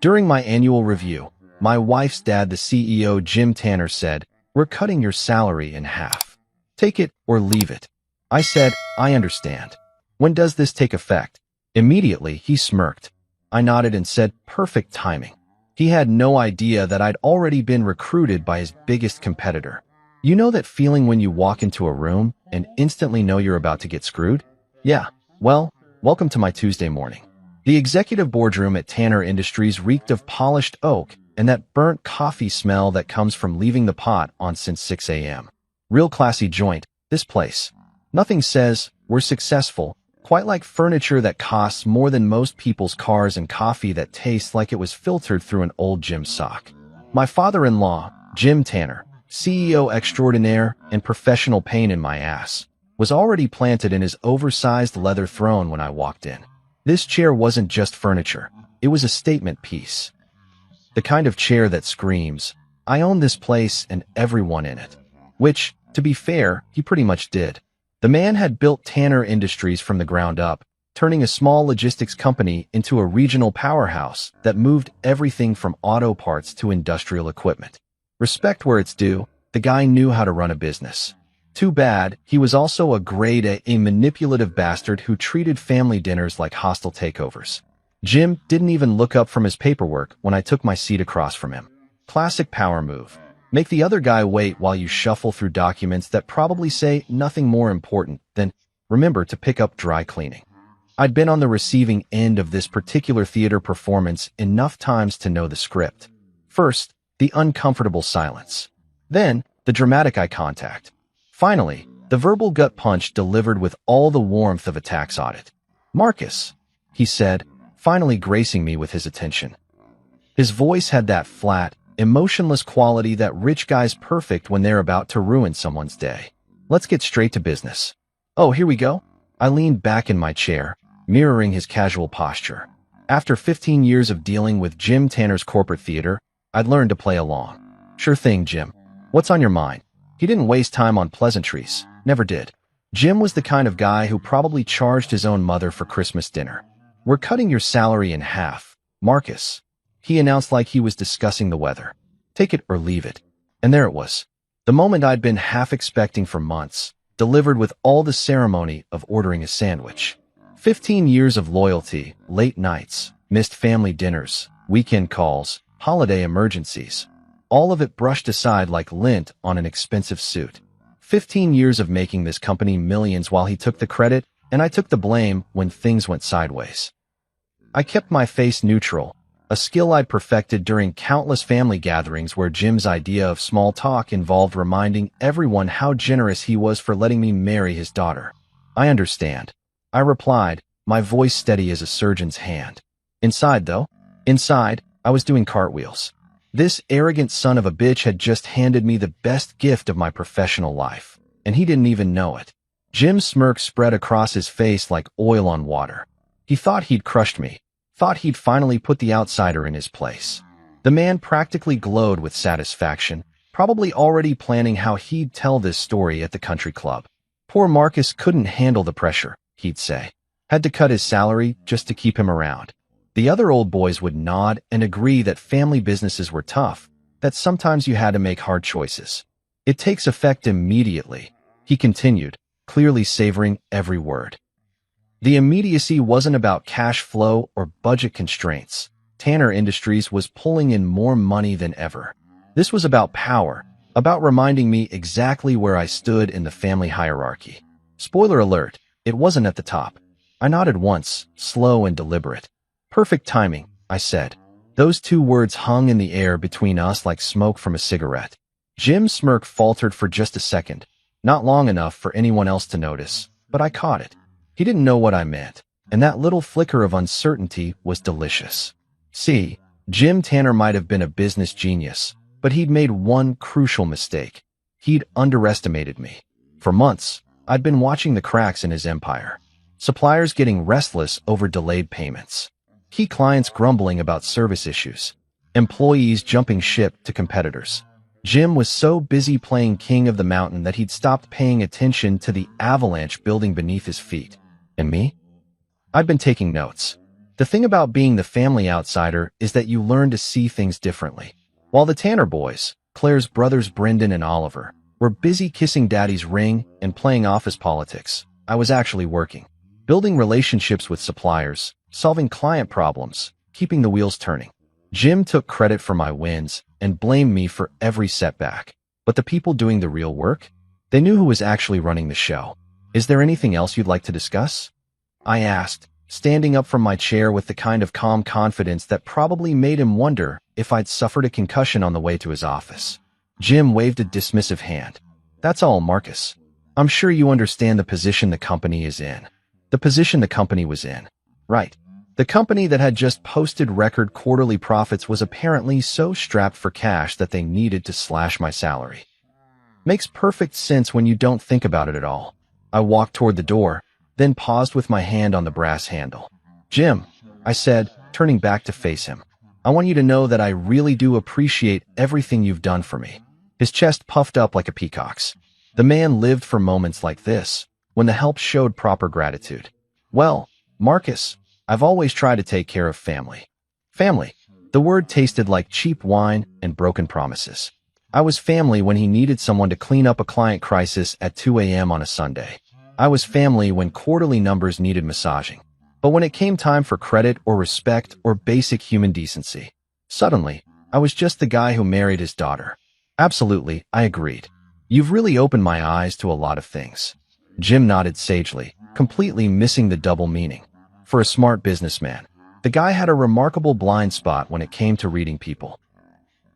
During my annual review, my wife's dad, the CEO Jim Tanner, said, "We're cutting your salary in half. Take it or leave it." I said, "I understand. When does this take effect?" Immediately, he smirked. I nodded and said, "Perfect timing." He had no idea that I'd already been recruited by his biggest competitor. You know that feeling when you walk into a room and instantly know you're about to get screwed? Yeah, well, welcome to my Tuesday morning. The executive boardroom at Tanner Industries reeked of polished oak and that burnt coffee smell that comes from leaving the pot on since 6 a.m. Real classy joint, this place. Nothing says, "We're successful," quite like furniture that costs more than most people's cars and coffee that tastes like it was filtered through an old gym sock. My father-in-law, Jim Tanner, CEO extraordinaire and professional pain in my ass, was already planted in his oversized leather throne when I walked in. This chair wasn't just furniture. It was a statement piece. The kind of chair that screams, "I own this place and everyone in it." Which, to be fair, he pretty much did. The man had built Tanner Industries from the ground up, turning a small logistics company into a regional powerhouse that moved everything from auto parts to industrial equipment. Respect where it's due, the guy knew how to run a business. Too bad, he was also a grade A manipulative bastard who treated family dinners like hostile takeovers. Jim didn't even look up from his paperwork when I took my seat across from him. Classic power move. Make the other guy wait while you shuffle through documents that probably say nothing more important than, "Remember to pick up dry cleaning." I'd been on the receiving end of this particular theater performance enough times to know the script. First, the uncomfortable silence. Then, the dramatic eye contact. Finally, the verbal gut punch delivered with all the warmth of a tax audit. "Marcus," he said, finally gracing me with his attention. His voice had that flat, emotionless quality that rich guys perfect when they're about to ruin someone's day. "Let's get straight to business." "Oh, here we go." I leaned back in my chair, mirroring his casual posture. After 15 years of dealing with Jim Tanner's corporate theater, I'd learned to play along. "Sure thing, Jim. What's on your mind?" He didn't waste time on pleasantries. Never did. Jim was the kind of guy who probably charged his own mother for Christmas dinner. "We're cutting your salary in half, Marcus," he announced like he was discussing the weather. "Take it or leave it." And there it was. The moment I'd been half expecting for months, delivered with all the ceremony of ordering a sandwich. 15 years of loyalty, late nights, missed family dinners, weekend calls, holiday emergencies. All of it brushed aside like lint on an expensive suit. 15 years of making this company millions while he took the credit, and I took the blame when things went sideways. I kept my face neutral, a skill I'd perfected during countless family gatherings where Jim's idea of small talk involved reminding everyone how generous he was for letting me marry his daughter. "I understand," I replied, my voice steady as a surgeon's hand. Inside, though, I was doing cartwheels. This arrogant son of a bitch had just handed me the best gift of my professional life, and he didn't even know it. Jim's smirk spread across his face like oil on water. He thought he'd crushed me, thought he'd finally put the outsider in his place. The man practically glowed with satisfaction, probably already planning how he'd tell this story at the country club. "Poor Marcus couldn't handle the pressure," he'd say. "Had to cut his salary just to keep him around." The other old boys would nod and agree that family businesses were tough, that sometimes you had to make hard choices. "It takes effect immediately," he continued, clearly savoring every word. The immediacy wasn't about cash flow or budget constraints. Tanner Industries was pulling in more money than ever. This was about power, about reminding me exactly where I stood in the family hierarchy. Spoiler alert, it wasn't at the top. I nodded once, slow and deliberate. "Perfect timing," I said. Those two words hung in the air between us like smoke from a cigarette. Jim's smirk faltered for just a second, not long enough for anyone else to notice, but I caught it. He didn't know what I meant, and that little flicker of uncertainty was delicious. See, Jim Tanner might have been a business genius, but he'd made one crucial mistake. He'd underestimated me. For months, I'd been watching the cracks in his empire. Suppliers getting restless over delayed payments. Key clients grumbling about service issues. Employees jumping ship to competitors. Jim was so busy playing king of the mountain that he'd stopped paying attention to the avalanche building beneath his feet. And me? I'd been taking notes. The thing about being the family outsider is that you learn to see things differently. While the Tanner boys, Claire's brothers Brendan and Oliver, were busy kissing daddy's ring and playing office politics, I was actually working, building relationships with suppliers, solving client problems, keeping the wheels turning. Jim took credit for my wins and blamed me for every setback. But the people doing the real work? They knew who was actually running the show. Is there anything else you'd like to discuss? I asked, standing up from my chair with the kind of calm confidence that probably made him wonder if I'd suffered a concussion on the way to his office. Jim waved a dismissive hand. That's all, Marcus. I'm sure you understand the position the company is in. The position the company was in. Right. The company that had just posted record quarterly profits was apparently so strapped for cash that they needed to slash my salary. Makes perfect sense when you don't think about it at all. I walked toward the door, then paused with my hand on the brass handle. Jim, I said, turning back to face him, I want you to know that I really do appreciate everything you've done for me. His chest puffed up like a peacock's. The man lived for moments like this, when the help showed proper gratitude. Well, Marcus, I've always tried to take care of family. Family. The word tasted like cheap wine and broken promises. I was family when he needed someone to clean up a client crisis at 2 a.m. on a Sunday. I was family when quarterly numbers needed massaging. But when it came time for credit or respect or basic human decency, suddenly, I was just the guy who married his daughter. Absolutely, I agreed. You've really opened my eyes to a lot of things. Jim nodded sagely, completely missing the double meaning. For a smart businessman, the guy had a remarkable blind spot when it came to reading people.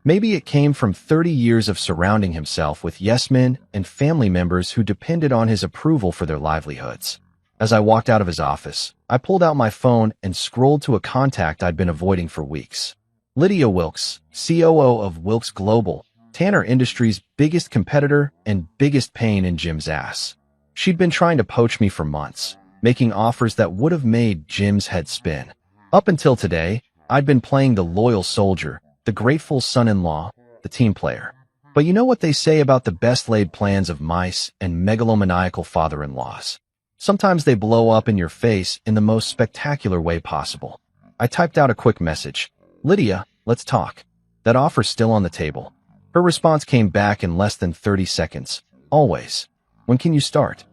Maybe it came from 30 years of surrounding himself with yes-men and family members who depended on his approval for their livelihoods. As I walked out of his office, I pulled out my phone and scrolled to a contact I'd been avoiding for weeks. Lydia Wilkes, COO of Wilkes Global, Tanner Industries' biggest competitor and biggest pain in Jim's ass. She'd been trying to poach me for months, making offers that would have made Jim's head spin. Up until today, I'd been playing the loyal soldier, the grateful son-in-law, the team player. But you know what they say about the best-laid plans of mice and megalomaniacal father-in-laws? Sometimes they blow up in your face in the most spectacular way possible. I typed out a quick message. Lydia, let's talk. That offer's still on the table. Her response came back in less than 30 seconds. Always. When can you start?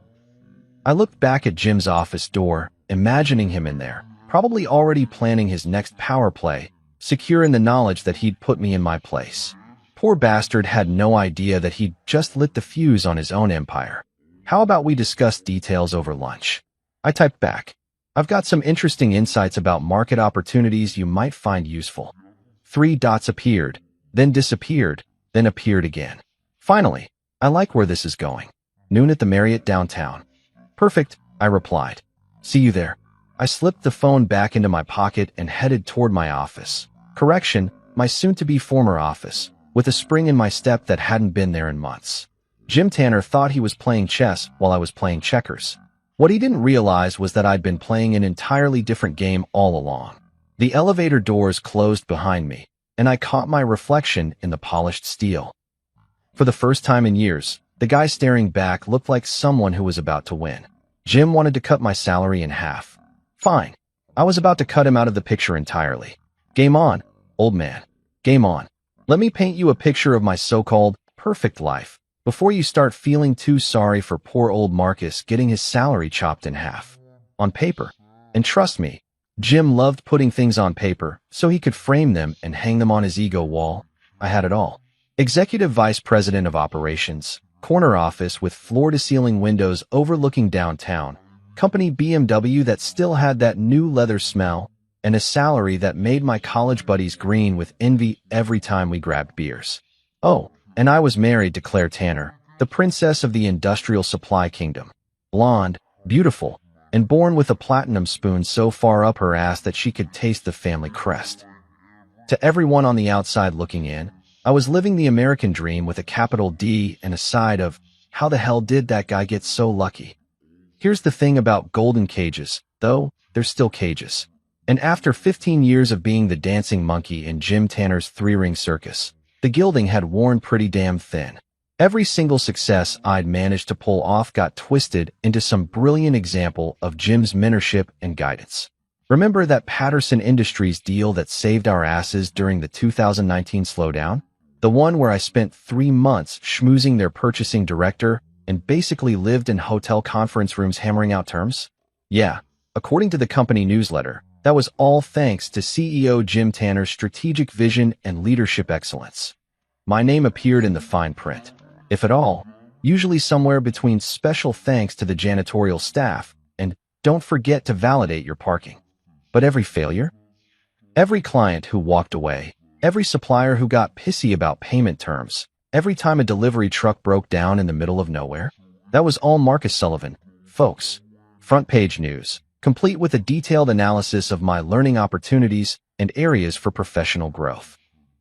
I looked back at Jim's office door, imagining him in there, probably already planning his next power play, secure in the knowledge that he'd put me in my place. Poor bastard had no idea that he'd just lit the fuse on his own empire. How about we discuss details over lunch? I typed back. I've got some interesting insights about market opportunities you might find useful. 3 dots appeared, then disappeared, then appeared again. Finally, I like where this is going. Noon at the Marriott downtown. Perfect, I replied. See you there. I slipped the phone back into my pocket and headed toward my office. Correction, my soon-to-be former office, with a spring in my step that hadn't been there in months. Jim Tanner thought he was playing chess while I was playing checkers. What he didn't realize was that I'd been playing an entirely different game all along. The elevator doors closed behind me, and I caught my reflection in the polished steel. For the first time in years, the guy staring back looked like someone who was about to win. Jim wanted to cut my salary in half. Fine. I was about to cut him out of the picture entirely. Game on, old man. Game on. Let me paint you a picture of my so-called perfect life before you start feeling too sorry for poor old Marcus getting his salary chopped in half. On paper. And trust me, Jim loved putting things on paper so he could frame them and hang them on his ego wall. I had it all. Executive Vice President of Operations, corner office with floor-to-ceiling windows overlooking downtown, company BMW that still had that new leather smell, and a salary that made my college buddies green with envy every time we grabbed beers. Oh, and I was married to Claire Tanner, the princess of the industrial supply kingdom. Blonde, beautiful, and born with a platinum spoon so far up her ass that she could taste the family crest. To everyone on the outside looking in, I was living the American dream with a capital D and a side of, how the hell did that guy get so lucky? Here's the thing about golden cages, though, they're still cages. And after 15 years of being the dancing monkey in Jim Tanner's three-ring circus, the gilding had worn pretty damn thin. Every single success I'd managed to pull off got twisted into some brilliant example of Jim's mentorship and guidance. Remember that Patterson Industries deal that saved our asses during the 2019 slowdown? The one where I spent 3 months schmoozing their purchasing director and basically lived in hotel conference rooms hammering out terms? Yeah, according to the company newsletter, that was all thanks to CEO Jim Tanner's strategic vision and leadership excellence. My name appeared in the fine print, if at all, usually somewhere between special thanks to the janitorial staff and don't forget to validate your parking. But every failure, every client who walked away, every supplier who got pissy about payment terms, every time a delivery truck broke down in the middle of nowhere, that was all Marcus Sullivan, folks. Front page news, complete with a detailed analysis of my learning opportunities and areas for professional growth.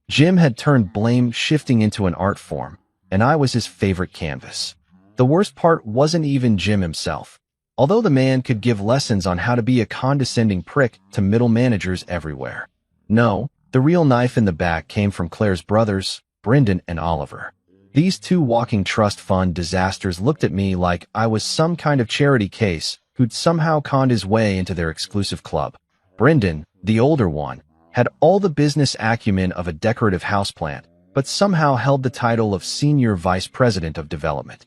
Jim had turned blame shifting into an art form, and I was his favorite canvas. The worst part wasn't even Jim himself. Although the man could give lessons on how to be a condescending prick to middle managers everywhere. No, the real knife in the back came from Claire's brothers, Brendan and Oliver. These two walking trust fund disasters looked at me like I was some kind of charity case who'd somehow conned his way into their exclusive club. Brendan, the older one, had all the business acumen of a decorative houseplant, but somehow held the title of Senior Vice President of Development.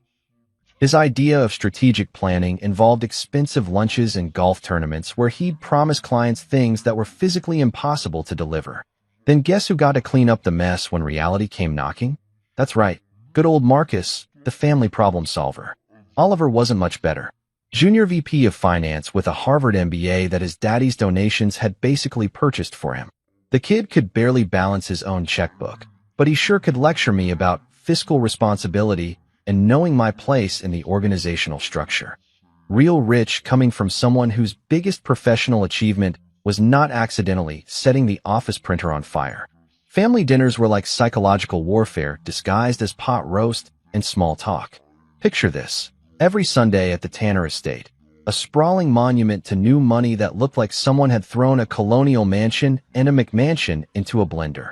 His idea of strategic planning involved expensive lunches and golf tournaments where he'd promise clients things that were physically impossible to deliver. Then guess who got to clean up the mess when reality came knocking? That's right, good old Marcus, the family problem solver. Oliver wasn't much better. Junior VP of Finance with a Harvard MBA that his daddy's donations had basically purchased for him. The kid could barely balance his own checkbook, but he sure could lecture me about fiscal responsibility and knowing my place in the organizational structure. Real rich coming from someone whose biggest professional achievement was not accidentally setting the office printer on fire. Family dinners were like psychological warfare disguised as pot roast and small talk. Picture this. Every Sunday at the Tanner estate, a sprawling monument to new money that looked like someone had thrown a colonial mansion and a McMansion into a blender.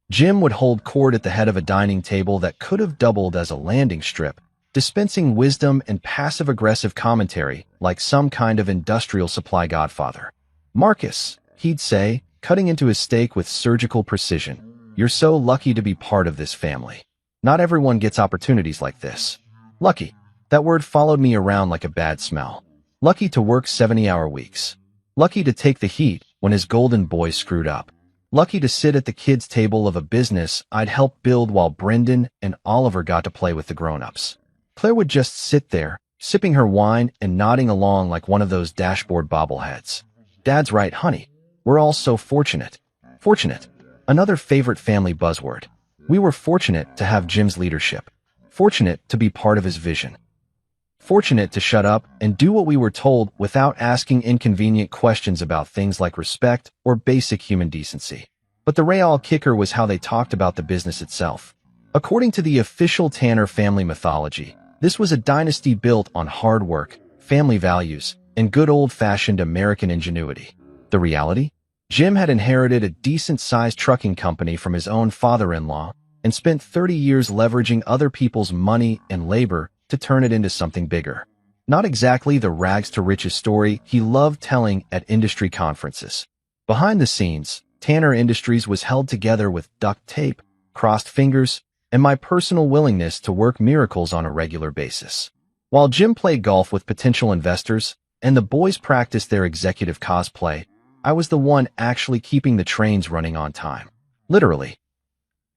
Jim would hold court at the head of a dining table that could have doubled as a landing strip, dispensing wisdom and passive-aggressive commentary like some kind of industrial supply godfather. Marcus, he'd say, cutting into his steak with surgical precision, you're so lucky to be part of this family. Not everyone gets opportunities like this. Lucky. That word followed me around like a bad smell. Lucky to work 70-hour weeks. Lucky to take the heat when his golden boy screwed up. Lucky to sit at the kids' table of a business I'd helped build while Brendan and Oliver got to play with the grown-ups. Claire would just sit there, sipping her wine and nodding along like one of those dashboard bobbleheads. Dad's right, honey. We're all so fortunate. Fortunate. Another favorite family buzzword. We were fortunate to have Jim's leadership. Fortunate to be part of his vision. Fortunate to shut up and do what we were told without asking inconvenient questions about things like respect or basic human decency. But the real kicker was how they talked about the business itself. According to the official Tanner family mythology, this was a dynasty built on hard work, family values, and good old-fashioned American ingenuity. The reality? Jim had inherited a decent-sized trucking company from his own father-in-law and spent 30 years leveraging other people's money and labor to turn it into something bigger. Not exactly the rags-to-riches story he loved telling at industry conferences. Behind the scenes, Tanner Industries was held together with duct tape, crossed fingers, and my personal willingness to work miracles on a regular basis. While Jim played golf with potential investors and the boys practiced their executive cosplay, I was the one actually keeping the trains running on time. Literally.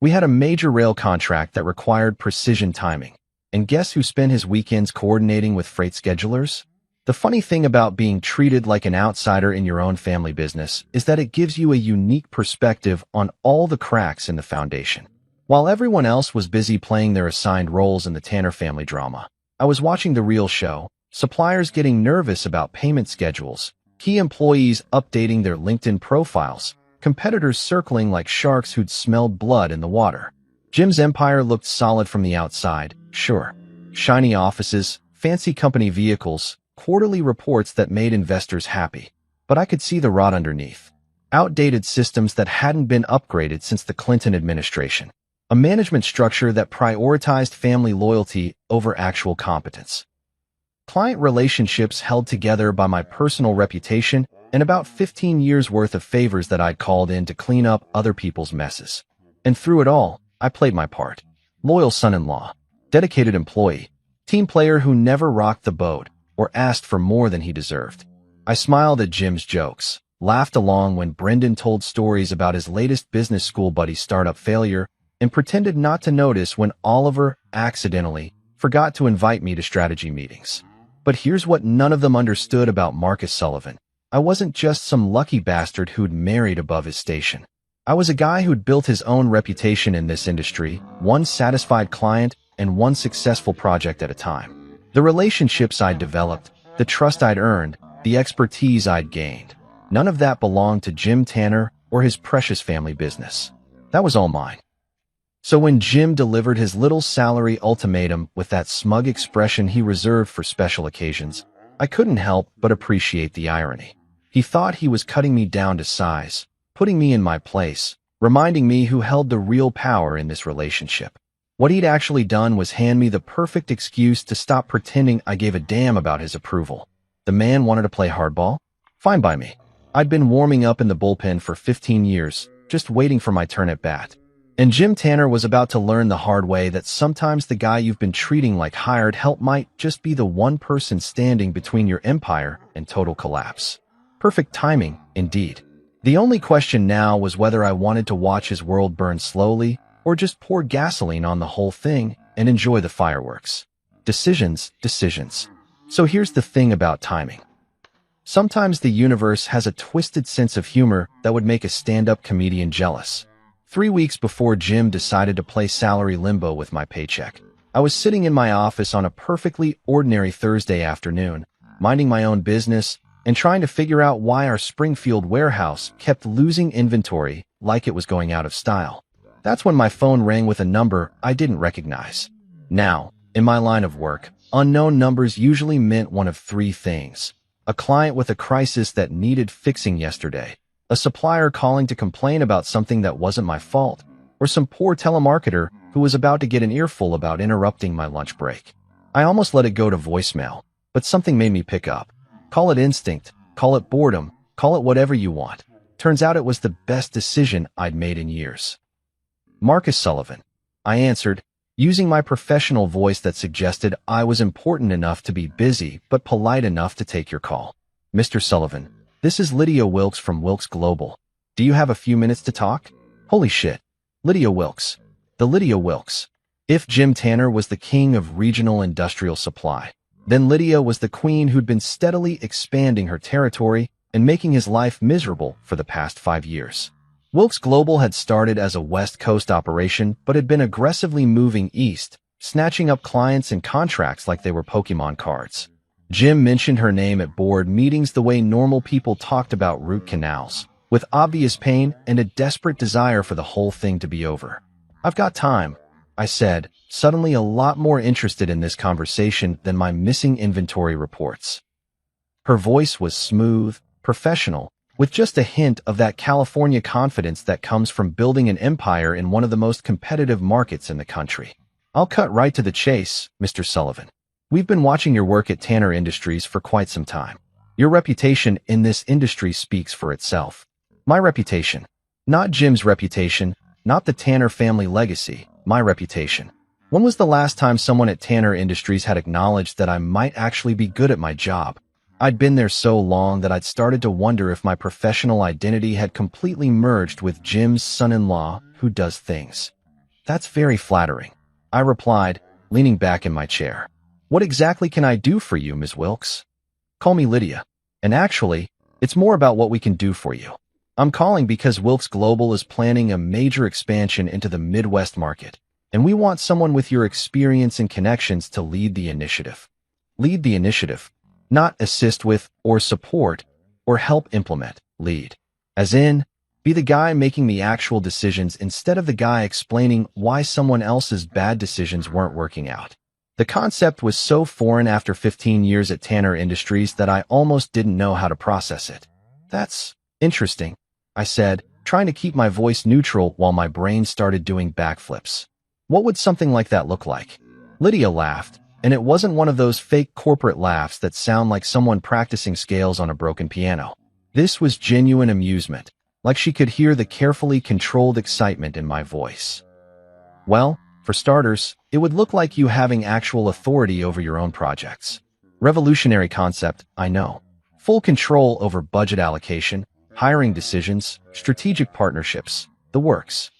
We had a major rail contract that required precision timing. And guess who spent his weekends coordinating with freight schedulers? The funny thing about being treated like an outsider in your own family business is that it gives you a unique perspective on all the cracks in the foundation. While everyone else was busy playing their assigned roles in the Tanner family drama, I was watching the real show, suppliers getting nervous about payment schedules, key employees updating their LinkedIn profiles, competitors circling like sharks who'd smelled blood in the water. Jim's empire looked solid from the outside, sure. Shiny offices, fancy company vehicles, quarterly reports that made investors happy. But I could see the rot underneath. Outdated systems that hadn't been upgraded since the Clinton administration. A management structure that prioritized family loyalty over actual competence. Client relationships held together by my personal reputation and about 15 years worth of favors that I'd called in to clean up other people's messes. And through it all, I played my part. Loyal son-in-law, dedicated employee, team player who never rocked the boat or asked for more than he deserved. I smiled at Jim's jokes, laughed along when Brendan told stories about his latest business school buddy's startup failure, and pretended not to notice when Oliver accidentally forgot to invite me to strategy meetings. But here's what none of them understood about Marcus Sullivan. I wasn't just some lucky bastard who'd married above his station. I was a guy who'd built his own reputation in this industry, one satisfied client and one successful project at a time. The relationships I'd developed, the trust I'd earned, the expertise I'd gained, none of that belonged to Jim Tanner or his precious family business. That was all mine. So when Jim delivered his little salary ultimatum with that smug expression he reserved for special occasions, I couldn't help but appreciate the irony. He thought he was cutting me down to size, putting me in my place, reminding me who held the real power in this relationship. What he'd actually done was hand me the perfect excuse to stop pretending I gave a damn about his approval. The man wanted to play hardball? Fine by me. I'd been warming up in the bullpen for 15 years, just waiting for my turn at bat. And Jim Tanner was about to learn the hard way that sometimes the guy you've been treating like hired help might just be the one person standing between your empire and total collapse. Perfect timing, indeed. The only question now was whether I wanted to watch his world burn slowly or just pour gasoline on the whole thing and enjoy the fireworks. Decisions. So here's the thing about timing. Sometimes the universe has a twisted sense of humor that would make a stand-up comedian jealous. 3 weeks before Jim decided to play salary limbo with my paycheck, I was sitting in my office on a perfectly ordinary Thursday afternoon, minding my own business and trying to figure out why our Springfield warehouse kept losing inventory like it was going out of style. That's when my phone rang with a number I didn't recognize. Now, in my line of work, unknown numbers usually meant one of three things: a client with a crisis that needed fixing yesterday, a supplier calling to complain about something that wasn't my fault, or some poor telemarketer who was about to get an earful about interrupting my lunch break. I almost let it go to voicemail, but something made me pick up. Call it instinct, call it boredom, call it whatever you want. Turns out it was the best decision I'd made in years. Marcus Sullivan, I answered, using my professional voice that suggested I was important enough to be busy but polite enough to take your call. Mr. Sullivan, this is Lydia Wilkes from Wilkes Global. Do you have a few minutes to talk? Holy shit. Lydia Wilkes. The Lydia Wilkes. If Jim Tanner was the king of regional industrial supply, then Lydia was the queen who'd been steadily expanding her territory and making his life miserable for the past 5 years. Wilkes Global had started as a West Coast operation but had been aggressively moving east, snatching up clients and contracts like they were Pokemon cards. Jim mentioned her name at board meetings the way normal people talked about root canals, with obvious pain and a desperate desire for the whole thing to be over. I've got time, I said, suddenly a lot more interested in this conversation than my missing inventory reports. Her voice was smooth, professional, with just a hint of that California confidence that comes from building an empire in one of the most competitive markets in the country. I'll cut right to the chase, Mr. Sullivan. We've been watching your work at Tanner Industries for quite some time. Your reputation in this industry speaks for itself. My reputation. Not Jim's reputation, not the Tanner family legacy, my reputation. When was the last time someone at Tanner Industries had acknowledged that I might actually be good at my job? I'd been there so long that I'd started to wonder if my professional identity had completely merged with Jim's son-in-law who does things. That's very flattering, I replied, leaning back in my chair. What exactly can I do for you, Ms. Wilkes? Call me Lydia. And actually, it's more about what we can do for you. I'm calling because Wilkes Global is planning a major expansion into the Midwest market, and we want someone with your experience and connections to lead the initiative. Lead the initiative. Not assist with, or support, or help implement, lead. As in, be the guy making the actual decisions instead of the guy explaining why someone else's bad decisions weren't working out. The concept was so foreign after 15 years at Tanner Industries that I almost didn't know how to process it. That's interesting, I said, trying to keep my voice neutral while my brain started doing backflips. What would something like that look like? Lydia laughed, and it wasn't one of those fake corporate laughs that sound like someone practicing scales on a broken piano. This was genuine amusement, like she could hear the carefully controlled excitement in my voice. Well, for starters, it would look like you having actual authority over your own projects. Revolutionary concept, I know. Full control over budget allocation, hiring decisions, strategic partnerships, the works.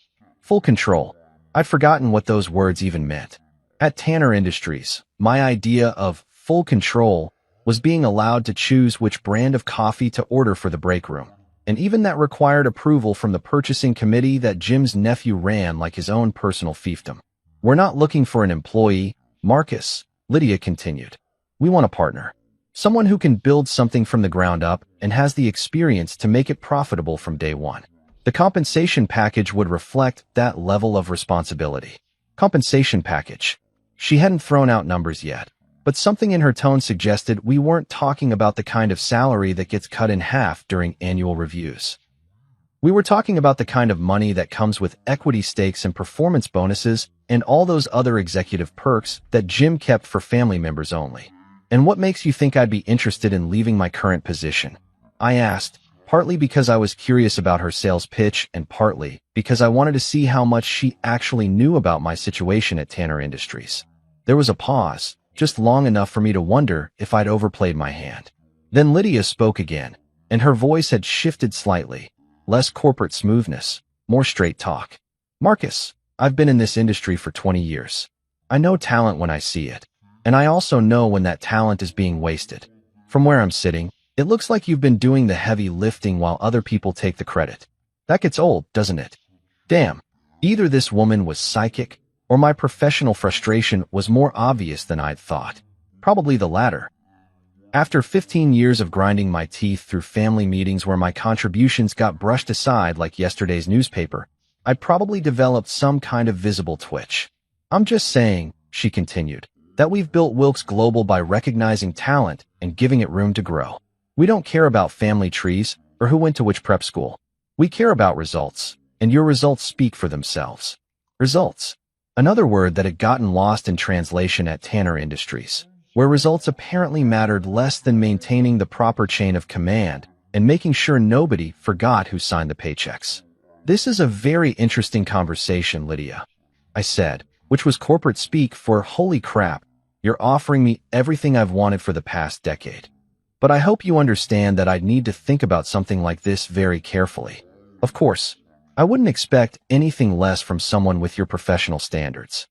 Full control. I'd forgotten what those words even meant. At Tanner Industries, my idea of full control was being allowed to choose which brand of coffee to order for the break room. And even that required approval from the purchasing committee that Jim's nephew ran like his own personal fiefdom. We're not looking for an employee, Marcus, Lydia continued. We want a partner. Someone who can build something from the ground up and has the experience to make it profitable from day one. The compensation package would reflect that level of responsibility. Compensation package. She hadn't thrown out numbers yet, but something in her tone suggested we weren't talking about the kind of salary that gets cut in half during annual reviews. We were talking about the kind of money that comes with equity stakes and performance bonuses and all those other executive perks that Jim kept for family members only. And what makes you think I'd be interested in leaving my current position? I asked, partly because I was curious about her sales pitch and partly because I wanted to see how much she actually knew about my situation at Tanner Industries. There was a pause, just long enough for me to wonder if I'd overplayed my hand. Then Lydia spoke again, and her voice had shifted slightly. Less corporate smoothness, more straight talk. Marcus, I've been in this industry for 20 years. I know talent when I see it. And I also know when that talent is being wasted. From where I'm sitting, it looks like you've been doing the heavy lifting while other people take the credit. That gets old, doesn't it? Damn, either this woman was psychic, or my professional frustration was more obvious than I'd thought. Probably the latter. After 15 years of grinding my teeth through family meetings where my contributions got brushed aside like yesterday's newspaper, I'd probably developed some kind of visible twitch. I'm just saying, she continued, that we've built Wilkes Global by recognizing talent and giving it room to grow. We don't care about family trees or who went to which prep school. We care about results, and your results speak for themselves. Results. Another word that had gotten lost in translation at Tanner Industries, where results apparently mattered less than maintaining the proper chain of command and making sure nobody forgot who signed the paychecks. This is a very interesting conversation, Lydia, I said, which was corporate speak for holy crap. You're offering me everything I've wanted for the past decade. But I hope you understand that I'd need to think about something like this very carefully. Of course, I wouldn't expect anything less from someone with your professional standards.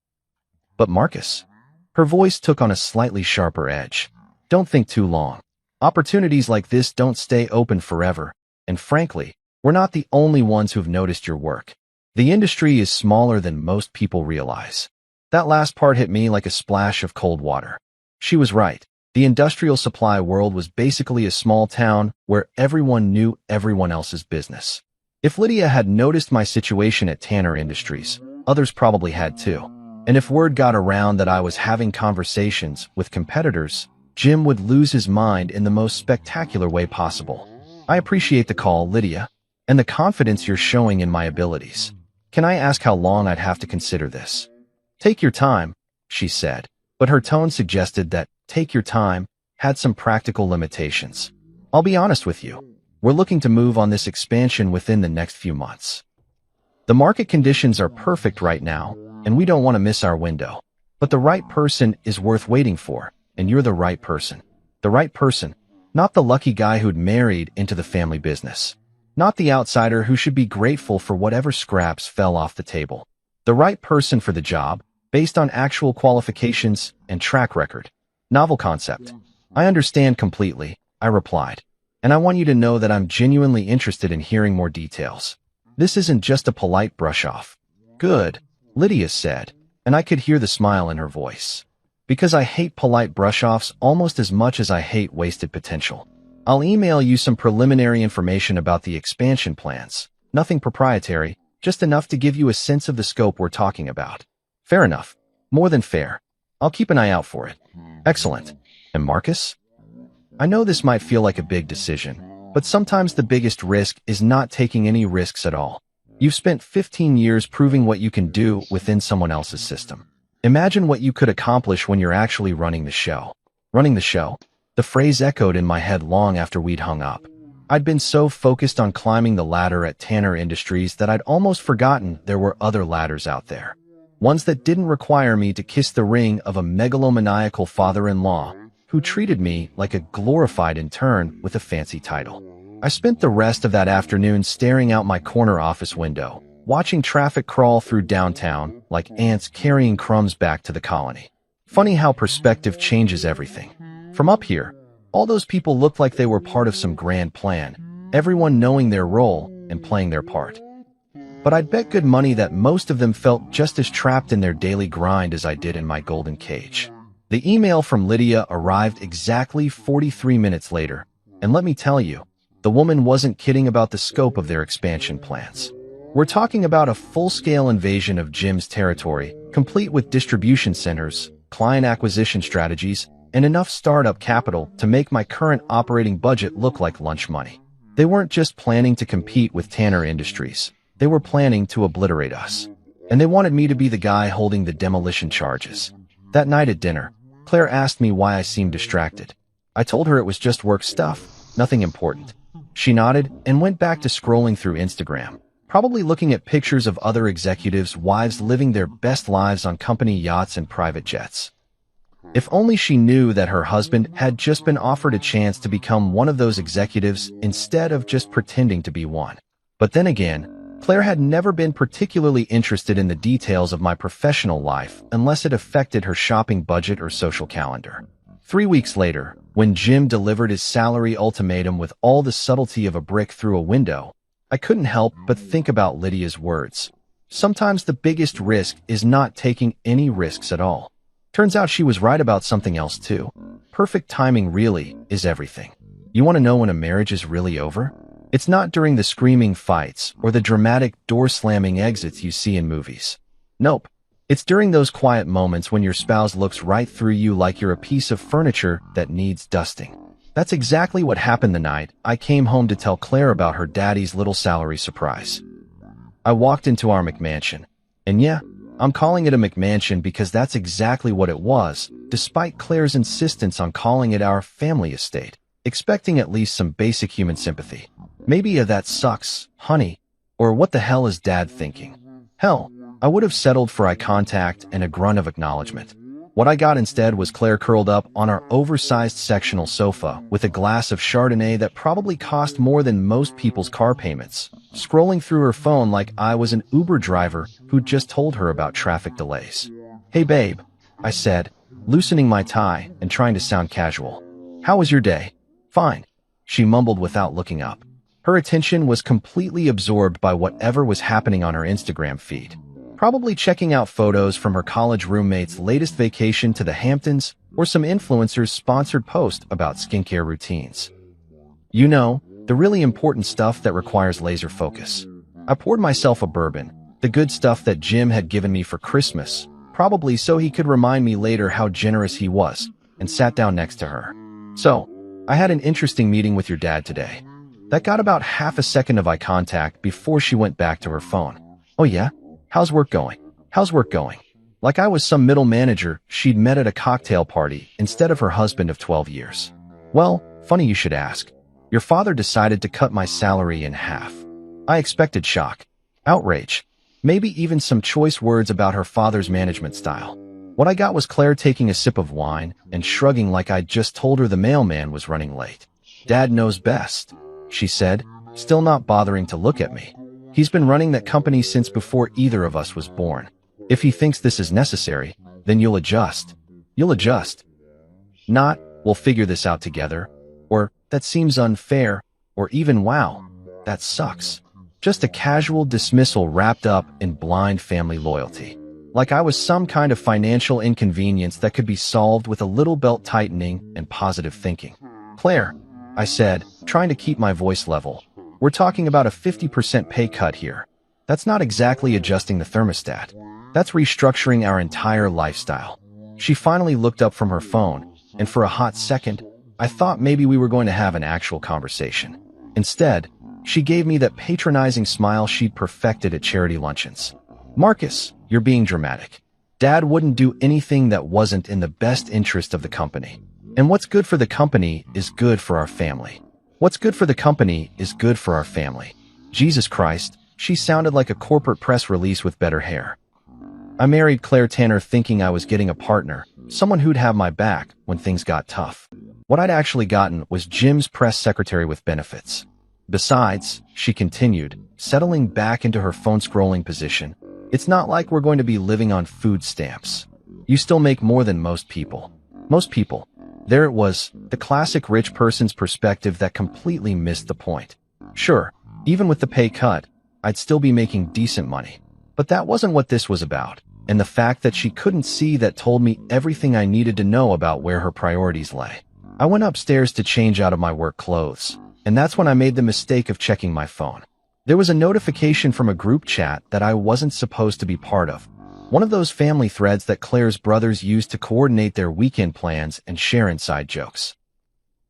But Marcus, her voice took on a slightly sharper edge. Don't think too long. Opportunities like this don't stay open forever, and frankly, we're not the only ones who've noticed your work. The industry is smaller than most people realize. That last part hit me like a splash of cold water. She was right. The industrial supply world was basically a small town where everyone knew everyone else's business. If Lydia had noticed my situation at Tanner Industries, others probably had too. And if word got around that I was having conversations with competitors, Jim would lose his mind in the most spectacular way possible. I appreciate the call, Lydia, and the confidence you're showing in my abilities. Can I ask how long I'd have to consider this? Take your time, she said, but her tone suggested that take your time had some practical limitations. I'll be honest with you. We're looking to move on this expansion within the next few months. The market conditions are perfect right now, and we don't want to miss our window. But the right person is worth waiting for, and you're the right person. The right person, not the lucky guy who'd married into the family business. Not the outsider who should be grateful for whatever scraps fell off the table. The right person for the job, based on actual qualifications and track record. Novel concept. I understand completely, I replied. And I want you to know that I'm genuinely interested in hearing more details. This isn't just a polite brush-off. Good, Lydia said, and I could hear the smile in her voice. Because I hate polite brush-offs almost as much as I hate wasted potential. I'll email you some preliminary information about the expansion plans. Nothing proprietary, just enough to give you a sense of the scope we're talking about. Fair enough. More than fair. I'll keep an eye out for it. Excellent. And Marcus? I know this might feel like a big decision, but sometimes the biggest risk is not taking any risks at all. You've spent 15 years proving what you can do within someone else's system. Imagine what you could accomplish when you're actually running the show. Running the show? The phrase echoed in my head long after we'd hung up. I'd been so focused on climbing the ladder at Tanner Industries that I'd almost forgotten there were other ladders out there. Ones that didn't require me to kiss the ring of a megalomaniacal father-in-law who treated me like a glorified intern with a fancy title. I spent the rest of that afternoon staring out my corner office window, watching traffic crawl through downtown like ants carrying crumbs back to the colony. Funny how perspective changes everything. From up here, all those people looked like they were part of some grand plan, everyone knowing their role and playing their part. But I'd bet good money that most of them felt just as trapped in their daily grind as I did in my golden cage. The email from Lydia arrived exactly 43 minutes later, and let me tell you, the woman wasn't kidding about the scope of their expansion plans. We're talking about a full-scale invasion of Jim's territory, complete with distribution centers, client acquisition strategies, and enough startup capital to make my current operating budget look like lunch money. They weren't just planning to compete with Tanner Industries. They were planning to obliterate us. And they wanted me to be the guy holding the demolition charges. That night at dinner, Claire asked me why I seemed distracted. I told her it was just work stuff, nothing important. She nodded and went back to scrolling through Instagram, probably looking at pictures of other executives' wives living their best lives on company yachts and private jets. If only she knew that her husband had just been offered a chance to become one of those executives instead of just pretending to be one. But then again, Claire had never been particularly interested in the details of my professional life unless it affected her shopping budget or social calendar. 3 weeks later, when Jim delivered his salary ultimatum with all the subtlety of a brick through a window, I couldn't help but think about Lydia's words. Sometimes the biggest risk is not taking any risks at all. Turns out she was right about something else too. Perfect timing really is everything. You want to know when a marriage is really over? It's not during the screaming fights or the dramatic door-slamming exits you see in movies. Nope. It's during those quiet moments when your spouse looks right through you like you're a piece of furniture that needs dusting. That's exactly what happened the night I came home to tell Claire about her daddy's little salary surprise. I walked into our McMansion, and yeah, I'm calling it a McMansion because that's exactly what it was, despite Claire's insistence on calling it our family estate, expecting at least some basic human sympathy. Maybe a "that sucks, honey," or "what the hell is dad thinking?" Hell, I would have settled for eye contact and a grunt of acknowledgement. What I got instead was Claire curled up on our oversized sectional sofa with a glass of Chardonnay that probably cost more than most people's car payments, scrolling through her phone like I was an Uber driver who'd just told her about traffic delays. "Hey babe," I said, loosening my tie and trying to sound casual. "How was your day?" "Fine," she mumbled without looking up. Her attention was completely absorbed by whatever was happening on her Instagram feed. Probably checking out photos from her college roommate's latest vacation to the Hamptons or some influencer's sponsored post about skincare routines. You know, the really important stuff that requires laser focus. I poured myself a bourbon, the good stuff that Jim had given me for Christmas, probably so he could remind me later how generous he was, and sat down next to her. "So, I had an interesting meeting with your dad today." That got about half a second of eye contact before she went back to her phone. "Oh yeah? How's work going? How's work going?" Like I was some middle manager she'd met at a cocktail party instead of her husband of 12 years. "Well, funny you should ask. Your father decided to cut my salary in half." I expected shock, outrage, maybe even some choice words about her father's management style. What I got was Claire taking a sip of wine and shrugging like I'd just told her the mailman was running late. "Dad knows best," she said, still not bothering to look at me. "He's been running that company since before either of us was born. If he thinks this is necessary, then you'll adjust. You'll adjust. Not, we'll figure this out together, or that seems unfair, or even wow, that sucks." Just a casual dismissal wrapped up in blind family loyalty. Like I was some kind of financial inconvenience that could be solved with a little belt tightening and positive thinking. "Claire," I said, trying to keep my voice level, "we're talking about a 50% pay cut here. That's not exactly adjusting the thermostat. That's restructuring our entire lifestyle." She finally looked up from her phone, and for a hot second, I thought maybe we were going to have an actual conversation. Instead, she gave me that patronizing smile she'd perfected at charity luncheons. "Marcus, you're being dramatic. Dad wouldn't do anything that wasn't in the best interest of the company. And what's good for the company is good for our family. What's good for the company is good for our family. Jesus Christ, she sounded like a corporate press release with better hair. I married Claire Tanner thinking I was getting a partner, someone who'd have my back when things got tough. What I'd actually gotten was Jim's press secretary with benefits. Besides, she continued, settling back into her phone scrolling position, it's not like we're going to be living on food stamps. You still make more than most people. Most people. There it was, the classic rich person's perspective that completely missed the point. Sure, even with the pay cut, I'd still be making decent money. But that wasn't what this was about, and the fact that she couldn't see that told me everything I needed to know about where her priorities lay. I went upstairs to change out of my work clothes, and that's when I made the mistake of checking my phone. There was a notification from a group chat that I wasn't supposed to be part of. One of those family threads that Claire's brothers use to coordinate their weekend plans and share inside jokes.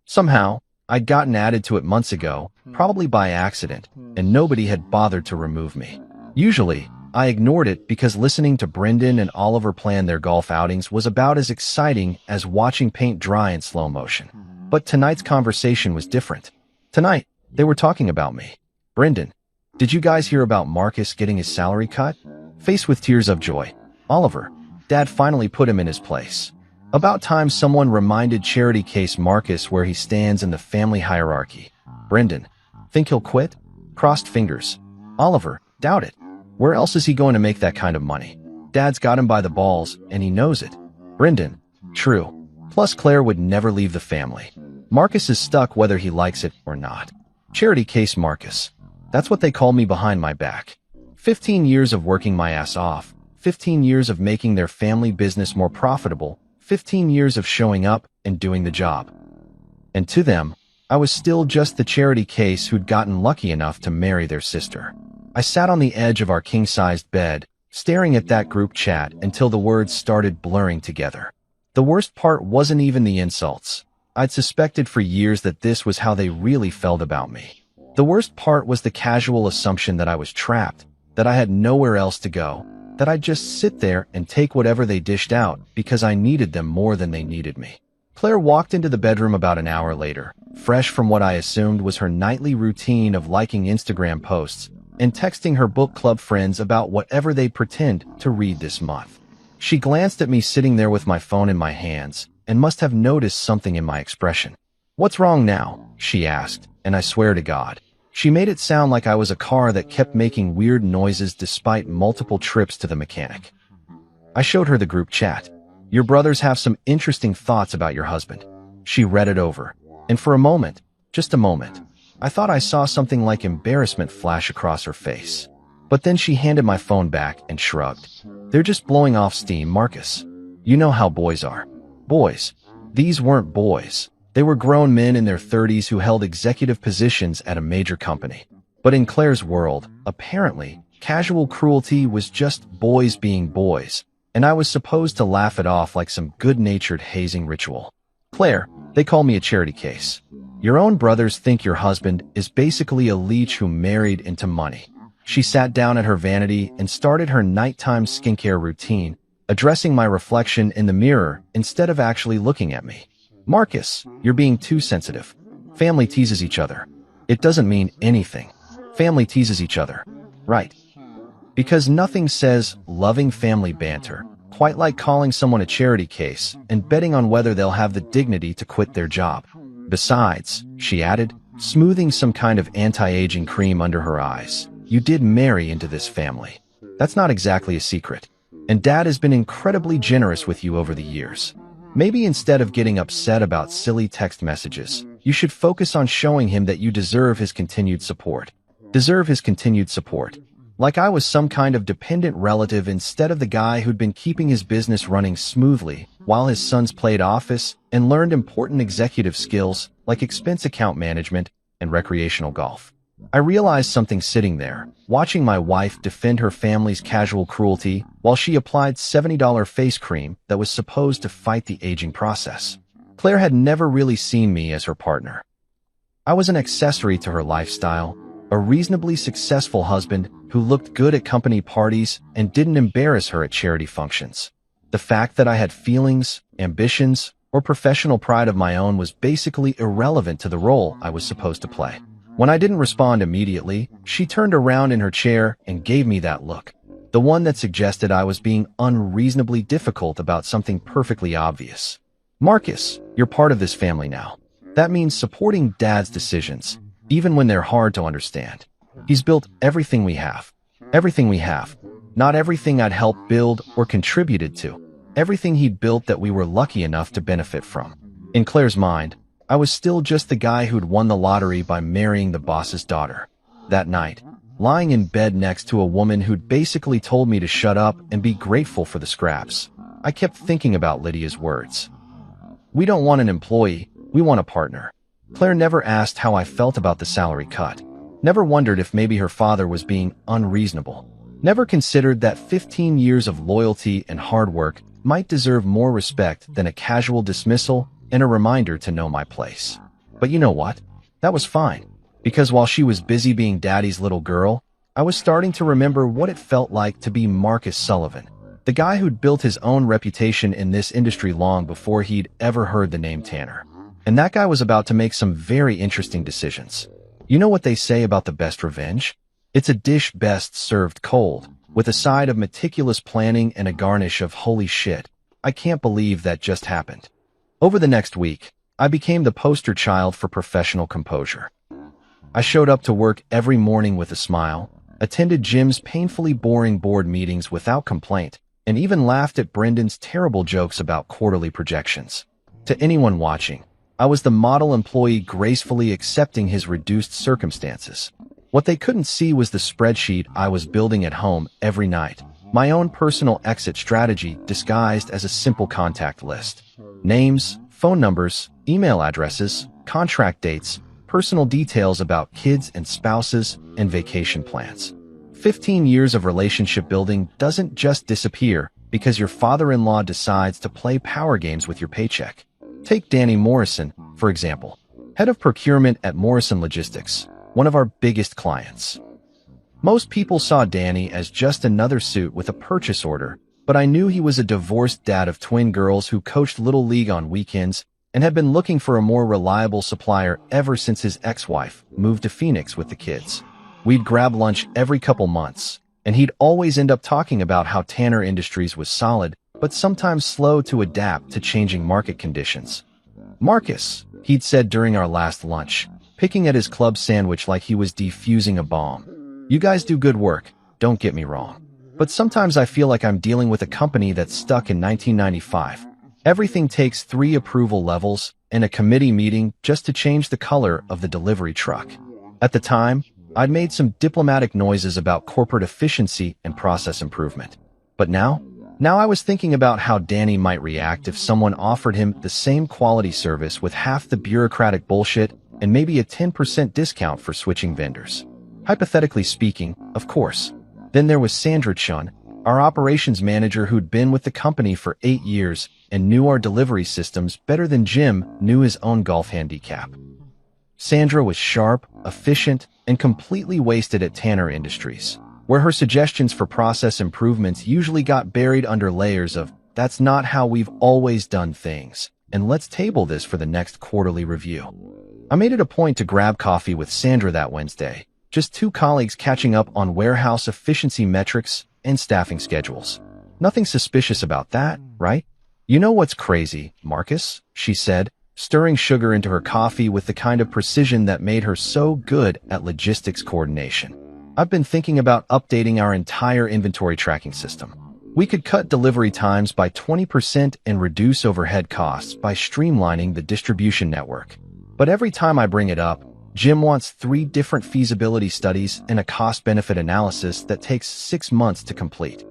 Somehow, I'd gotten added to it months ago, probably by accident, and nobody had bothered to remove me. Usually, I ignored it because listening to Brendan and Oliver plan their golf outings was about as exciting as watching paint dry in slow motion. But tonight's conversation was different. Tonight, they were talking about me. Brendan, did you guys hear about Marcus getting his salary cut? Faced with tears of joy. Oliver, Dad finally put him in his place. About time someone reminded Charity Case Marcus where he stands in the family hierarchy. Brendan, think he'll quit? Crossed fingers. Oliver, doubt it. Where else is he going to make that kind of money? Dad's got him by the balls, and he knows it. Brendan, true. Plus Claire would never leave the family. Marcus is stuck whether he likes it or not. Charity Case Marcus. That's what they call me behind my back. 15 years of working my ass off, 15 years of making their family business more profitable, 15 years of showing up and doing the job. And to them, I was still just the charity case who'd gotten lucky enough to marry their sister. I sat on the edge of our king-sized bed, staring at that group chat until the words started blurring together. The worst part wasn't even the insults. I'd suspected for years that this was how they really felt about me. The worst part was the casual assumption that I was trapped, that I had nowhere else to go, that I'd just sit there and take whatever they dished out because I needed them more than they needed me. Claire walked into the bedroom about an hour later, fresh from what I assumed was her nightly routine of liking Instagram posts and texting her book club friends about whatever they pretend to read this month. She glanced at me sitting there with my phone in my hands and must have noticed something in my expression. "What's wrong now?" she asked, and I swear to God, she made it sound like I was a car that kept making weird noises despite multiple trips to the mechanic. I showed her the group chat. "Your brothers have some interesting thoughts about your husband." She read it over, and for a moment, just a moment, I thought I saw something like embarrassment flash across her face. But then she handed my phone back and shrugged. "They're just blowing off steam, Marcus. You know how boys are." Boys. These weren't boys. They were grown men in their 30s who held executive positions at a major company. But in Claire's world, apparently, casual cruelty was just boys being boys, and I was supposed to laugh it off like some good-natured hazing ritual. "Claire, they call me a charity case. Your own brothers think your husband is basically a leech who married into money." She sat down at her vanity and started her nighttime skincare routine, addressing my reflection in the mirror instead of actually looking at me. "Marcus, you're being too sensitive. Family teases each other. It doesn't mean anything. Family teases each other. Right? Because nothing says loving family banter quite like calling someone a charity case and betting on whether they'll have the dignity to quit their job. Besides," she added, smoothing some kind of anti-aging cream under her eyes, "you did marry into this family. That's not exactly a secret. And Dad has been incredibly generous with you over the years. Maybe instead of getting upset about silly text messages, you should focus on showing him that you deserve his continued support." Deserve his continued support. Like I was some kind of dependent relative instead of the guy who'd been keeping his business running smoothly while his sons played office and learned important executive skills like expense account management and recreational golf. I realized something sitting there, watching my wife defend her family's casual cruelty while she applied $70 face cream that was supposed to fight the aging process. Claire had never really seen me as her partner. I was an accessory to her lifestyle, a reasonably successful husband who looked good at company parties and didn't embarrass her at charity functions. The fact that I had feelings, ambitions, or professional pride of my own was basically irrelevant to the role I was supposed to play. When I didn't respond immediately, she turned around in her chair and gave me that look. The one that suggested I was being unreasonably difficult about something perfectly obvious. Marcus, you're part of this family now. That means supporting Dad's decisions, even when they're hard to understand. He's built everything we have. Everything we have. Not everything I'd helped build or contributed to. Everything he'd built that we were lucky enough to benefit from. In Claire's mind, I was still just the guy who'd won the lottery by marrying the boss's daughter. That night, lying in bed next to a woman who'd basically told me to shut up and be grateful for the scraps, I kept thinking about Lydia's words. We don't want an employee, we want a partner. Claire never asked how I felt about the salary cut. Never wondered if maybe her father was being unreasonable. Never considered that 15 years of loyalty and hard work might deserve more respect than a casual dismissal and a reminder to know my place. But you know what? That was fine. Because while she was busy being Daddy's little girl, I was starting to remember what it felt like to be Marcus Sullivan, the guy who'd built his own reputation in this industry long before he'd ever heard the name Tanner. And that guy was about to make some very interesting decisions. You know what they say about the best revenge? It's a dish best served cold, with a side of meticulous planning and a garnish of holy shit, I can't believe that just happened. Over the next week, I became the poster child for professional composure. I showed up to work every morning with a smile, attended Jim's painfully boring board meetings without complaint, and even laughed at Brendan's terrible jokes about quarterly projections. To anyone watching, I was the model employee gracefully accepting his reduced circumstances. What they couldn't see was the spreadsheet I was building at home every night, my own personal exit strategy disguised as a simple contact list. Names, phone numbers, email addresses, contract dates, personal details about kids and spouses, and vacation plans. 15 years of relationship building doesn't just disappear because your father-in-law decides to play power games with your paycheck. Take Danny Morrison, for example, head of procurement at Morrison Logistics, one of our biggest clients. Most people saw Danny as just another suit with a purchase order, but I knew he was a divorced dad of twin girls who coached Little League on weekends and had been looking for a more reliable supplier ever since his ex-wife moved to Phoenix with the kids. We'd grab lunch every couple months, and he'd always end up talking about how Tanner Industries was solid, but sometimes slow to adapt to changing market conditions. Marcus, he'd said during our last lunch, picking at his club sandwich like he was defusing a bomb. You guys do good work, don't get me wrong. But sometimes I feel like I'm dealing with a company that's stuck in 1995. Everything takes 3 approval levels and a committee meeting just to change the color of the delivery truck. At the time, I'd made some diplomatic noises about corporate efficiency and process improvement. But now I was thinking about how Danny might react if someone offered him the same quality service with half the bureaucratic bullshit and maybe a 10% discount for switching vendors. Hypothetically speaking, of course. Then there was Sandra Chun, our operations manager who'd been with the company for 8 years and knew our delivery systems better than Jim knew his own golf handicap. Sandra was sharp, efficient, and completely wasted at Tanner Industries, where her suggestions for process improvements usually got buried under layers of, "That's not how we've always done things, and let's table this for the next quarterly review." I made it a point to grab coffee with Sandra that Wednesday, just 2 colleagues catching up on warehouse efficiency metrics and staffing schedules. Nothing suspicious about that, right? You know what's crazy, Marcus? She said, stirring sugar into her coffee with the kind of precision that made her so good at logistics coordination. I've been thinking about updating our entire inventory tracking system. We could cut delivery times by 20% and reduce overhead costs by streamlining the distribution network. But every time I bring it up, Jim wants 3 different feasibility studies and a cost-benefit analysis that takes 6 months to complete.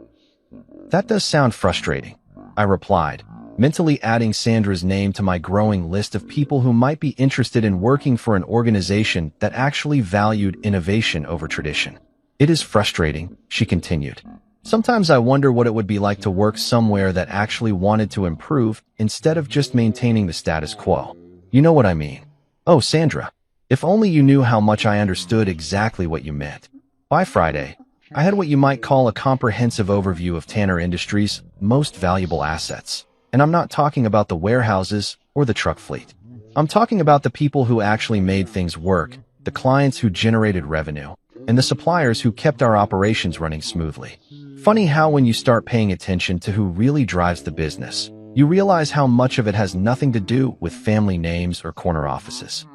That does sound frustrating, I replied, mentally adding Sandra's name to my growing list of people who might be interested in working for an organization that actually valued innovation over tradition. It is frustrating, she continued. Sometimes I wonder what it would be like to work somewhere that actually wanted to improve instead of just maintaining the status quo. You know what I mean? Oh, Sandra, if only you knew how much I understood exactly what you meant. By Friday, I had what you might call a comprehensive overview of Tanner Industries' most valuable assets. And I'm not talking about the warehouses or the truck fleet. I'm talking about the people who actually made things work, the clients who generated revenue, and the suppliers who kept our operations running smoothly. Funny how when you start paying attention to who really drives the business, you realize how much of it has nothing to do with family names or corner offices.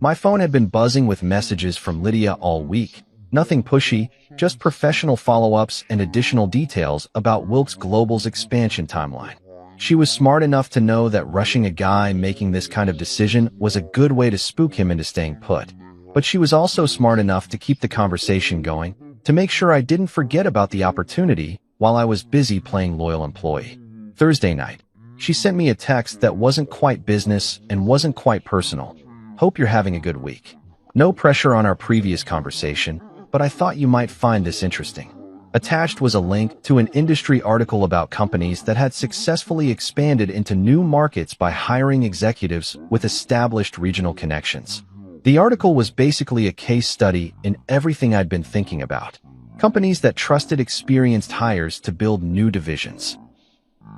My phone had been buzzing with messages from Lydia all week. Nothing pushy, just professional follow-ups and additional details about Wilkes Global's expansion timeline. She was smart enough to know that rushing a guy making this kind of decision was a good way to spook him into staying put. But she was also smart enough to keep the conversation going, to make sure I didn't forget about the opportunity while I was busy playing loyal employee. Thursday night, she sent me a text that wasn't quite business and wasn't quite personal. Hope you're having a good week. No pressure on our previous conversation, but I thought you might find this interesting. Attached was a link to an industry article about companies that had successfully expanded into new markets by hiring executives with established regional connections. The article was basically a case study in everything I'd been thinking about. Companies that trusted experienced hires to build new divisions.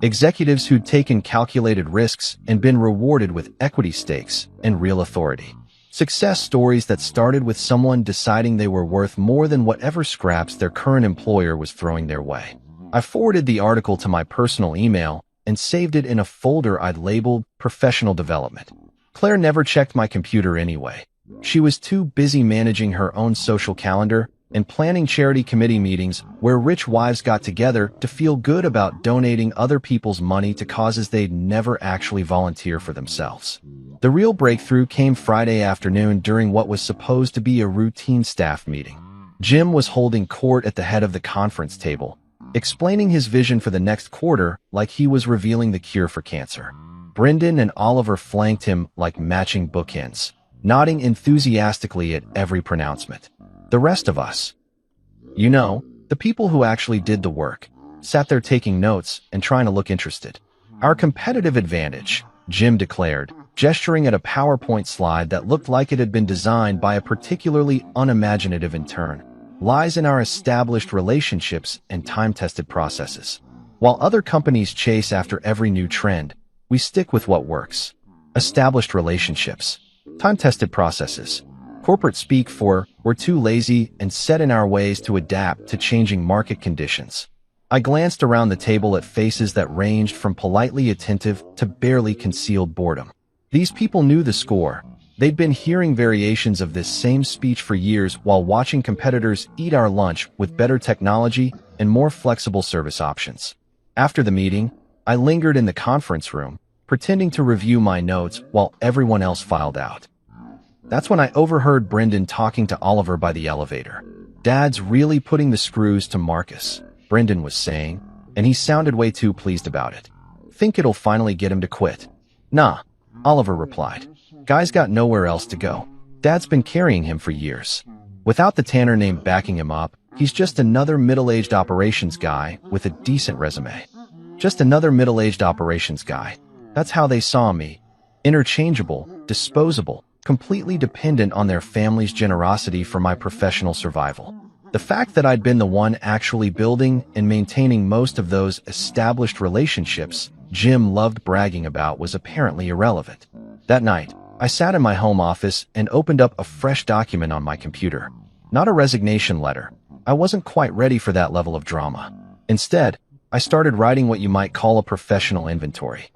Executives who'd taken calculated risks and been rewarded with equity stakes and real authority. Success stories that started with someone deciding they were worth more than whatever scraps their current employer was throwing their way. I forwarded the article to my personal email and saved it in a folder I'd labeled Professional Development. Claire never checked my computer anyway. She was too busy managing her own social calendar and planning charity committee meetings where rich wives got together to feel good about donating other people's money to causes they'd never actually volunteer for themselves. The real breakthrough came Friday afternoon during what was supposed to be a routine staff meeting. Jim was holding court at the head of the conference table, explaining his vision for the next quarter like he was revealing the cure for cancer. Brendan and Oliver flanked him like matching bookends, nodding enthusiastically at every pronouncement. The rest of us, the people who actually did the work, sat there taking notes and trying to look interested. Our competitive advantage, Jim declared, gesturing at a PowerPoint slide that looked like it had been designed by a particularly unimaginative intern, lies in our established relationships and time-tested processes. While other companies chase after every new trend, we stick with what works. Established relationships, time-tested processes. Corporate speak for, we're too lazy and set in our ways to adapt to changing market conditions. I glanced around the table at faces that ranged from politely attentive to barely concealed boredom. These people knew the score. They'd been hearing variations of this same speech for years while watching competitors eat our lunch with better technology and more flexible service options. After the meeting, I lingered in the conference room, pretending to review my notes while everyone else filed out. That's when I overheard Brendan talking to Oliver by the elevator. "Dad's really putting the screws to Marcus," Brendan was saying, and he sounded way too pleased about it. "Think it'll finally get him to quit?" "Nah," Oliver replied. "Guy's got nowhere else to go. Dad's been carrying him for years. Without the Tanner name backing him up, he's just another middle-aged operations guy with a decent resume. Just another middle-aged operations guy. That's how they saw me. Interchangeable, disposable, completely dependent on their family's generosity for my professional survival." The fact that I'd been the one actually building and maintaining most of those established relationships Jim loved bragging about was apparently irrelevant. That night, I sat in my home office and opened up a fresh document on my computer. Not a resignation letter. I wasn't quite ready for that level of drama. Instead, I started writing what you might call a professional inventory.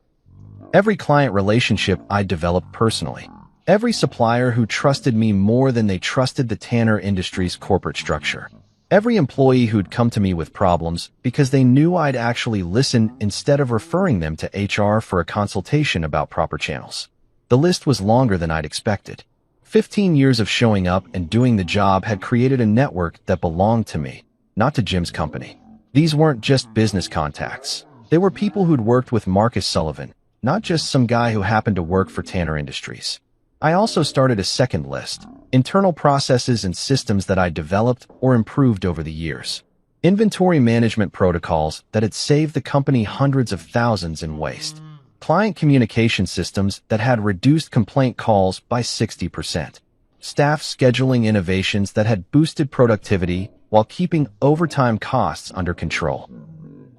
Every client relationship I developed personally. Every supplier who trusted me more than they trusted the Tanner Industries corporate structure. Every employee who'd come to me with problems because they knew I'd actually listen instead of referring them to HR for a consultation about proper channels. The list was longer than I'd expected. 15 years of showing up and doing the job had created a network that belonged to me, not to Jim's company. These weren't just business contacts. They were people who'd worked with Marcus Sullivan, not just some guy who happened to work for Tanner Industries. I also started a second list, internal processes and systems that I developed or improved over the years. Inventory management protocols that had saved the company hundreds of thousands in waste. Client communication systems that had reduced complaint calls by 60%. Staff scheduling innovations that had boosted productivity while keeping overtime costs under control.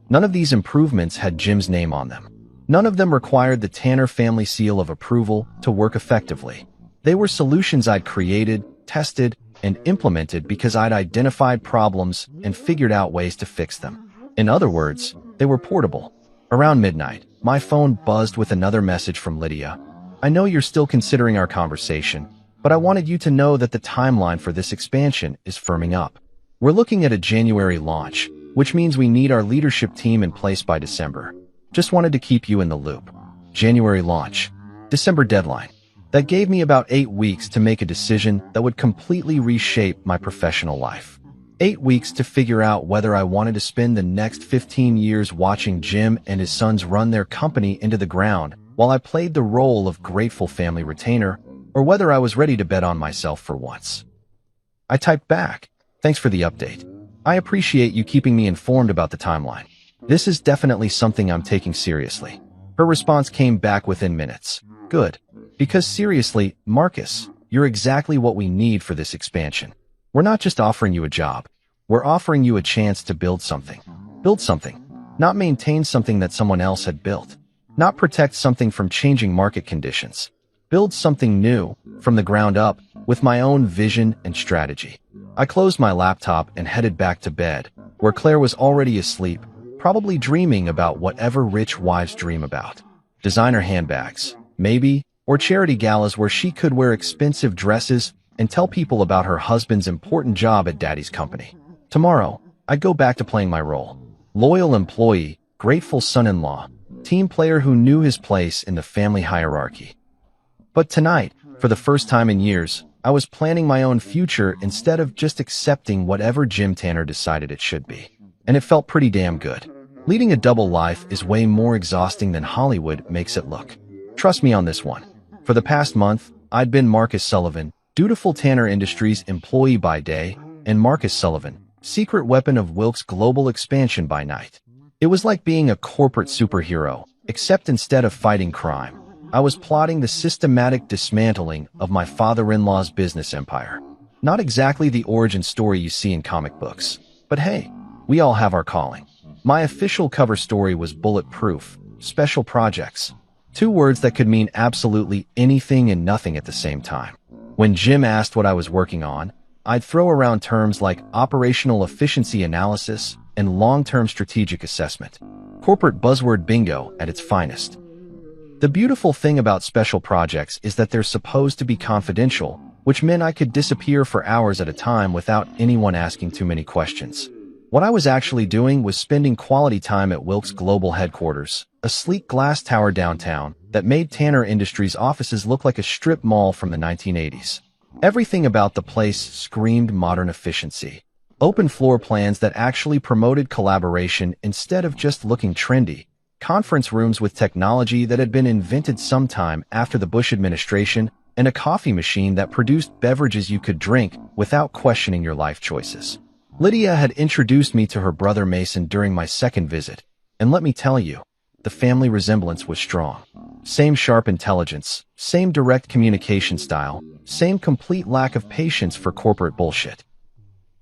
None of these improvements had Jim's name on them. None of them required the Tanner family seal of approval to work effectively. They were solutions I'd created, tested, and implemented because I'd identified problems and figured out ways to fix them. In other words, they were portable. Around midnight, my phone buzzed with another message from Lydia. I know you're still considering our conversation, but I wanted you to know that the timeline for this expansion is firming up. We're looking at a January launch, which means we need our leadership team in place by December. Just wanted to keep you in the loop. January launch. December deadline. That gave me about 8 weeks to make a decision that would completely reshape my professional life. 8 weeks to figure out whether I wanted to spend the next 15 years watching Jim and his sons run their company into the ground while I played the role of grateful family retainer, or whether I was ready to bet on myself for once. I typed back, "Thanks for the update. I appreciate you keeping me informed about the timeline. This is definitely something I'm taking seriously." Her response came back within minutes. "Good. Because seriously, Marcus, you're exactly what we need for this expansion. We're not just offering you a job. We're offering you a chance to build something. Build something. Not maintain something that someone else had built. Not protect something from changing market conditions. Build something new, from the ground up, with my own vision and strategy." I closed my laptop and headed back to bed, where Claire was already asleep, probably dreaming about whatever rich wives dream about. Designer handbags, maybe, or charity galas where she could wear expensive dresses and tell people about her husband's important job at daddy's company. Tomorrow, I'd go back to playing my role. Loyal employee, grateful son-in-law, team player who knew his place in the family hierarchy. But tonight, for the first time in years, I was planning my own future instead of just accepting whatever Jim Tanner decided it should be. And it felt pretty damn good. Leading a double life is way more exhausting than Hollywood makes it look. Trust me on this one. For the past month, I'd been Marcus Sullivan, dutiful Tanner Industries employee by day, and Marcus Sullivan, secret weapon of Wilk's global expansion by night. It was like being a corporate superhero, except instead of fighting crime, I was plotting the systematic dismantling of my father-in-law's business empire. Not exactly the origin story you see in comic books, but hey, we all have our calling. My official cover story was Bulletproof, Special Projects. 2 words that could mean absolutely anything and nothing at the same time. When Jim asked what I was working on, I'd throw around terms like operational efficiency analysis and long-term strategic assessment. Corporate buzzword bingo at its finest. The beautiful thing about special projects is that they're supposed to be confidential, which meant I could disappear for hours at a time without anyone asking too many questions. What I was actually doing was spending quality time at Wilk's global headquarters, a sleek glass tower downtown that made Tanner Industries offices look like a strip mall from the 1980s. Everything about the place screamed modern efficiency. Open floor plans that actually promoted collaboration instead of just looking trendy. Conference rooms with technology that had been invented sometime after the Bush administration, and a coffee machine that produced beverages you could drink without questioning your life choices. Lydia had introduced me to her brother Mason during my second visit, and let me tell you, the family resemblance was strong. Same sharp intelligence, same direct communication style, same complete lack of patience for corporate bullshit.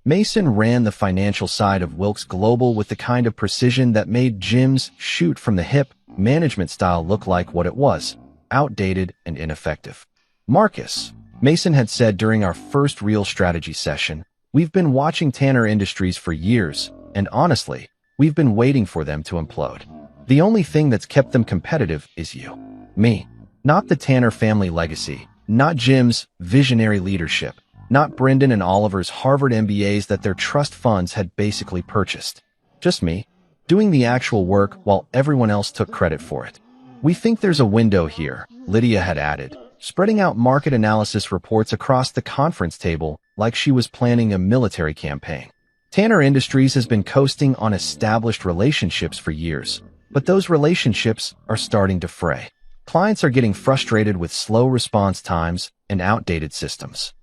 Mason ran the financial side of Wilk's Global with the kind of precision that made Jim's shoot-from-the-hip management style look like what it was, outdated and ineffective. Marcus, Mason had said during our first real strategy session, we've been watching Tanner Industries for years, and honestly, we've been waiting for them to implode. The only thing that's kept them competitive is you. Me. Not the Tanner family legacy, not Jim's visionary leadership, not Brendan and Oliver's Harvard MBAs that their trust funds had basically purchased. Just me, doing the actual work while everyone else took credit for it. We think there's a window here, Lydia had added, spreading out market analysis reports across the conference table like she was planning a military campaign. Tanner Industries has been coasting on established relationships for years, but those relationships are starting to fray. Clients are getting frustrated with slow response times and outdated systems.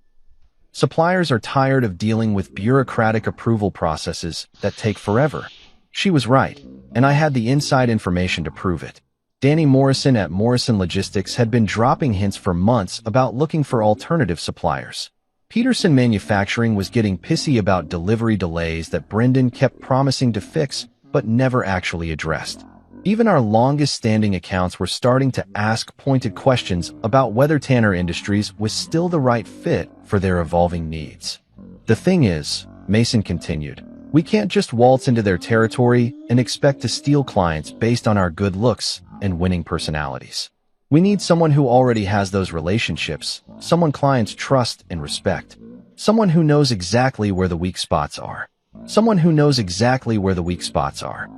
Suppliers are tired of dealing with bureaucratic approval processes that take forever. She was right, and I had the inside information to prove it. Danny Morrison at Morrison Logistics had been dropping hints for months about looking for alternative suppliers. Peterson Manufacturing was getting pissy about delivery delays that Brendan kept promising to fix but never actually addressed. Even our longest-standing accounts were starting to ask pointed questions about whether Tanner Industries was still the right fit for their evolving needs. The thing is, Mason continued, we can't just waltz into their territory and expect to steal clients based on our good looks and winning personalities. We need someone who already has those relationships, someone clients trust and respect, someone who knows exactly where the weak spots are. Someone who knows exactly where the weak spots are.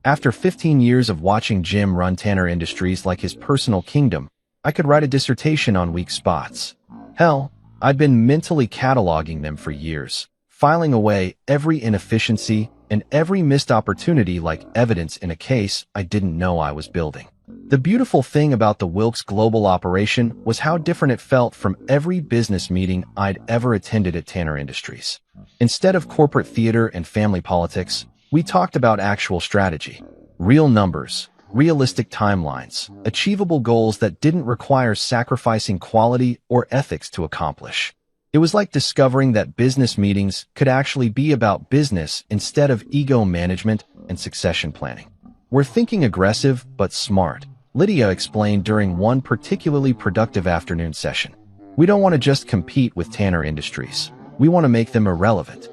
After 15 years of watching Jim run Tanner Industries like his personal kingdom, I could write a dissertation on weak spots. Hell, I'd been mentally cataloging them for years, filing away every inefficiency and every missed opportunity like evidence in a case I didn't know I was building. The beautiful thing about the Wilkes Global operation was how different it felt from every business meeting I'd ever attended at Tanner Industries. Instead of corporate theater and family politics, we talked about actual strategy, real numbers, realistic timelines, achievable goals that didn't require sacrificing quality or ethics to accomplish. It was like discovering that business meetings could actually be about business instead of ego management and succession planning. We're thinking aggressive but smart, Lydia explained during one particularly productive afternoon session. We don't want to just compete with Tanner Industries. We want to make them irrelevant.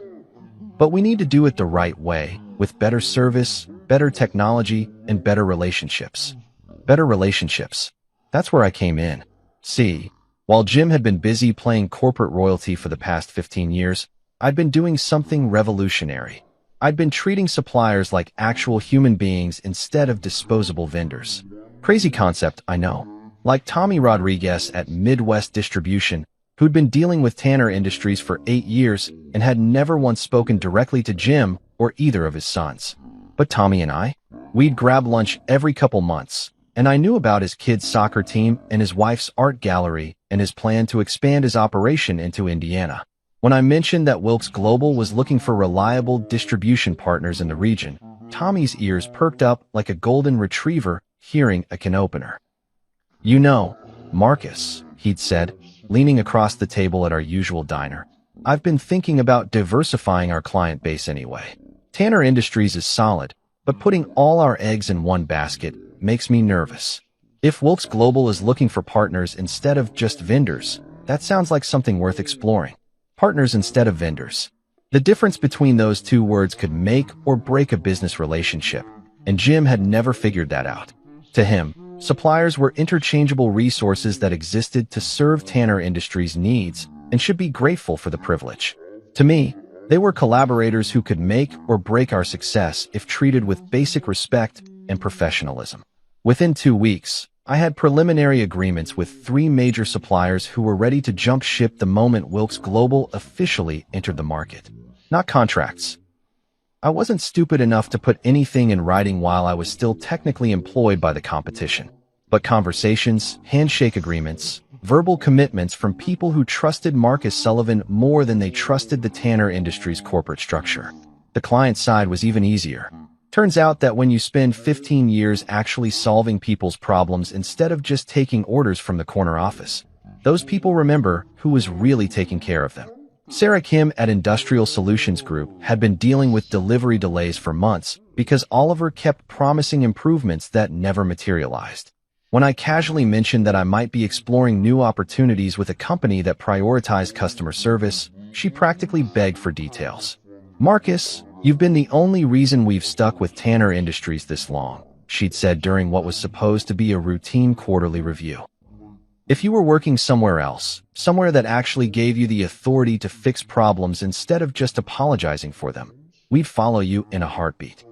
But we need to do it the right way, with better service, better technology, and better relationships. Better relationships. That's where I came in. See, while Jim had been busy playing corporate royalty for the past 15 years, I'd been doing something revolutionary. I'd been treating suppliers like actual human beings instead of disposable vendors. Crazy concept, I know. Like Tommy Rodriguez at Midwest Distribution, who'd been dealing with Tanner Industries for 8 years and had never once spoken directly to Jim or either of his sons. But Tommy and we'd grab lunch every couple months, and I knew about his kids' soccer team and his wife's art gallery and his plan to expand his operation into Indiana. When I mentioned that Wilkes Global was looking for reliable distribution partners in the region, Tommy's ears perked up like a golden retriever hearing a can opener. You know, Marcus, he'd said, leaning across the table at our usual diner, I've been thinking about diversifying our client base anyway. Tanner Industries is solid, but putting all our eggs in one basket makes me nervous. If Wilkes Global is looking for partners instead of just vendors, that sounds like something worth exploring. Partners instead of vendors. The difference between those two words could make or break a business relationship, and Jim had never figured that out. To him, suppliers were interchangeable resources that existed to serve Tanner Industries' needs and should be grateful for the privilege. To me, they were collaborators who could make or break our success if treated with basic respect and professionalism. Within 2 weeks, I had preliminary agreements with 3 major suppliers who were ready to jump ship the moment Wilkes Global officially entered the market. Not contracts. I wasn't stupid enough to put anything in writing while I was still technically employed by the competition. But conversations, handshake agreements, verbal commitments from people who trusted Marcus Sullivan more than they trusted the Tanner Industries corporate structure. The client side was even easier. Turns out that when you spend 15 years actually solving people's problems instead of just taking orders from the corner office, those people remember who was really taking care of them. Sarah Kim at Industrial Solutions Group had been dealing with delivery delays for months because Oliver kept promising improvements that never materialized. When I casually mentioned that I might be exploring new opportunities with a company that prioritized customer service, she practically begged for details. Marcus, you've been the only reason we've stuck with Tanner Industries this long, she'd said during what was supposed to be a routine quarterly review. If you were working somewhere else, somewhere that actually gave you the authority to fix problems instead of just apologizing for them, we'd follow you in a heartbeat.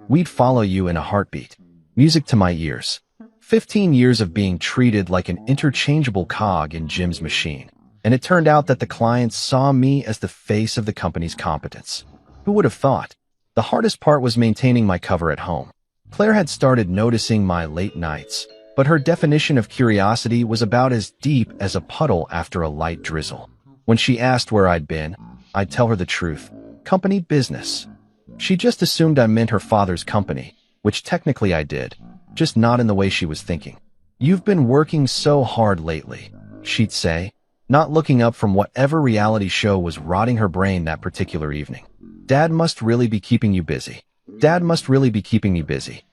We'd follow you in a heartbeat. Music to my ears. 15 years of being treated like an interchangeable cog in Jim's machine. And it turned out that the clients saw me as the face of the company's competence. Who would have thought? The hardest part was maintaining my cover at home. Claire had started noticing my late nights, but her definition of curiosity was about as deep as a puddle after a light drizzle. When she asked where I'd been, I'd tell her the truth. Company business. She just assumed I meant her father's company, which technically I did, just not in the way she was thinking. You've been working so hard lately, she'd say, not looking up from whatever reality show was rotting her brain that particular evening. Dad must really be keeping you busy. Dad must really be keeping you busy.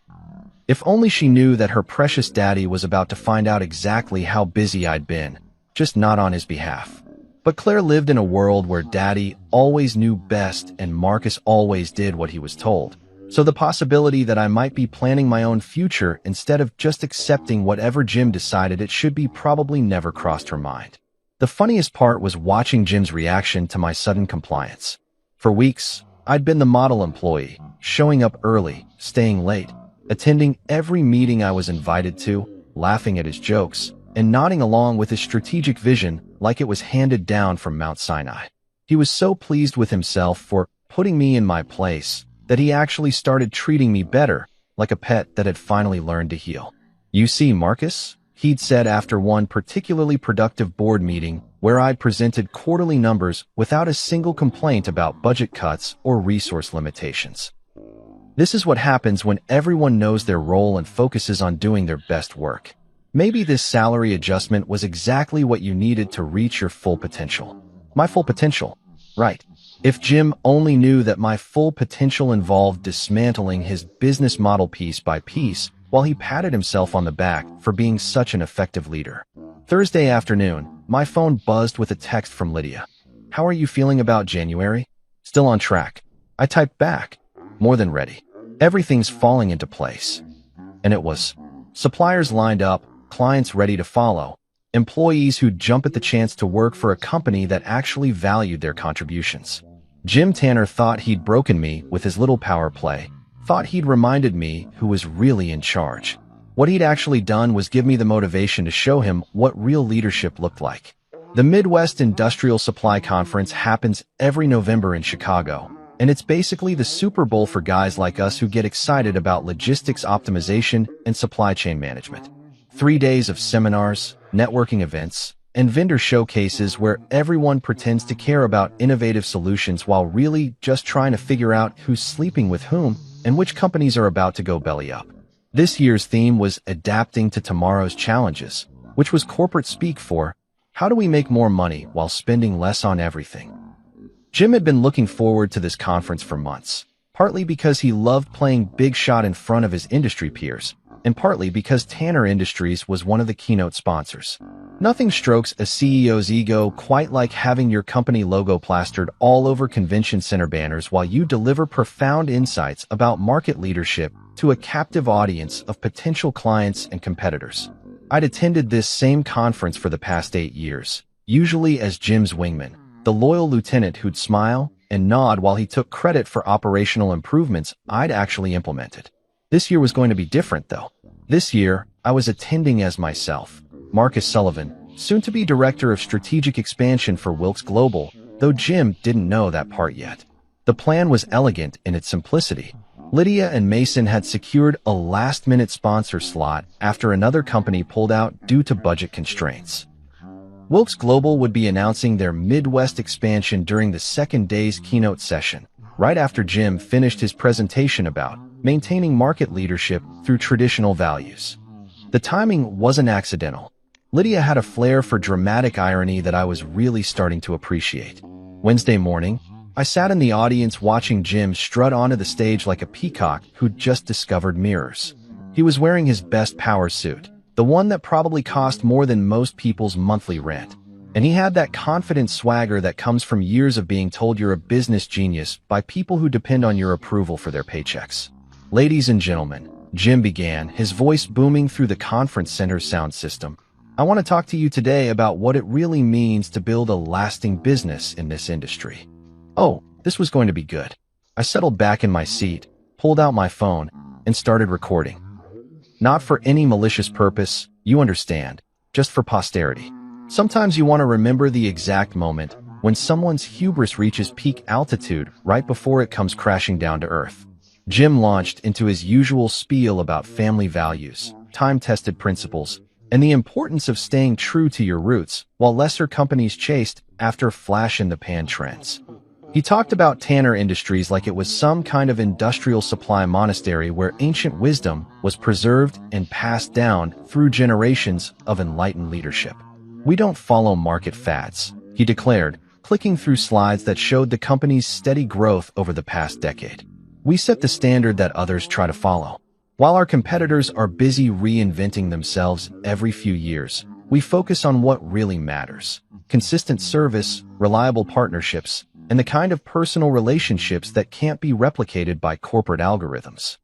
If only she knew that her precious daddy was about to find out exactly how busy I'd been, just not on his behalf. But Claire lived in a world where Daddy always knew best and Marcus always did what he was told. So the possibility that I might be planning my own future instead of just accepting whatever Jim decided it should be probably never crossed her mind. The funniest part was watching Jim's reaction to my sudden compliance. For weeks, I'd been the model employee, showing up early, staying late, attending every meeting I was invited to, laughing at his jokes, and nodding along with his strategic vision like it was handed down from Mount Sinai. He was so pleased with himself for putting me in my place that he actually started treating me better, like a pet that had finally learned to heel. "You see, Marcus," he'd said after one particularly productive board meeting where I'd presented quarterly numbers without a single complaint about budget cuts or resource limitations. "This is what happens when everyone knows their role and focuses on doing their best work. Maybe this salary adjustment was exactly what you needed to reach your full potential." My full potential? Right. If Jim only knew that my full potential involved dismantling his business model piece by piece while he patted himself on the back for being such an effective leader. Thursday afternoon, my phone buzzed with a text from Lydia. "How are you feeling about January?" "Still on track." I typed back. "More than ready. Everything's falling into place." And it was. Suppliers lined up, clients ready to follow, employees who'd jump at the chance to work for a company that actually valued their contributions. Jim Tanner thought he'd broken me with his little power play, thought he'd reminded me who was really in charge. What he'd actually done was give me the motivation to show him what real leadership looked like. The Midwest Industrial Supply Conference happens every November in Chicago, and it's basically the Super Bowl for guys like us who get excited about logistics optimization and supply chain management. 3 days of seminars, networking events, and vendor showcases where everyone pretends to care about innovative solutions while really just trying to figure out who's sleeping with whom and which companies are about to go belly up. This year's theme was adapting to tomorrow's challenges, which was corporate speak for how do we make more money while spending less on everything. Jim had been looking forward to this conference for months, partly because he loved playing big shot in front of his industry peers, and partly because Tanner Industries was one of the keynote sponsors. Nothing strokes a CEO's ego quite like having your company logo plastered all over convention center banners while you deliver profound insights about market leadership to a captive audience of potential clients and competitors. I'd attended this same conference for the past 8 years, usually as Jim's wingman, the loyal lieutenant who'd smile and nod while he took credit for operational improvements I'd actually implemented. This year was going to be different, though. This year, I was attending as myself, Marcus Sullivan, soon-to-be Director of Strategic Expansion for Wilkes Global, though Jim didn't know that part yet. The plan was elegant in its simplicity. Lydia and Mason had secured a last-minute sponsor slot after another company pulled out due to budget constraints. Wilkes Global would be announcing their Midwest expansion during the second day's keynote session, right after Jim finished his presentation about maintaining market leadership through traditional values. The timing wasn't accidental. Lydia had a flair for dramatic irony that I was really starting to appreciate. Wednesday morning, I sat in the audience watching Jim strut onto the stage like a peacock who'd just discovered mirrors. He was wearing his best power suit, the one that probably cost more than most people's monthly rent. And he had that confident swagger that comes from years of being told you're a business genius by people who depend on your approval for their paychecks. "Ladies and gentlemen," Jim began, his voice booming through the conference center's sound system, "I want to talk to you today about what it really means to build a lasting business in this industry." Oh, this was going to be good. I settled back in my seat, pulled out my phone, and started recording. Not for any malicious purpose, you understand, just for posterity. Sometimes you want to remember the exact moment when someone's hubris reaches peak altitude right before it comes crashing down to earth. Jim launched into his usual spiel about family values, time-tested principles, and the importance of staying true to your roots while lesser companies chased after flash-in-the-pan trends. He talked about Tanner Industries like it was some kind of industrial supply monastery where ancient wisdom was preserved and passed down through generations of enlightened leadership. "We don't follow market fads," he declared, clicking through slides that showed the company's steady growth over the past decade. "We set the standard that others try to follow." While our competitors are busy reinventing themselves every few years, we focus on what really matters: consistent service, reliable partnerships, and the kind of personal relationships that can't be replicated by corporate algorithms.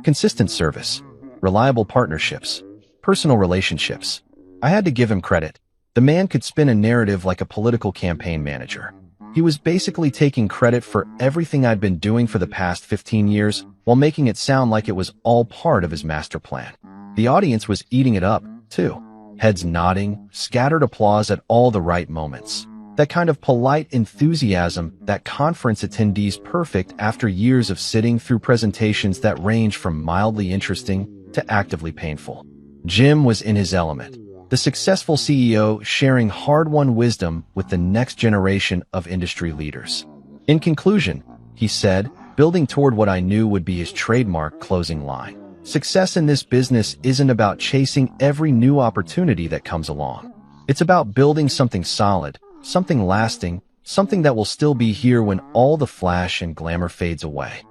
Consistent service, reliable partnerships, personal relationships. I had to give him credit. The man could spin a narrative like a political campaign manager. He was basically taking credit for everything I'd been doing for the past 15 years while making it sound like it was all part of his master plan. The audience was eating it up, too. Heads nodding, scattered applause at all the right moments. That kind of polite enthusiasm that conference attendees perfect after years of sitting through presentations that range from mildly interesting to actively painful. Jim was in his element, the successful CEO sharing hard-won wisdom with the next generation of industry leaders. In conclusion, he said, building toward what I knew would be his trademark closing line: "Success in this business isn't about chasing every new opportunity that comes along. It's about building something solid, something lasting, something that will still be here when all the flash and glamour fades away."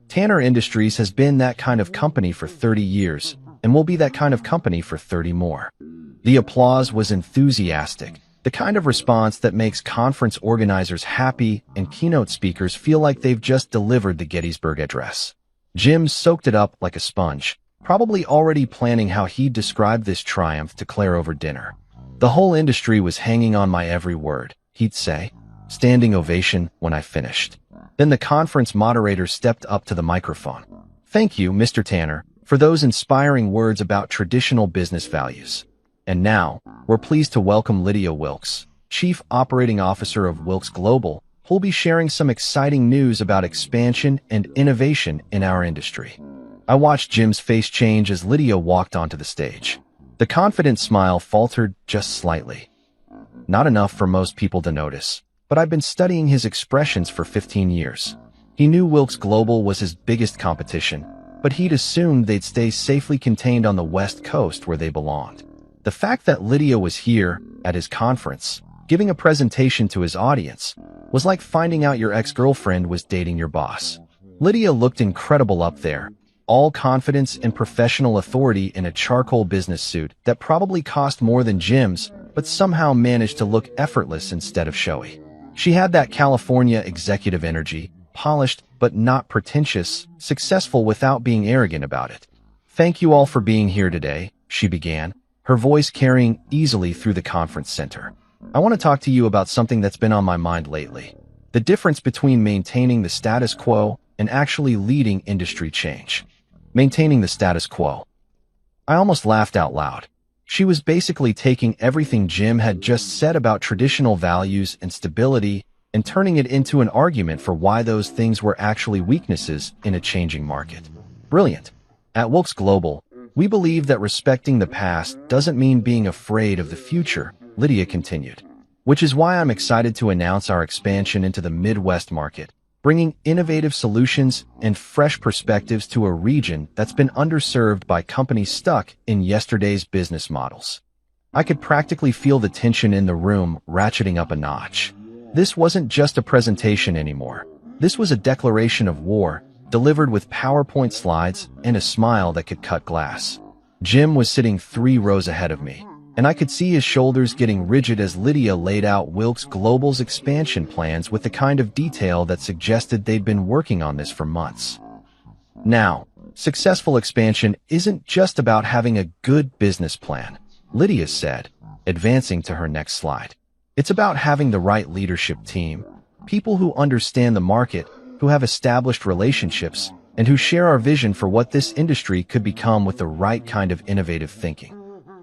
Tanner Industries has been that kind of company for 30 years and will be that kind of company for 30 more. The applause was enthusiastic, the kind of response that makes conference organizers happy and keynote speakers feel like they've just delivered the Gettysburg Address. Jim soaked it up like a sponge, probably already planning how he'd describe this triumph to Claire over dinner. "The whole industry was hanging on my every word," he'd say. Standing ovation when I finished. Then the conference moderator stepped up to the microphone. "Thank you, Mr. Tanner, for those inspiring words about traditional business values. And now, we're pleased to welcome Lydia Wilkes, Chief Operating Officer of Wilkes Global, who'll be sharing some exciting news about expansion and innovation in our industry." I watched Jim's face change as Lydia walked onto the stage. The confident smile faltered just slightly. Not enough for most people to notice, but I've been studying his expressions for 15 years. He knew Wilkes Global was his biggest competition, but he'd assumed they'd stay safely contained on the West Coast where they belonged. The fact that Lydia was here, at his conference, giving a presentation to his audience, was like finding out your ex-girlfriend was dating your boss. Lydia looked incredible up there, all confidence and professional authority in a charcoal business suit that probably cost more than Jim's, but somehow managed to look effortless instead of showy. She had that California executive energy, polished but not pretentious, successful without being arrogant about it. "Thank you all for being here today," she began, her voice carrying easily through the conference center. "I want to talk to you about something that's been on my mind lately: the difference between maintaining the status quo and actually leading industry change." Maintaining the status quo. I almost laughed out loud. She was basically taking everything Jim had just said about traditional values and stability and turning it into an argument for why those things were actually weaknesses in a changing market. Brilliant. At Wilkes Global, we believe that respecting the past doesn't mean being afraid of the future, Lydia continued. Which is why I'm excited to announce our expansion into the Midwest market, bringing innovative solutions and fresh perspectives to a region that's been underserved by companies stuck in yesterday's business models. I could practically feel the tension in the room ratcheting up a notch. This wasn't just a presentation anymore. This was a declaration of war, delivered with PowerPoint slides and a smile that could cut glass. Jim was sitting 3 rows ahead of me, and I could see his shoulders getting rigid as Lydia laid out Wilkes Global's expansion plans with the kind of detail that suggested they'd been working on this for months. Now, successful expansion isn't just about having a good business plan, Lydia said, advancing to her next slide. It's about having the right leadership team, people who understand the market, who have established relationships, and who share our vision for what this industry could become with the right kind of innovative thinking.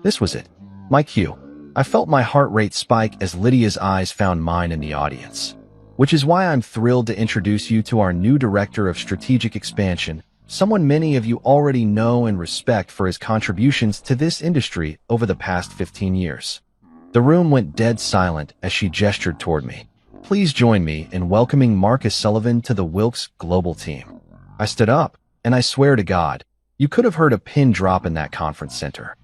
This was it. My cue. I felt my heart rate spike as Lydia's eyes found mine in the audience. Which is why I'm thrilled to introduce you to our new Director of Strategic Expansion, someone many of you already know and respect for his contributions to this industry over the past 15 years. The room went dead silent as she gestured toward me. Please join me in welcoming Marcus Sullivan to the Wilkes Global team. I stood up, and I swear to God, you could have heard a pin drop in that conference center.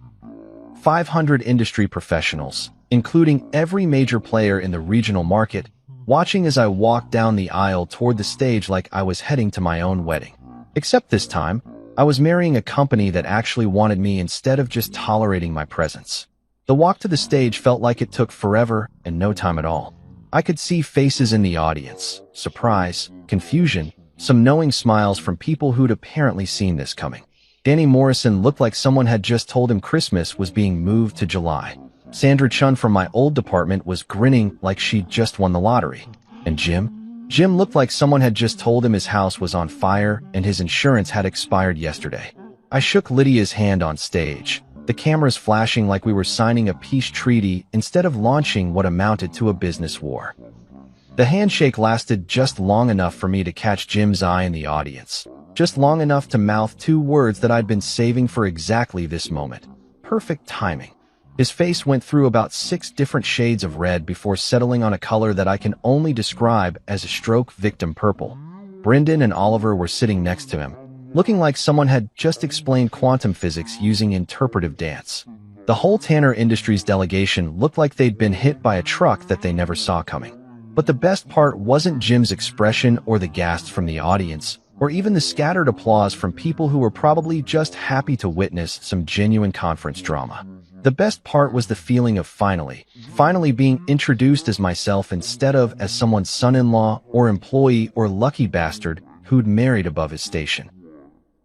500 industry professionals, including every major player in the regional market, watching as I walked down the aisle toward the stage like I was heading to my own wedding. Except this time, I was marrying a company that actually wanted me instead of just tolerating my presence. The walk to the stage felt like it took forever and no time at all. I could see faces in the audience, surprise, confusion, some knowing smiles from people who'd apparently seen this coming. Danny Morrison looked like someone had just told him Christmas was being moved to July. Sandra Chun from my old department was grinning like she'd just won the lottery. And Jim looked like someone had just told him his house was on fire and his insurance had expired yesterday. I shook Lydia's hand on stage, the cameras flashing like we were signing a peace treaty instead of launching what amounted to a business war. The handshake lasted just long enough for me to catch Jim's eye in the audience, just long enough to mouth two words that I'd been saving for exactly this moment. Perfect timing. His face went through about 6 different shades of red before settling on a color that I can only describe as a stroke victim purple. Brendan and Oliver were sitting next to him, looking like someone had just explained quantum physics using interpretive dance. The whole Tanner Industries delegation looked like they'd been hit by a truck that they never saw coming. But the best part wasn't Jim's expression or the gasps from the audience, or even the scattered applause from people who were probably just happy to witness some genuine conference drama. The best part was the feeling of finally being introduced as myself instead of as someone's son-in-law or employee or lucky bastard who'd married above his station.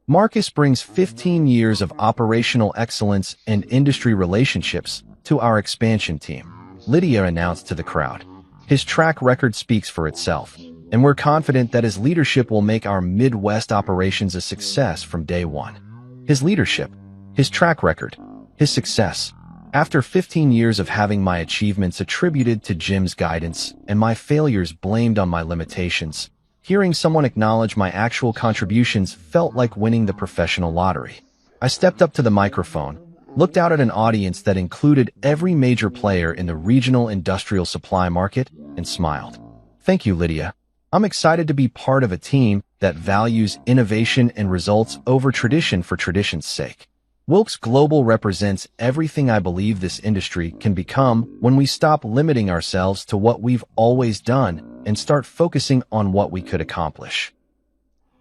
Marcus brings 15 years of operational excellence and industry relationships to our expansion team, Lydia announced to the crowd. His track record speaks for itself, and we're confident that his leadership will make our Midwest operations a success from day one. His leadership, his track record, his success. After 15 years of having my achievements attributed to Jim's guidance and my failures blamed on my limitations, hearing someone acknowledge my actual contributions felt like winning the professional lottery. I stepped up to the microphone, looked out at an audience that included every major player in the regional industrial supply market, and smiled. Thank you, Lydia. I'm excited to be part of a team that values innovation and results over tradition for tradition's sake. Wilkes Global represents everything I believe this industry can become when we stop limiting ourselves to what we've always done and start focusing on what we could accomplish.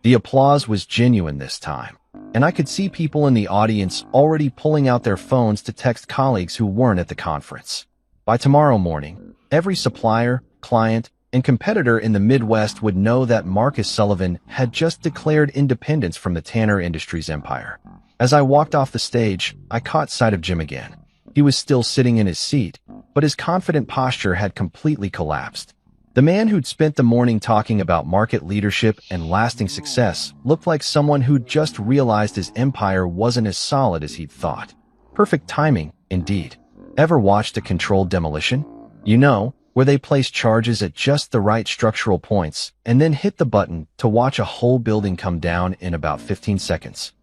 The applause was genuine this time, and I could see people in the audience already pulling out their phones to text colleagues who weren't at the conference. By tomorrow morning, every supplier, client, and competitor in the Midwest would know that Marcus Sullivan had just declared independence from the Tanner Industries empire. As I walked off the stage, I caught sight of Jim again. He was still sitting in his seat, but his confident posture had completely collapsed. The man who'd spent the morning talking about market leadership and lasting success looked like someone who'd just realized his empire wasn't as solid as he'd thought. Perfect timing, indeed. Ever watched a controlled demolition? You know, where they place charges at just the right structural points and then hit the button to watch a whole building come down in about 15 seconds.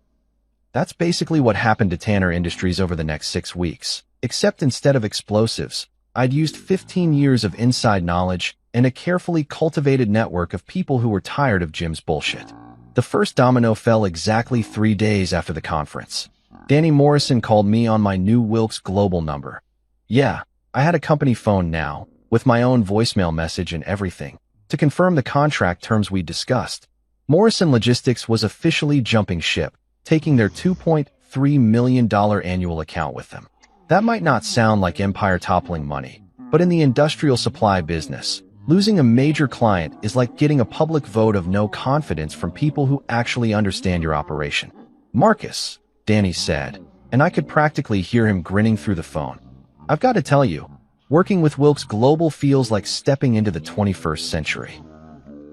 That's basically what happened to Tanner Industries over the next 6 weeks, except instead of explosives, I'd used 15 years of inside knowledge and a carefully cultivated network of people who were tired of Jim's bullshit. The first domino fell exactly 3 days after the conference. Danny Morrison called me on my new Wilkes Global number. Yeah, I had a company phone now, with my own voicemail message and everything, to confirm the contract terms we'd discussed. Morrison Logistics was officially jumping ship, taking their $2.3 million annual account with them. That might not sound like empire-toppling money, but in the industrial supply business, losing a major client is like getting a public vote of no confidence from people who actually understand your operation. Marcus, Danny said, and I could practically hear him grinning through the phone. I've got to tell you, working with Wilkes Global feels like stepping into the 21st century.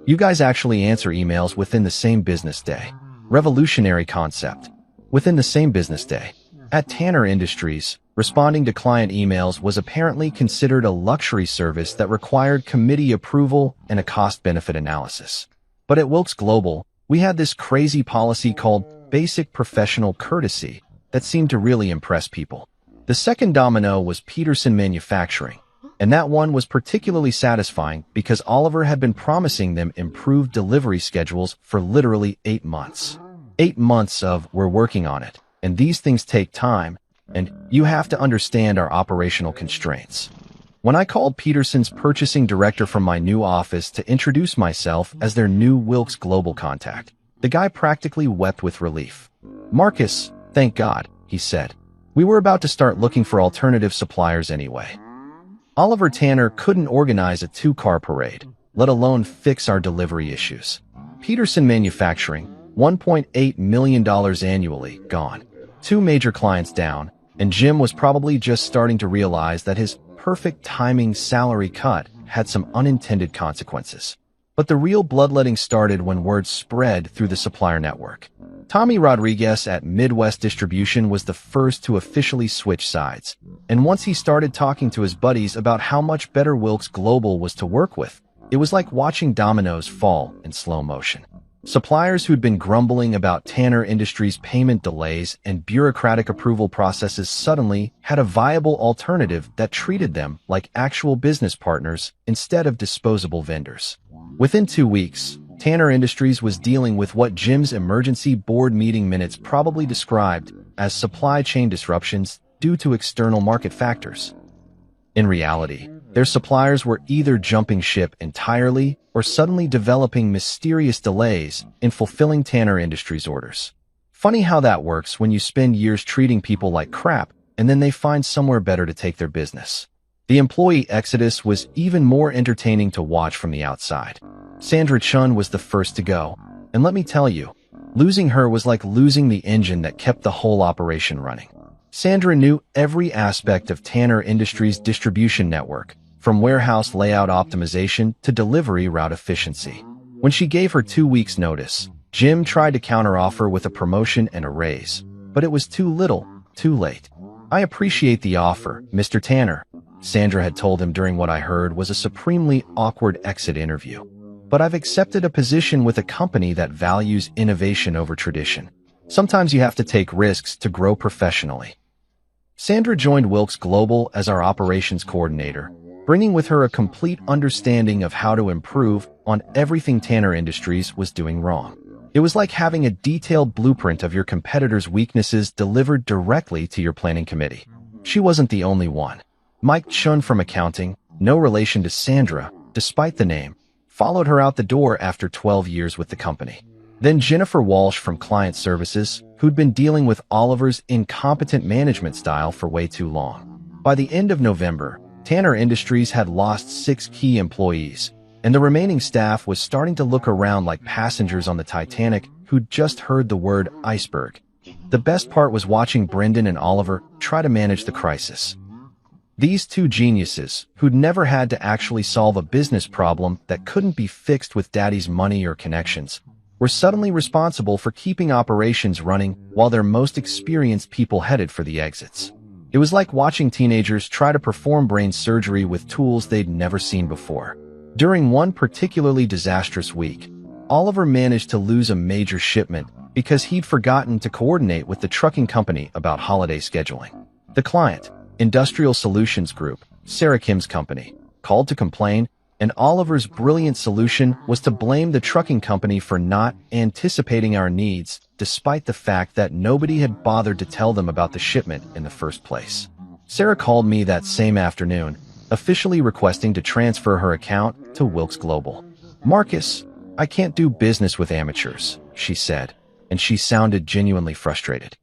You guys actually answer emails within the same business day. Revolutionary concept. Within the same business day. At Tanner Industries, responding to client emails was apparently considered a luxury service that required committee approval and a cost-benefit analysis. But at Wilkes Global, we had this crazy policy called basic professional courtesy that seemed to really impress people. The second domino was Peterson Manufacturing, and that one was particularly satisfying because Oliver had been promising them improved delivery schedules for literally 8 months. 8 months of, we're working on it, and these things take time, and you have to understand our operational constraints. When I called Peterson's purchasing director from my new office to introduce myself as their new Wilkes Global contact, the guy practically wept with relief. Marcus, thank God, he said. We were about to start looking for alternative suppliers anyway. Oliver Tanner couldn't organize a two-car parade, let alone fix our delivery issues. Peterson Manufacturing, $1.8 million annually, gone. Two major clients down, and Jim was probably just starting to realize that his perfect timing salary cut had some unintended consequences. But the real bloodletting started when word spread through the supplier network. Tommy Rodriguez at Midwest Distribution was the first to officially switch sides. And once he started talking to his buddies about how much better Wilkes Global was to work with, it was like watching dominoes fall in slow motion. Suppliers who'd been grumbling about Tanner Industries' payment delays and bureaucratic approval processes suddenly had a viable alternative that treated them like actual business partners instead of disposable vendors. Within 2 weeks, Tanner Industries was dealing with what Jim's emergency board meeting minutes probably described as supply chain disruptions due to external market factors. In reality, their suppliers were either jumping ship entirely or suddenly developing mysterious delays in fulfilling Tanner Industries' orders. Funny how that works when you spend years treating people like crap and then they find somewhere better to take their business. The employee exodus was even more entertaining to watch from the outside. Sandra Chun was the first to go, and let me tell you, losing her was like losing the engine that kept the whole operation running. Sandra knew every aspect of Tanner Industries' distribution network, from warehouse layout optimization to delivery route efficiency. When she gave her 2 weeks' notice, Jim tried to counteroffer with a promotion and a raise, but it was too little, too late. I appreciate the offer, Mr. Tanner, Sandra had told him during what I heard was a supremely awkward exit interview. But I've accepted a position with a company that values innovation over tradition. Sometimes you have to take risks to grow professionally. Sandra joined Wilkes Global as our operations coordinator, bringing with her a complete understanding of how to improve on everything Tanner Industries was doing wrong. It was like having a detailed blueprint of your competitors' weaknesses delivered directly to your planning committee. She wasn't the only one. Mike Chun from accounting, no relation to Sandra, despite the name, followed her out the door after 12 years with the company. Then Jennifer Walsh from client services, who'd been dealing with Oliver's incompetent management style for way too long. By the end of November, Tanner Industries had lost 6 key employees, and the remaining staff was starting to look around like passengers on the Titanic who'd just heard the word iceberg. The best part was watching Brendan and Oliver try to manage the crisis. These two geniuses, who'd never had to actually solve a business problem that couldn't be fixed with daddy's money or connections, were suddenly responsible for keeping operations running while their most experienced people headed for the exits. It was like watching teenagers try to perform brain surgery with tools they'd never seen before. During one particularly disastrous week, Oliver managed to lose a major shipment because he'd forgotten to coordinate with the trucking company about holiday scheduling. The client, Industrial Solutions Group, Sarah Kim's company, called to complain, and Oliver's brilliant solution was to blame the trucking company for not anticipating our needs, despite the fact that nobody had bothered to tell them about the shipment in the first place. Sarah called me that same afternoon, officially requesting to transfer her account to Wilkes Global. "Marcus, I can't do business with amateurs," she said, and she sounded genuinely frustrated.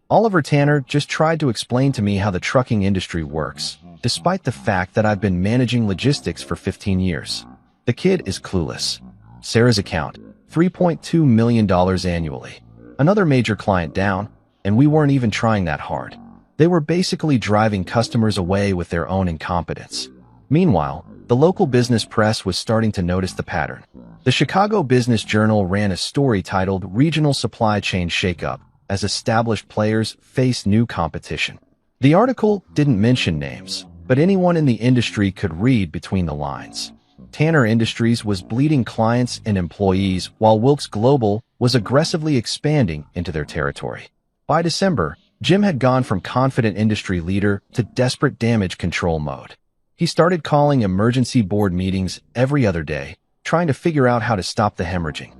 Oliver Tanner just tried to explain to me how the trucking industry works, despite the fact that I've been managing logistics for 15 years. The kid is clueless. Sarah's account, $3.2 million annually. Another major client down, and we weren't even trying that hard. They were basically driving customers away with their own incompetence. Meanwhile, the local business press was starting to notice the pattern. The Chicago Business Journal ran a story titled "Regional Supply Chain Shakeup" as established players face new competition. The article didn't mention names, but anyone in the industry could read between the lines. Tanner Industries was bleeding clients and employees while Wilkes Global was aggressively expanding into their territory. By December, Jim had gone from confident industry leader to desperate damage control mode. He started calling emergency board meetings every other day, trying to figure out how to stop the hemorrhaging.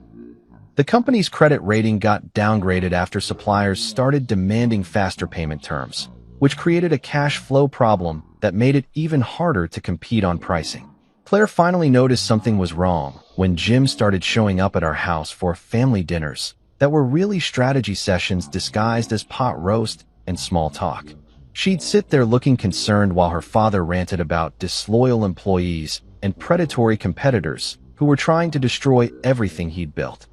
The company's credit rating got downgraded after suppliers started demanding faster payment terms, which created a cash flow problem that made it even harder to compete on pricing. Claire finally noticed something was wrong when Jim started showing up at our house for family dinners, that were really strategy sessions disguised as pot roast and small talk. She'd sit there looking concerned while her father ranted about disloyal employees and predatory competitors who were trying to destroy everything he'd built.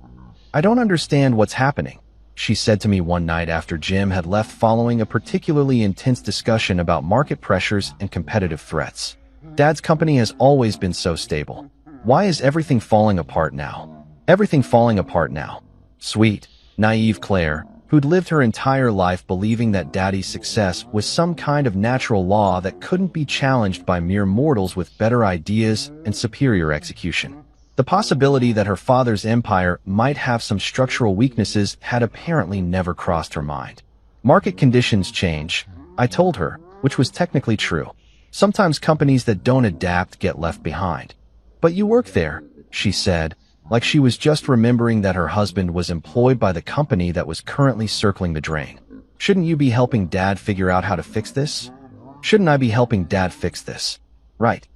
"I don't understand what's happening," she said to me one night after Jim had left following a particularly intense discussion about market pressures and competitive threats. "Dad's company has always been so stable. Why is everything falling apart now?" "Everything falling apart now." Sweet, naive Claire, who'd lived her entire life believing that Daddy's success was some kind of natural law that couldn't be challenged by mere mortals with better ideas and superior execution. The possibility that her father's empire might have some structural weaknesses had apparently never crossed her mind. "Market conditions change," I told her, which was technically true. "Sometimes companies that don't adapt get left behind." "But you work there," she said, like she was just remembering that her husband was employed by the company that was currently circling the drain. "Shouldn't you be helping Dad figure out how to fix this?" "Shouldn't I be helping Dad fix this?" "Right."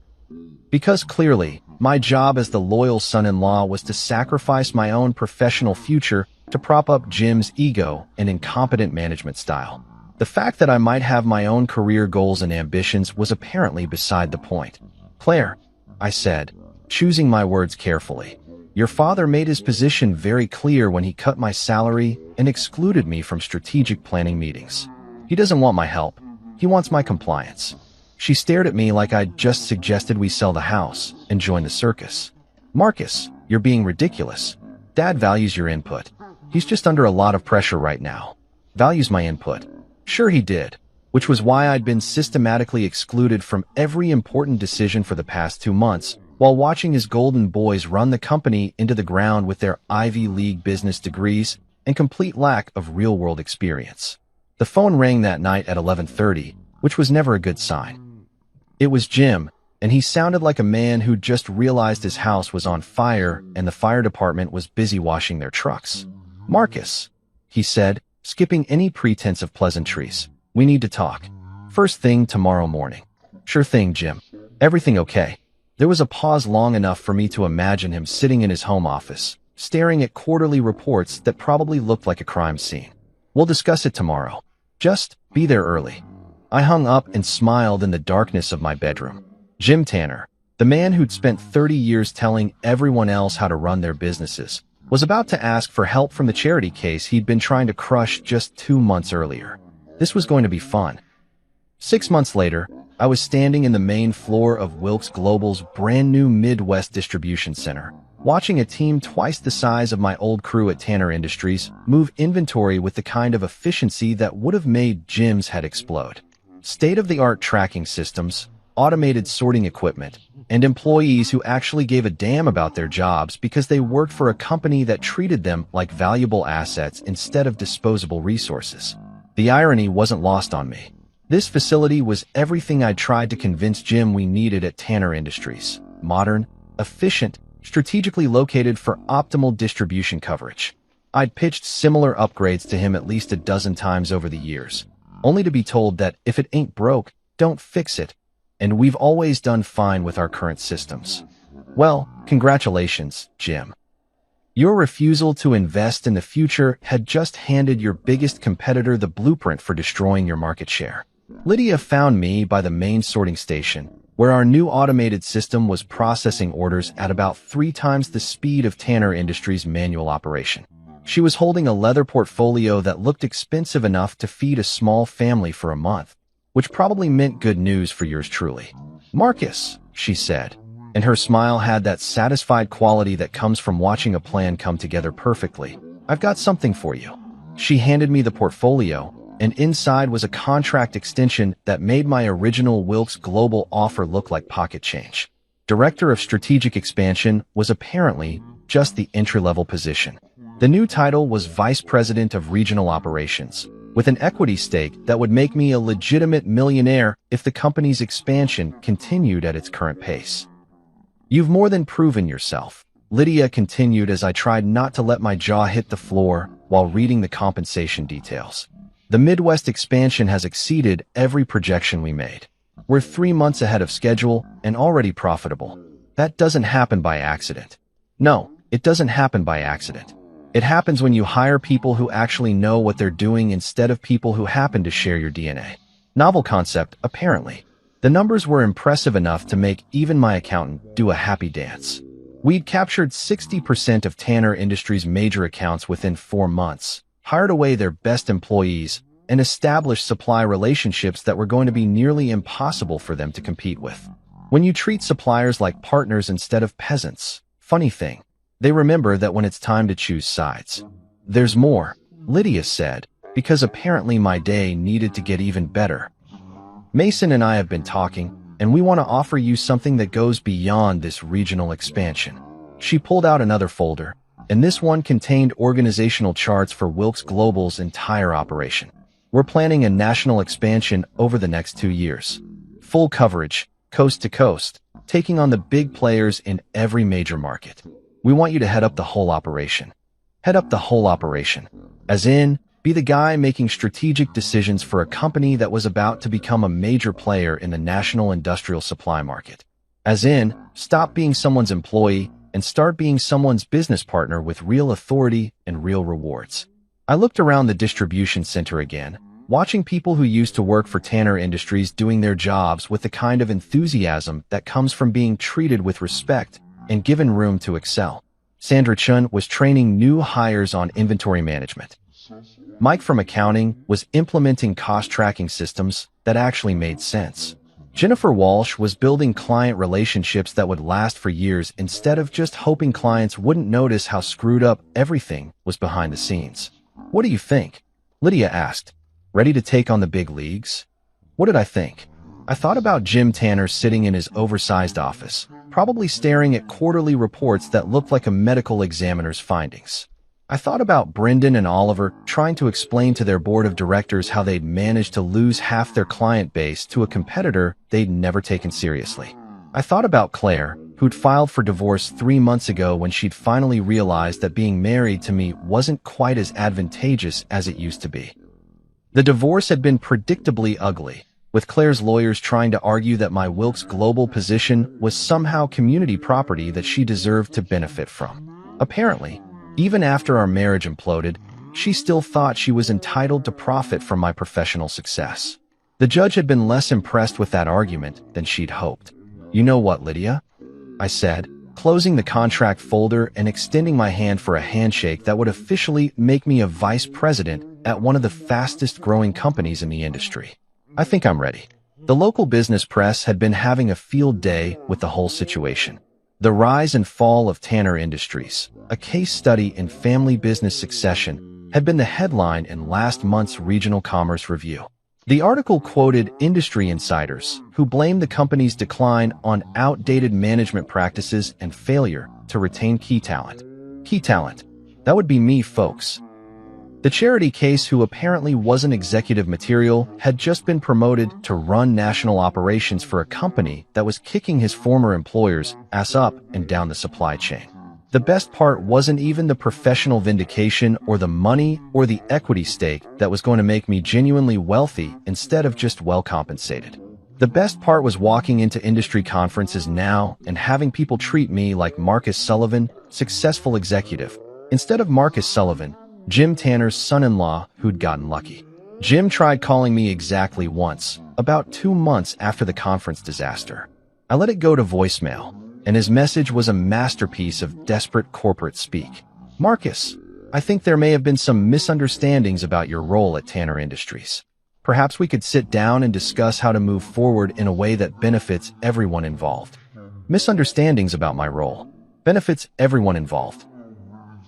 Because clearly, my job as the loyal son-in-law was to sacrifice my own professional future to prop up Jim's ego and incompetent management style. The fact that I might have my own career goals and ambitions was apparently beside the point. "Claire," I said, choosing my words carefully, "your father made his position very clear when he cut my salary and excluded me from strategic planning meetings. He doesn't want my help. He wants my compliance." She stared at me like I'd just suggested we sell the house and join the circus. "Marcus, you're being ridiculous. Dad values your input. He's just under a lot of pressure right now." "Values my input?" Sure he did, which was why I'd been systematically excluded from every important decision for the past 2 months, while watching his golden boys run the company into the ground with their Ivy League business degrees and complete lack of real-world experience. The phone rang that night at 11:30, which was never a good sign. It was Jim, and he sounded like a man who'd just realized his house was on fire and the fire department was busy washing their trucks. "Marcus," he said, skipping any pretense of pleasantries, "we need to talk. First thing tomorrow morning." "Sure thing, Jim. Everything okay?" There was a pause long enough for me to imagine him sitting in his home office, staring at quarterly reports that probably looked like a crime scene. "We'll discuss it tomorrow. Just be there early." I hung up and smiled in the darkness of my bedroom. Jim Tanner, the man who'd spent 30 years telling everyone else how to run their businesses, was about to ask for help from the charity case he'd been trying to crush just 2 months earlier. This was going to be fun. 6 months later, I was standing in the main floor of Wilks Global's brand new Midwest distribution center, watching a team twice the size of my old crew at Tanner Industries move inventory with the kind of efficiency that would have made Jim's head explode. State-of-the-art tracking systems, automated sorting equipment, and employees who actually gave a damn about their jobs because they worked for a company that treated them like valuable assets instead of disposable resources. The irony wasn't lost on me. This facility was everything I tried to convince Jim we needed at Tanner Industries: modern, efficient, strategically located for optimal distribution coverage. I'd pitched similar upgrades to him at least a dozen times over the years, only to be told that if it ain't broke, don't fix it, and we've always done fine with our current systems. Well, congratulations, Jim. Your refusal to invest in the future had just handed your biggest competitor the blueprint for destroying your market share. Lydia found me by the main sorting station, where our new automated system was processing orders at about 3 times the speed of Tanner Industries' manual operation. She was holding a leather portfolio that looked expensive enough to feed a small family for a month, which probably meant good news for yours truly. "Marcus," she said, and her smile had that satisfied quality that comes from watching a plan come together perfectly. "I've got something for you." She handed me the portfolio, and inside was a contract extension that made my original Wilks Global offer look like pocket change. Director of Strategic Expansion was apparently just the entry-level position. The new title was Vice President of Regional Operations, with an equity stake that would make me a legitimate millionaire if the company's expansion continued at its current pace. "You've more than proven yourself," Lydia continued as I tried not to let my jaw hit the floor while reading the compensation details. "The Midwest expansion has exceeded every projection we made. We're 3 months ahead of schedule and already profitable. That doesn't happen by accident. No, it doesn't happen by accident. It happens when you hire people who actually know what they're doing instead of people who happen to share your DNA. Novel concept, apparently. The numbers were impressive enough to make even my accountant do a happy dance. We'd captured 60% of Tanner Industries' major accounts within 4 months, hired away their best employees, and established supply relationships that were going to be nearly impossible for them to compete with. When you treat suppliers like partners instead of peasants, funny thing, they remember that when it's time to choose sides. There's more, Lydia said, because apparently my day needed to get even better. Mason and I have been talking, and we want to offer you something that goes beyond this regional expansion. She pulled out another folder, and this one contained organizational charts for Wilks Global's entire operation. We're planning a national expansion over the next 2 years. Full coverage, coast to coast, taking on the big players in every major market. We want you to head up the whole operation. Head up the whole operation. As in, be the guy making strategic decisions for a company that was about to become a major player in the national industrial supply market. As in, stop being someone's employee and start being someone's business partner with real authority and real rewards. I looked around the distribution center again, watching people who used to work for Tanner Industries doing their jobs with the kind of enthusiasm that comes from being treated with respect and given room to excel. Sandra Chun was training new hires on inventory management. Mike from accounting was implementing cost tracking systems that actually made sense. Jennifer Walsh was building client relationships that would last for years instead of just hoping clients wouldn't notice how screwed up everything was behind the scenes. What do you think? Lydia asked. Ready to take on the big leagues? What did I think? I thought about Jim Tanner sitting in his oversized office, probably staring at quarterly reports that looked like a medical examiner's findings. I thought about Brendan and Oliver trying to explain to their board of directors how they'd managed to lose half their client base to a competitor they'd never taken seriously. I thought about Claire, who'd filed for divorce 3 months ago when she'd finally realized that being married to me wasn't quite as advantageous as it used to be. The divorce had been predictably ugly, with Claire's lawyers trying to argue that my Wilks Global position was somehow community property that she deserved to benefit from. Apparently, even after our marriage imploded, she still thought she was entitled to profit from my professional success. The judge had been less impressed with that argument than she'd hoped. You know what, Lydia? I said, closing the contract folder and extending my hand for a handshake that would officially make me a vice president at one of the fastest growing companies in the industry. I think I'm ready. The local business press had been having a field day with the whole situation. The Rise and Fall of Tanner Industries, a case study in family business succession, had been the headline in last month's Regional Commerce Review. The article quoted industry insiders who blamed the company's decline on outdated management practices and failure to retain key talent. Key talent. That would be me, folks. The charity case, who apparently wasn't executive material, had just been promoted to run national operations for a company that was kicking his former employer's ass up and down the supply chain. The best part wasn't even the professional vindication or the money or the equity stake that was going to make me genuinely wealthy instead of just well compensated. The best part was walking into industry conferences now and having people treat me like Marcus Sullivan, successful executive, instead of Marcus Sullivan, Jim Tanner's son-in-law who'd gotten lucky. Jim tried calling me exactly once, about 2 months after the conference disaster. I let it go to voicemail, and his message was a masterpiece of desperate corporate speak. Marcus, I think there may have been some misunderstandings about your role at Tanner Industries. Perhaps we could sit down and discuss how to move forward in a way that benefits everyone involved. Misunderstandings about my role. Benefits everyone involved.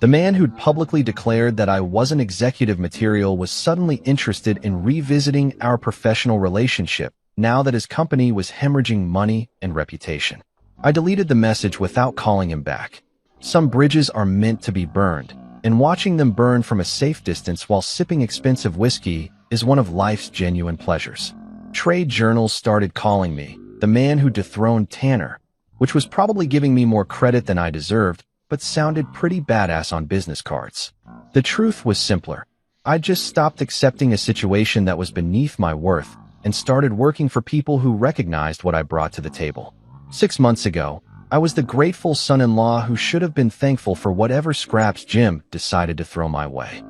The man who'd publicly declared that I wasn't executive material was suddenly interested in revisiting our professional relationship now that his company was hemorrhaging money and reputation. I deleted the message without calling him back. Some bridges are meant to be burned, and watching them burn from a safe distance while sipping expensive whiskey is one of life's genuine pleasures. Trade journals started calling me the man who dethroned Tanner, which was probably giving me more credit than I deserved, but sounded pretty badass on business cards. The truth was simpler. I just stopped accepting a situation that was beneath my worth and started working for people who recognized what I brought to the table. 6 months ago, I was the grateful son-in-law who should have been thankful for whatever scraps Jim decided to throw my way.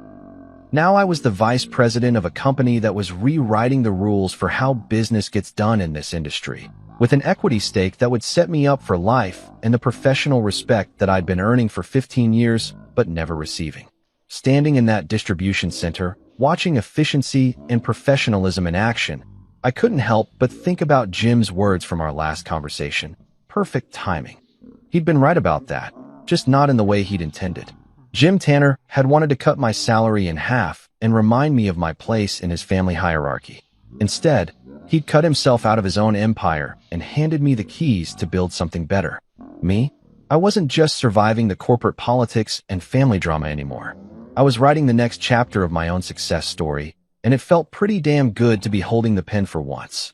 Now I was the vice president of a company that was rewriting the rules for how business gets done in this industry, with an equity stake that would set me up for life and the professional respect that I'd been earning for 15 years but never receiving. Standing in that distribution center, watching efficiency and professionalism in action, I couldn't help but think about Jim's words from our last conversation. Perfect timing. He'd been right about that, just not in the way he'd intended. Jim Tanner had wanted to cut my salary in half and remind me of my place in his family hierarchy. Instead, he'd cut himself out of his own empire and handed me the keys to build something better. Me? I wasn't just surviving the corporate politics and family drama anymore. I was writing the next chapter of my own success story, and it felt pretty damn good to be holding the pen for once.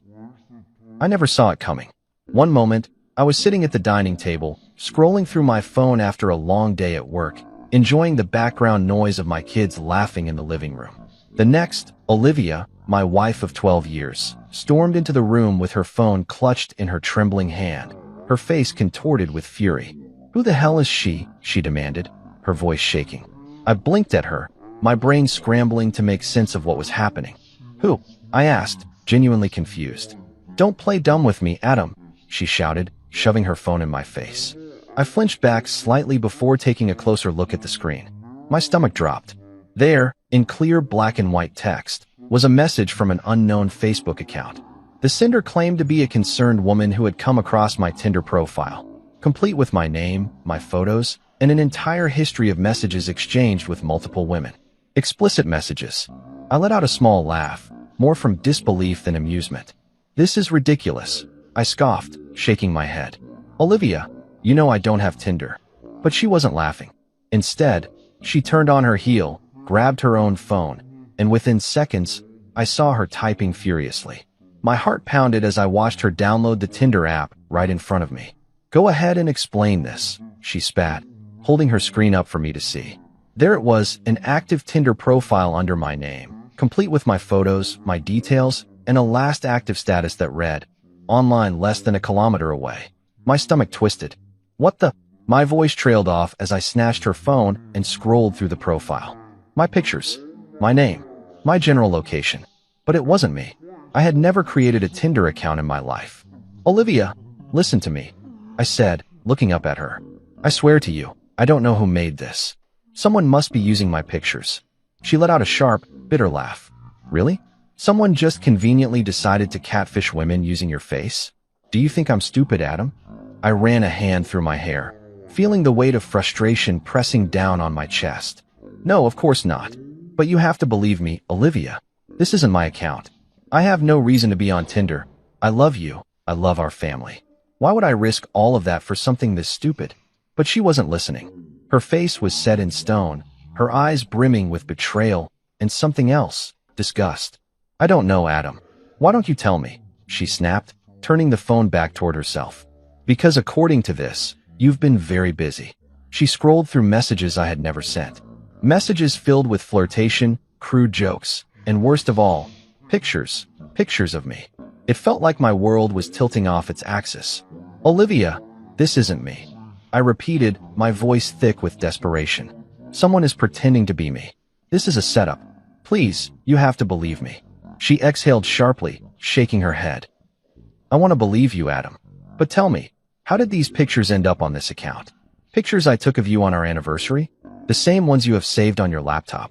I never saw it coming. One moment, I was sitting at the dining table, scrolling through my phone after a long day at work, enjoying the background noise of my kids laughing in the living room. The next, Olivia, my wife of 12 years, stormed into the room with her phone clutched in her trembling hand, her face contorted with fury. "Who the hell is she?" she demanded, her voice shaking. I blinked at her, my brain scrambling to make sense of what was happening. "Who?" I asked, genuinely confused. "Don't play dumb with me, Adam," she shouted, shoving her phone in my face. I flinched back slightly before taking a closer look at the screen. My stomach dropped. There, in clear black and white text, was a message from an unknown Facebook account. The sender claimed to be a concerned woman who had come across my Tinder profile, complete with my name, my photos, and an entire history of messages exchanged with multiple women. Explicit messages. I let out a small laugh, more from disbelief than amusement. "This is ridiculous," I scoffed, shaking my head. "Olivia, you know I don't have Tinder." But she wasn't laughing. Instead, she turned on her heel, grabbed her own phone, and within seconds, I saw her typing furiously. My heart pounded as I watched her download the Tinder app right in front of me. "Go ahead and explain this," she spat, holding her screen up for me to see. There it was, an active Tinder profile under my name, complete with my photos, my details, and a last active status that read, "Online less than a kilometer away." My stomach twisted. "What the?" My voice trailed off as I snatched her phone and scrolled through the profile. My pictures, my name, my general location. But it wasn't me. I had never created a Tinder account in my life. "Olivia, listen to me," I said, looking up at her. "I swear to you, I don't know who made this. Someone must be using my pictures." She let out a sharp, bitter laugh. "Really? Someone just conveniently decided to catfish women using your face? Do you think I'm stupid, Adam?" I ran a hand through my hair, feeling the weight of frustration pressing down on my chest. "No, of course not. But you have to believe me, Olivia. This isn't my account. I have no reason to be on Tinder. I love you. I love our family. Why would I risk all of that for something this stupid?" But she wasn't listening. Her face was set in stone, her eyes brimming with betrayal and something else, disgust. "I don't know, Adam. Why don't you tell me?" she snapped, turning the phone back toward herself. "Because according to this, you've been very busy." She scrolled through messages I had never sent. Messages filled with flirtation, crude jokes, and worst of all, pictures of me. It felt like my world was tilting off its axis. "Olivia, this isn't me," I repeated, my voice thick with desperation. "Someone is pretending to be me. This is a setup. Please, you have to believe me." She exhaled sharply, shaking her head. "I want to believe you, Adam. But tell me, how did these pictures end up on this account? Pictures I took of you on our anniversary? The same ones you have saved on your laptop?"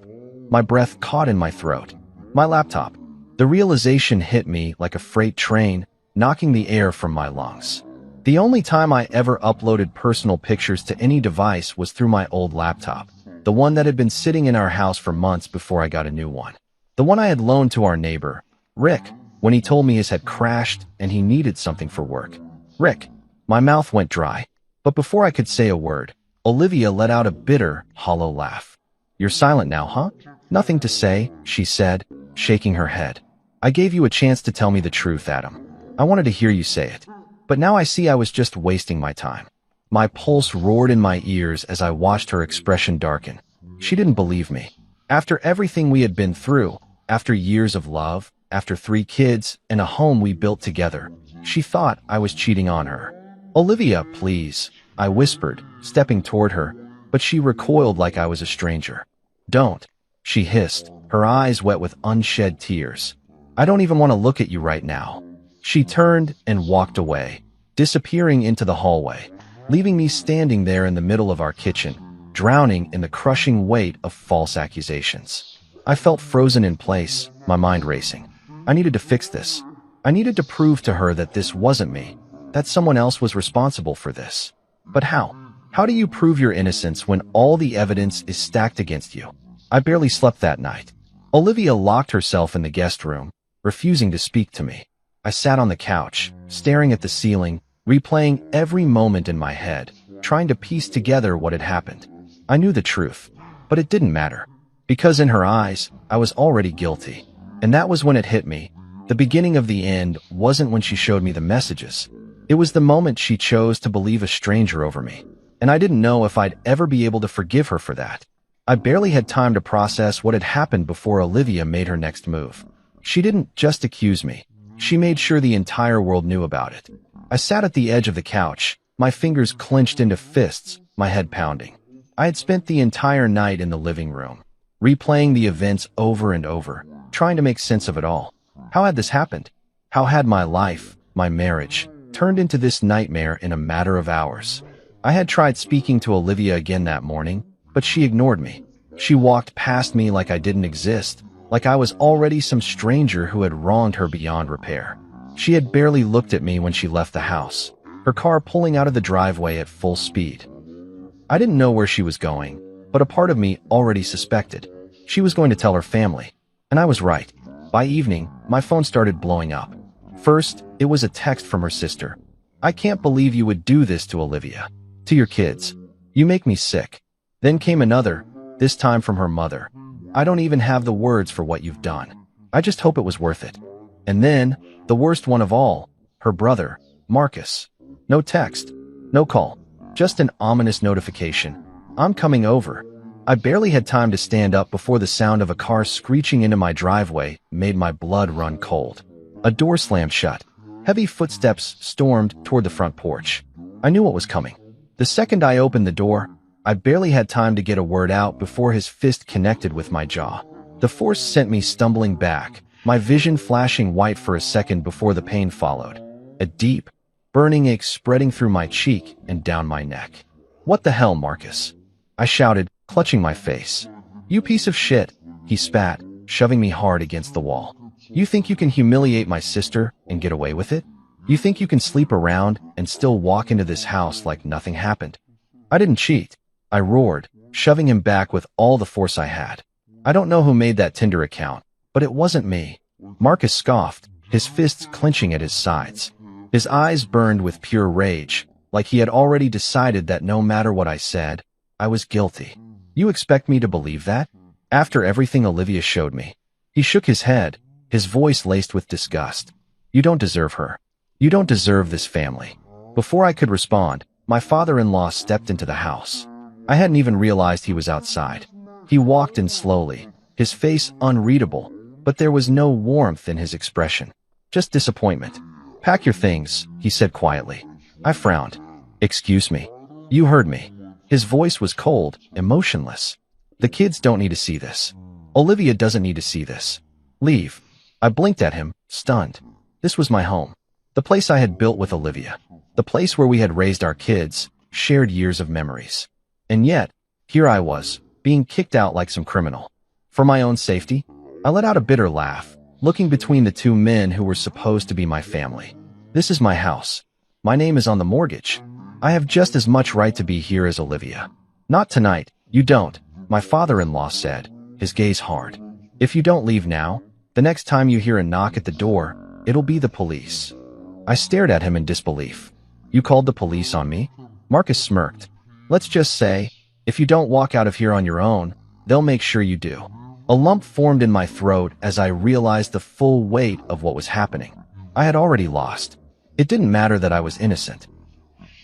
My breath caught in my throat. My laptop. The realization hit me like a freight train, knocking the air from my lungs. The only time I ever uploaded personal pictures to any device was through my old laptop, the one that had been sitting in our house for months before I got a new one. The one I had loaned to our neighbor, Rick, when he told me his had crashed and he needed something for work. Rick. My mouth went dry. But before I could say a word, Olivia let out a bitter, hollow laugh. "You're silent now, huh?" "Nothing to say," she said, shaking her head. "I gave you a chance to tell me the truth, Adam. I wanted to hear you say it. But now I see I was just wasting my time." My pulse roared in my ears as I watched her expression darken. She didn't believe me. After everything we had been through, after years of love, after 3 kids and a home we built together, she thought I was cheating on her. Olivia, please, I whispered, stepping toward her, but she recoiled like I was a stranger. Don't, she hissed, her eyes wet with unshed tears. I don't even want to look at you right now. She turned and walked away, disappearing into the hallway, leaving me standing there in the middle of our kitchen, drowning in the crushing weight of false accusations. I felt frozen in place, my mind racing. I needed to fix this. I needed to prove to her that this wasn't me, that someone else was responsible for this. But how? How do you prove your innocence when all the evidence is stacked against you? I barely slept that night. Olivia locked herself in the guest room, refusing to speak to me. I sat on the couch, staring at the ceiling, replaying every moment in my head, trying to piece together what had happened. I knew the truth, but it didn't matter, because in her eyes, I was already guilty. And that was when it hit me. The beginning of the end wasn't when she showed me the messages. It was the moment she chose to believe a stranger over me. And I didn't know if I'd ever be able to forgive her for that. I barely had time to process what had happened before Olivia made her next move. She didn't just accuse me. She made sure the entire world knew about it. I sat at the edge of the couch, my fingers clenched into fists, my head pounding. I had spent the entire night in the living room, replaying the events over and over, trying to make sense of it all. How had this happened? How had my life, my marriage, turned into this nightmare in a matter of hours? I had tried speaking to Olivia again that morning, but she ignored me. She walked past me like I didn't exist, like I was already some stranger who had wronged her beyond repair. She had barely looked at me when she left the house, her car pulling out of the driveway at full speed. I didn't know where she was going, but a part of me already suspected. She was going to tell her family, and I was right. By evening, my phone started blowing up. First, it was a text from her sister. I can't believe you would do this to Olivia. To your kids. You make me sick. Then came another, this time from her mother. I don't even have the words for what you've done. I just hope it was worth it. And then, the worst one of all, her brother, Marcus. No text, no call, just an ominous notification. I'm coming over. I barely had time to stand up before the sound of a car screeching into my driveway made my blood run cold. A door slammed shut. Heavy footsteps stormed toward the front porch. I knew what was coming. The second I opened the door, I barely had time to get a word out before his fist connected with my jaw. The force sent me stumbling back, my vision flashing white for a second before the pain followed. A deep, burning ache spreading through my cheek and down my neck. What the hell, Marcus? I shouted, clutching my face. You piece of shit, he spat, shoving me hard against the wall. You think you can humiliate my sister and get away with it? You think you can sleep around and still walk into this house like nothing happened? I didn't cheat, I roared, shoving him back with all the force I had. I don't know who made that Tinder account, but it wasn't me. Marcus scoffed, his fists clenching at his sides. His eyes burned with pure rage, like he had already decided that no matter what I said, I was guilty. You expect me to believe that? After everything Olivia showed me. He shook his head, his voice laced with disgust. You don't deserve her. You don't deserve this family. Before I could respond, my father-in-law stepped into the house. I hadn't even realized he was outside. He walked in slowly, his face unreadable, but there was no warmth in his expression, just disappointment. Pack your things, he said quietly. I frowned. Excuse me. You heard me. His voice was cold, emotionless. The kids don't need to see this. Olivia doesn't need to see this. Leave. I blinked at him, stunned. This was my home. The place I had built with Olivia. The place where we had raised our kids, shared years of memories. And yet, here I was, being kicked out like some criminal. For my own safety, I let out a bitter laugh, looking between the two men who were supposed to be my family. This is my house. My name is on the mortgage. I have just as much right to be here as Olivia. Not tonight, you don't, my father-in-law said, his gaze hard. If you don't leave now, the next time you hear a knock at the door, it'll be the police. I stared at him in disbelief. You called the police on me? Marcus smirked. Let's just say, if you don't walk out of here on your own, they'll make sure you do. A lump formed in my throat as I realized the full weight of what was happening. I had already lost. It didn't matter that I was innocent.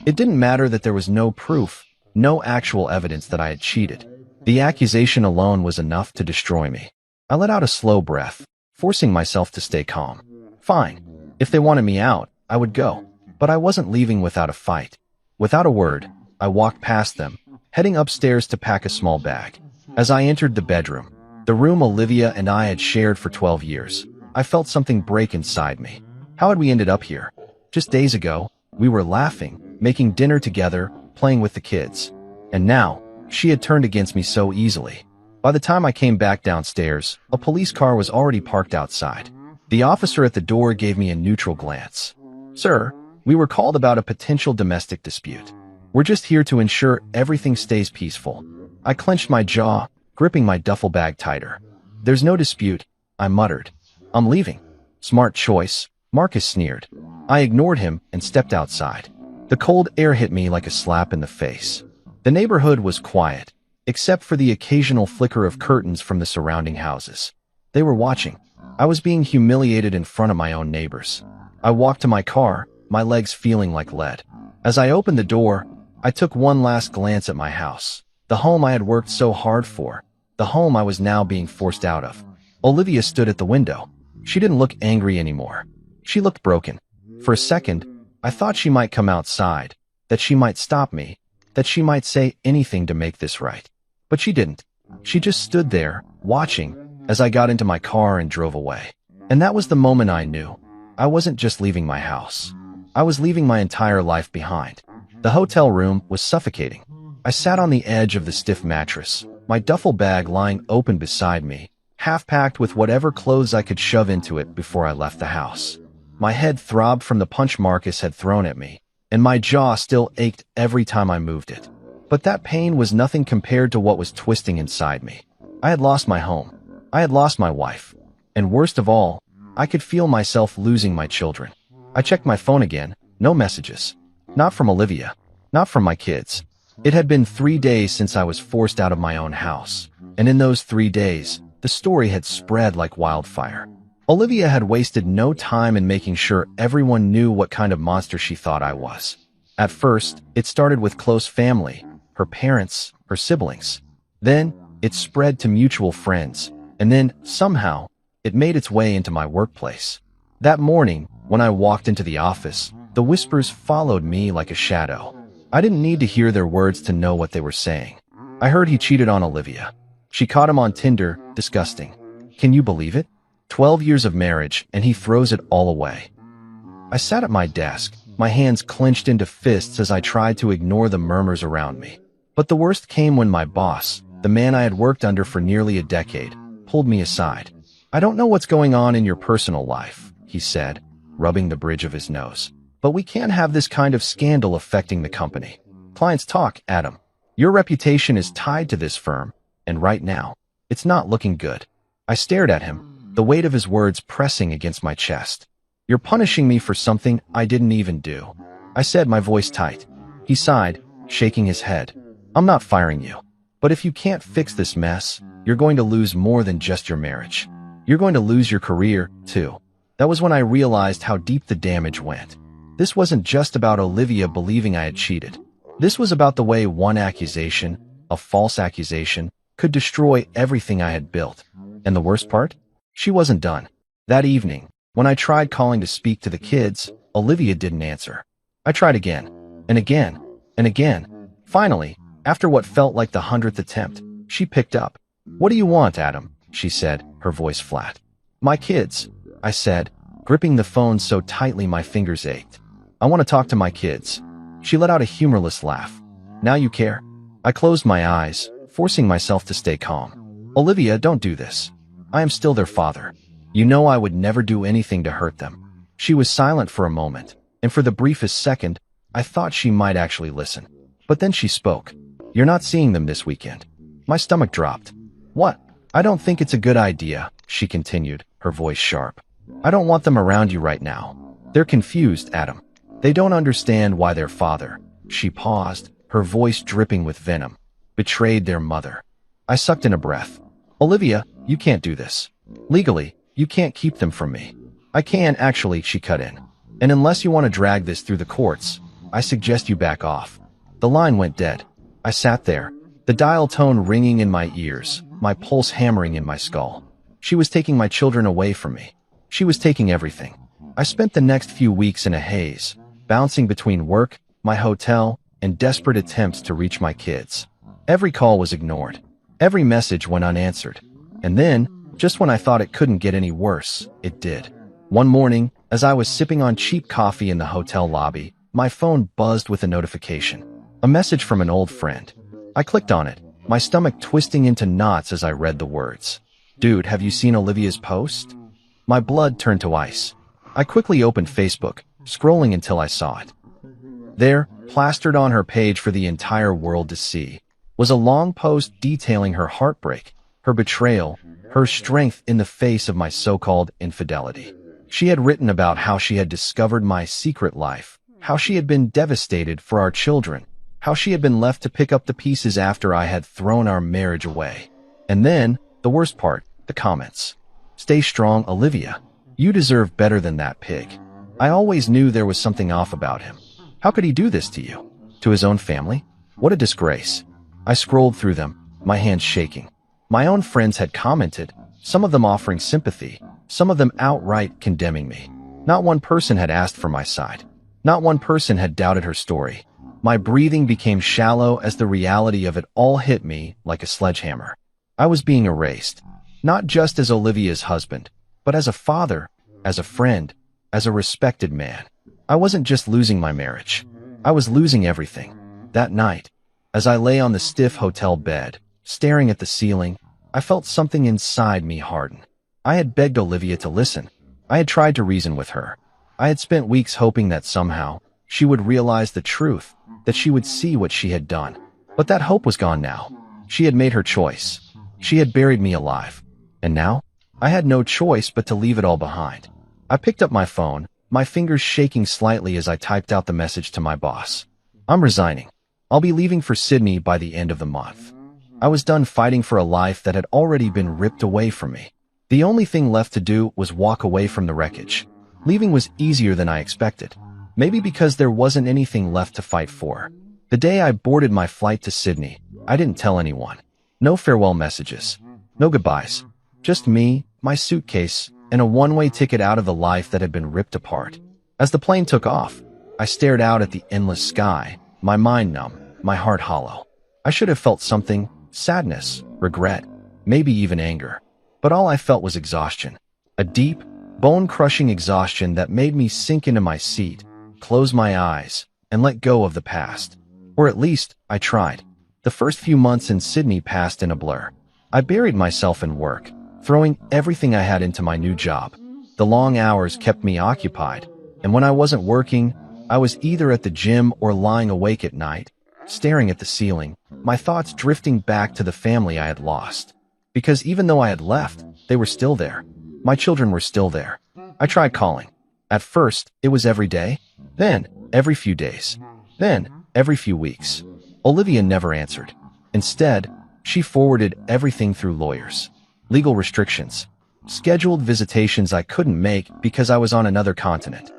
It didn't matter that there was no proof, no actual evidence that I had cheated. The accusation alone was enough to destroy me. I let out a slow breath, forcing myself to stay calm. Fine. If they wanted me out, I would go. But I wasn't leaving without a fight. Without a word, I walked past them, heading upstairs to pack a small bag. As I entered the bedroom, the room Olivia and I had shared for 12 years, I felt something break inside me. How had we ended up here? Just days ago, we were laughing, making dinner together, playing with the kids. And now, she had turned against me so easily. By the time I came back downstairs, a police car was already parked outside. The officer at the door gave me a neutral glance. "Sir, we were called about a potential domestic dispute. We're just here to ensure everything stays peaceful." I clenched my jaw, gripping my duffel bag tighter. "There's no dispute," I muttered. "I'm leaving." "Smart choice," Marcus sneered. I ignored him and stepped outside. The cold air hit me like a slap in the face. The neighborhood was quiet, except for the occasional flicker of curtains from the surrounding houses. They were watching. I was being humiliated in front of my own neighbors. I walked to my car, my legs feeling like lead. As I opened the door, I took one last glance at my house, the home I had worked so hard for, the home I was now being forced out of. Olivia stood at the window. She didn't look angry anymore. She looked broken. For a second, I thought she might come outside, that she might stop me, that she might say anything to make this right. But she didn't. She just stood there, watching, as I got into my car and drove away. And that was the moment I knew. I wasn't just leaving my house. I was leaving my entire life behind. The hotel room was suffocating. I sat on the edge of the stiff mattress, my duffel bag lying open beside me, half packed with whatever clothes I could shove into it before I left the house. My head throbbed from the punch Marcus had thrown at me, and my jaw still ached every time I moved it. But that pain was nothing compared to what was twisting inside me. I had lost my home. I had lost my wife. And worst of all, I could feel myself losing my children. I checked my phone again. No messages. Not from Olivia. Not from my kids. It had been 3 days since I was forced out of my own house. And in those 3 days, the story had spread like wildfire. Olivia had wasted no time in making sure everyone knew what kind of monster she thought I was. At first, it started with close family, her parents, her siblings. Then, it spread to mutual friends. And then, somehow, it made its way into my workplace. That morning, when I walked into the office, the whispers followed me like a shadow. I didn't need to hear their words to know what they were saying. I heard he cheated on Olivia. She caught him on Tinder, disgusting. Can you believe it? 12 years of marriage, and he throws it all away. I sat at my desk, my hands clenched into fists as I tried to ignore the murmurs around me. But the worst came when my boss, the man I had worked under for nearly a decade, pulled me aside. "I don't know what's going on in your personal life," he said, rubbing the bridge of his nose. "But we can't have this kind of scandal affecting the company. Clients talk, Adam. Your reputation is tied to this firm, and right now, it's not looking good." I stared at him, the weight of his words pressing against my chest. "You're punishing me for something I didn't even do," I said, my voice tight. He sighed, shaking his head. "I'm not firing you. But if you can't fix this mess, you're going to lose more than just your marriage. You're going to lose your career, too." That was when I realized how deep the damage went. This wasn't just about Olivia believing I had cheated. This was about the way one accusation, a false accusation, could destroy everything I had built. And the worst part? She wasn't done. That evening, when I tried calling to speak to the kids, Olivia didn't answer. I tried again, and again, and again. Finally, after what felt like the 100th attempt, she picked up. "What do you want, Adam?" she said, her voice flat. "My kids," I said, gripping the phone so tightly my fingers ached. "I want to talk to my kids." She let out a humorless laugh. "Now you care?" I closed my eyes, forcing myself to stay calm. "Olivia, don't do this. I am still their father. You know I would never do anything to hurt them." She was silent for a moment, and for the briefest second, I thought she might actually listen. But then she spoke. "You're not seeing them this weekend." My stomach dropped. "What?" "I don't think it's a good idea," she continued, her voice sharp. "I don't want them around you right now. They're confused, Adam. They don't understand why their father," she paused, her voice dripping with venom, "betrayed their mother." I sucked in a breath. "Olivia, you can't do this. Legally, you can't keep them from me." "I can, actually," she cut in. "And unless you want to drag this through the courts, I suggest you back off." The line went dead. I sat there, the dial tone ringing in my ears, my pulse hammering in my skull. She was taking my children away from me. She was taking everything. I spent the next few weeks in a haze, bouncing between work, my hotel, and desperate attempts to reach my kids. Every call was ignored. Every message went unanswered. And then, just when I thought it couldn't get any worse, it did. One morning, as I was sipping on cheap coffee in the hotel lobby, my phone buzzed with a notification. A message from an old friend. I clicked on it, my stomach twisting into knots as I read the words. "Dude, have you seen Olivia's post?" My blood turned to ice. I quickly opened Facebook, scrolling until I saw it. There, plastered on her page for the entire world to see, was a long post detailing her heartbreak, her betrayal, her strength in the face of my so-called infidelity. She had written about how she had discovered my secret life, how she had been devastated for our children, how she had been left to pick up the pieces after I had thrown our marriage away. And then, the worst part, the comments. "Stay strong, Olivia. You deserve better than that pig. I always knew there was something off about him. How could he do this to you? To his own family? What a disgrace." I scrolled through them, my hands shaking. My own friends had commented, some of them offering sympathy, some of them outright condemning me. Not one person had asked for my side. Not one person had doubted her story. My breathing became shallow as the reality of it all hit me like a sledgehammer. I was being erased, not just as Olivia's husband, but as a father, as a friend, as a respected man. I wasn't just losing my marriage. I was losing everything. That night, as I lay on the stiff hotel bed, staring at the ceiling, I felt something inside me harden. I had begged Olivia to listen. I had tried to reason with her. I had spent weeks hoping that somehow she would realize the truth, that she would see what she had done. But that hope was gone now. She had made her choice. She had buried me alive. And now, I had no choice but to leave it all behind. I picked up my phone, my fingers shaking slightly as I typed out the message to my boss. "I'm resigning. I'll be leaving for Sydney by the end of the month." I was done fighting for a life that had already been ripped away from me. The only thing left to do was walk away from the wreckage. Leaving was easier than I expected. Maybe because there wasn't anything left to fight for. The day I boarded my flight to Sydney, I didn't tell anyone. No farewell messages. No goodbyes. Just me, my suitcase, and a one-way ticket out of the life that had been ripped apart. As the plane took off, I stared out at the endless sky, my mind numb, my heart hollow. I should have felt something, sadness, regret, maybe even anger. But all I felt was exhaustion. A deep, bone-crushing exhaustion that made me sink into my seat, close my eyes, and let go of the past. Or at least, I tried. The first few months in Sydney passed in a blur. I buried myself in work, throwing everything I had into my new job. The long hours kept me occupied, and when I wasn't working, I was either at the gym or lying awake at night, staring at the ceiling, my thoughts drifting back to the family I had lost. Because even though I had left, they were still there. My children were still there. I tried calling. At first, it was every day, then every few days, then every few weeks. Olivia never answered. Instead, she forwarded everything through lawyers. Legal restrictions. Scheduled visitations I couldn't make because I was on another continent.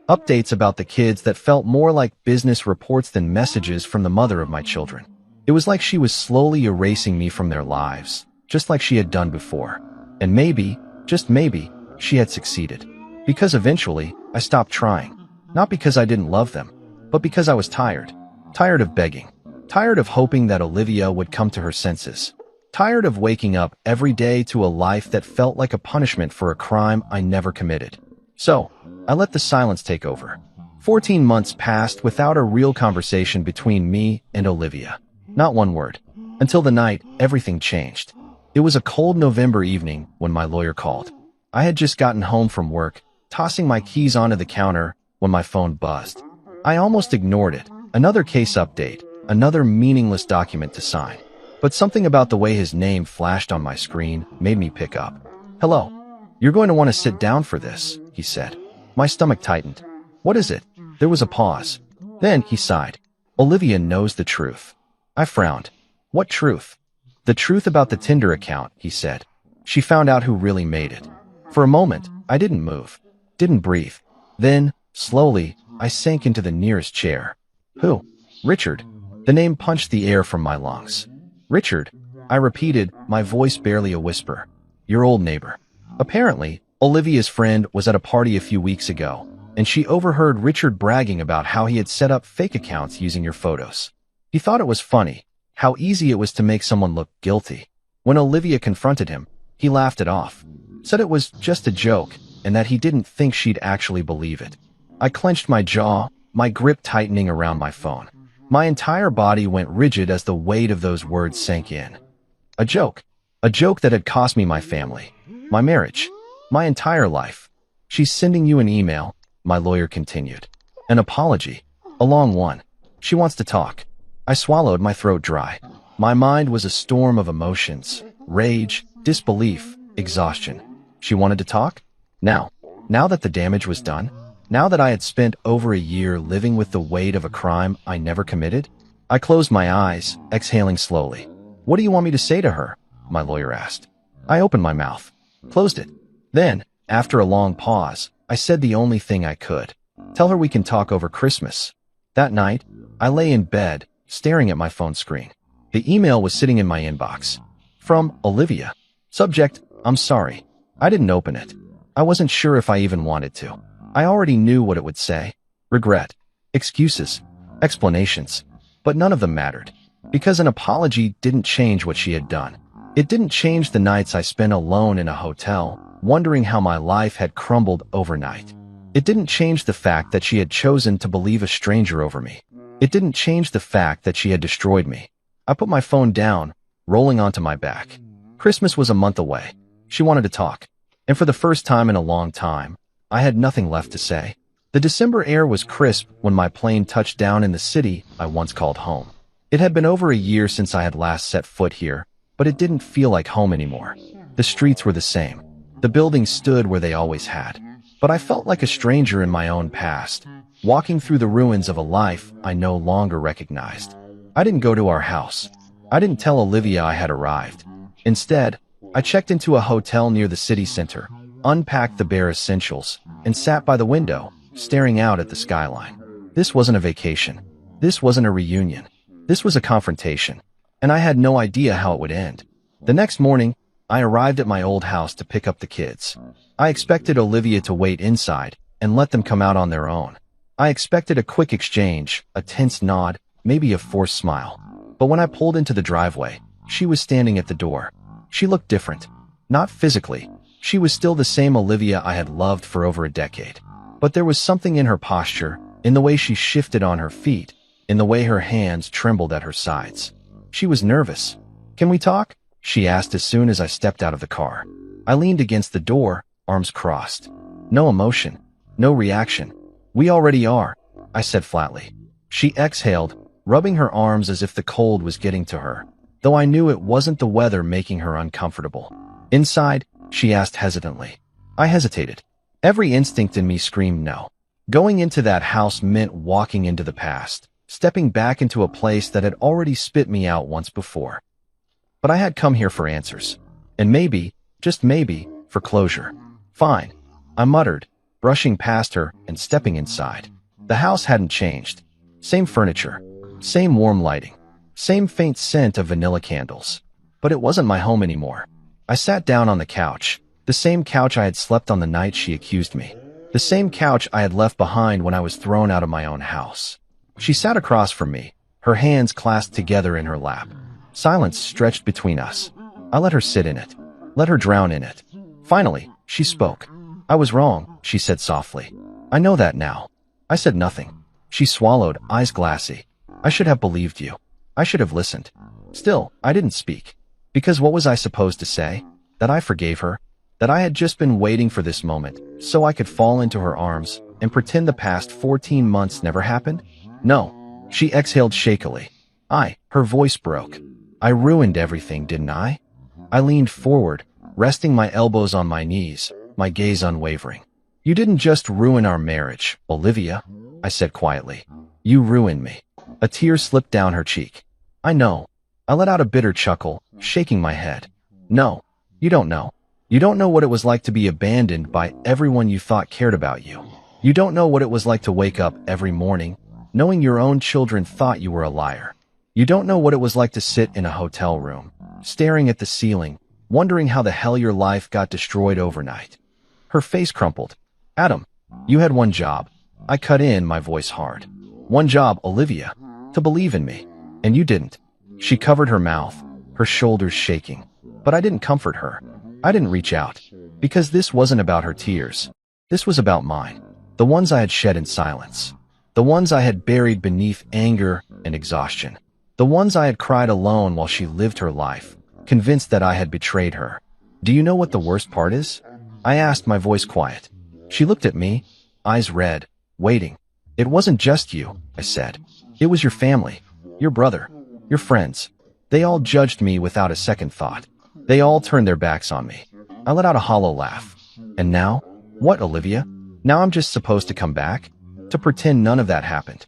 Updates about the kids that felt more like business reports than messages from the mother of my children. It was like she was slowly erasing me from their lives, just like she had done before. And maybe, just maybe, she had succeeded. Because eventually, I stopped trying. Not because I didn't love them, but because I was tired. Tired of begging. Tired of hoping that Olivia would come to her senses. Tired of waking up every day to a life that felt like a punishment for a crime I never committed. So, I let the silence take over. 14 months passed without a real conversation between me and Olivia. Not one word. Until the night, everything changed. It was a cold November evening when my lawyer called. I had just gotten home from work, tossing my keys onto the counter when my phone buzzed. I almost ignored it. Another case update, another meaningless document to sign. But something about the way his name flashed on my screen made me pick up. "Hello. You're going to want to sit down for this," he said. My stomach tightened. "What is it?" There was a pause. Then he sighed. "Olivia knows the truth." I frowned. "What truth?" "The truth about the Tinder account," he said. "She found out who really made it." For a moment, I didn't move, didn't breathe. Then, slowly, I sank into the nearest chair. "Who?" "Richard." The name punched the air from my lungs. "Richard," I repeated, my voice barely a whisper. "Your old neighbor." Apparently, Olivia's friend was at a party a few weeks ago. and she overheard Richard bragging about how he had set up fake accounts using your photos. He thought it was funny, how easy it was to make someone look guilty. When Olivia confronted him, he laughed it off, said it was just a joke, and that he didn't think she'd actually believe it. I clenched my jaw, my grip tightening around my phone. My entire body went rigid as the weight of those words sank in. A joke that had cost me my family, my marriage, my entire life. She's sending you an email, my lawyer continued. An apology, a long one. She wants to talk. I swallowed, my throat dry. My mind was a storm of emotions, rage, disbelief, exhaustion. She wanted to talk? Now that the damage was done? Now that I had spent over a year living with the weight of a crime I never committed? I closed my eyes, exhaling slowly. What do you want me to say to her? My lawyer asked. I opened my mouth, closed it. Then, after a long pause, I said the only thing I could. Tell her we can talk over Christmas. That night, I lay in bed, staring at my phone screen. The email was sitting in my inbox. From Olivia. Subject, I'm sorry. I didn't open it. I wasn't sure if I even wanted to. I already knew what it would say. Regret. Excuses. Explanations. But none of them mattered. Because an apology didn't change what she had done. It didn't change the nights I spent alone in a hotel, wondering how my life had crumbled overnight. It didn't change the fact that she had chosen to believe a stranger over me. It didn't change the fact that she had destroyed me. I put my phone down, rolling onto my back. Christmas was a month away. She wanted to talk. And for the first time in a long time, I had nothing left to say. The December air was crisp when my plane touched down in the city I once called home. It had been over a year since I had last set foot here, but it didn't feel like home anymore. The streets were the same. The buildings stood where they always had. But I felt like a stranger in my own past, walking through the ruins of a life I no longer recognized. I didn't go to our house. I didn't tell Olivia I had arrived. Instead, I checked into a hotel near the city center, unpacked the bare essentials, and sat by the window, staring out at the skyline. This wasn't a vacation. This wasn't a reunion. This was a confrontation, and I had no idea how it would end. The next morning, I arrived at my old house to pick up the kids. I expected Olivia to wait inside and let them come out on their own. I expected a quick exchange, a tense nod, maybe a forced smile. But when I pulled into the driveway, she was standing at the door. She looked different. Not physically. She was still the same Olivia I had loved for over a decade. But there was something in her posture, in the way she shifted on her feet, in the way her hands trembled at her sides. She was nervous. Can we talk? She asked as soon as I stepped out of the car. I leaned against the door, arms crossed. No emotion. No reaction. We already are, I said flatly. She exhaled, rubbing her arms as if the cold was getting to her, though I knew it wasn't the weather making her uncomfortable. Inside, she asked hesitantly. I hesitated. Every instinct in me screamed no. Going into that house meant walking into the past, stepping back into a place that had already spit me out once before. But I had come here for answers. And maybe, just maybe, for closure. Fine, I muttered, brushing past her and stepping inside. The house hadn't changed. Same furniture. Same warm lighting. Same faint scent of vanilla candles. But it wasn't my home anymore. I sat down on the couch, the same couch I had slept on the night she accused me. The same couch I had left behind when I was thrown out of my own house. She sat across from me, her hands clasped together in her lap. Silence stretched between us. I let her sit in it. Let her drown in it. Finally, she spoke. I was wrong, she said softly. I know that now. I said nothing. She swallowed, eyes glassy. I should have believed you. I should have listened. Still, I didn't speak. Because what was I supposed to say? That I forgave her? That I had just been waiting for this moment, so I could fall into her arms and pretend the past 14 months never happened? No. She exhaled shakily. Her voice broke. I ruined everything, didn't I? I leaned forward, resting my elbows on my knees, my gaze unwavering. You didn't just ruin our marriage, Olivia, I said quietly. You ruined me. A tear slipped down her cheek. I know. I let out a bitter chuckle, shaking my head. No, you don't know. You don't know what it was like to be abandoned by everyone you thought cared about you. You don't know what it was like to wake up every morning, knowing your own children thought you were a liar. You don't know what it was like to sit in a hotel room, staring at the ceiling, wondering how the hell your life got destroyed overnight. Her face crumpled. Adam, You had one job. I cut in, my voice hard. One job, Olivia. To believe in me. And you didn't. She covered her mouth, her shoulders shaking. But I didn't comfort her. I didn't reach out. Because this wasn't about her tears. This was about mine. The ones I had shed in silence. The ones I had buried beneath anger and exhaustion. The ones I had cried alone while she lived her life, convinced that I had betrayed her. Do you know what the worst part is? I asked, my voice quiet. She looked at me, eyes red, waiting. It wasn't just you, I said. It was your family, your brother, your friends. They all judged me without a second thought. They all turned their backs on me. I let out a hollow laugh. And now? What, Olivia? Now I'm just supposed to come back? To pretend none of that happened?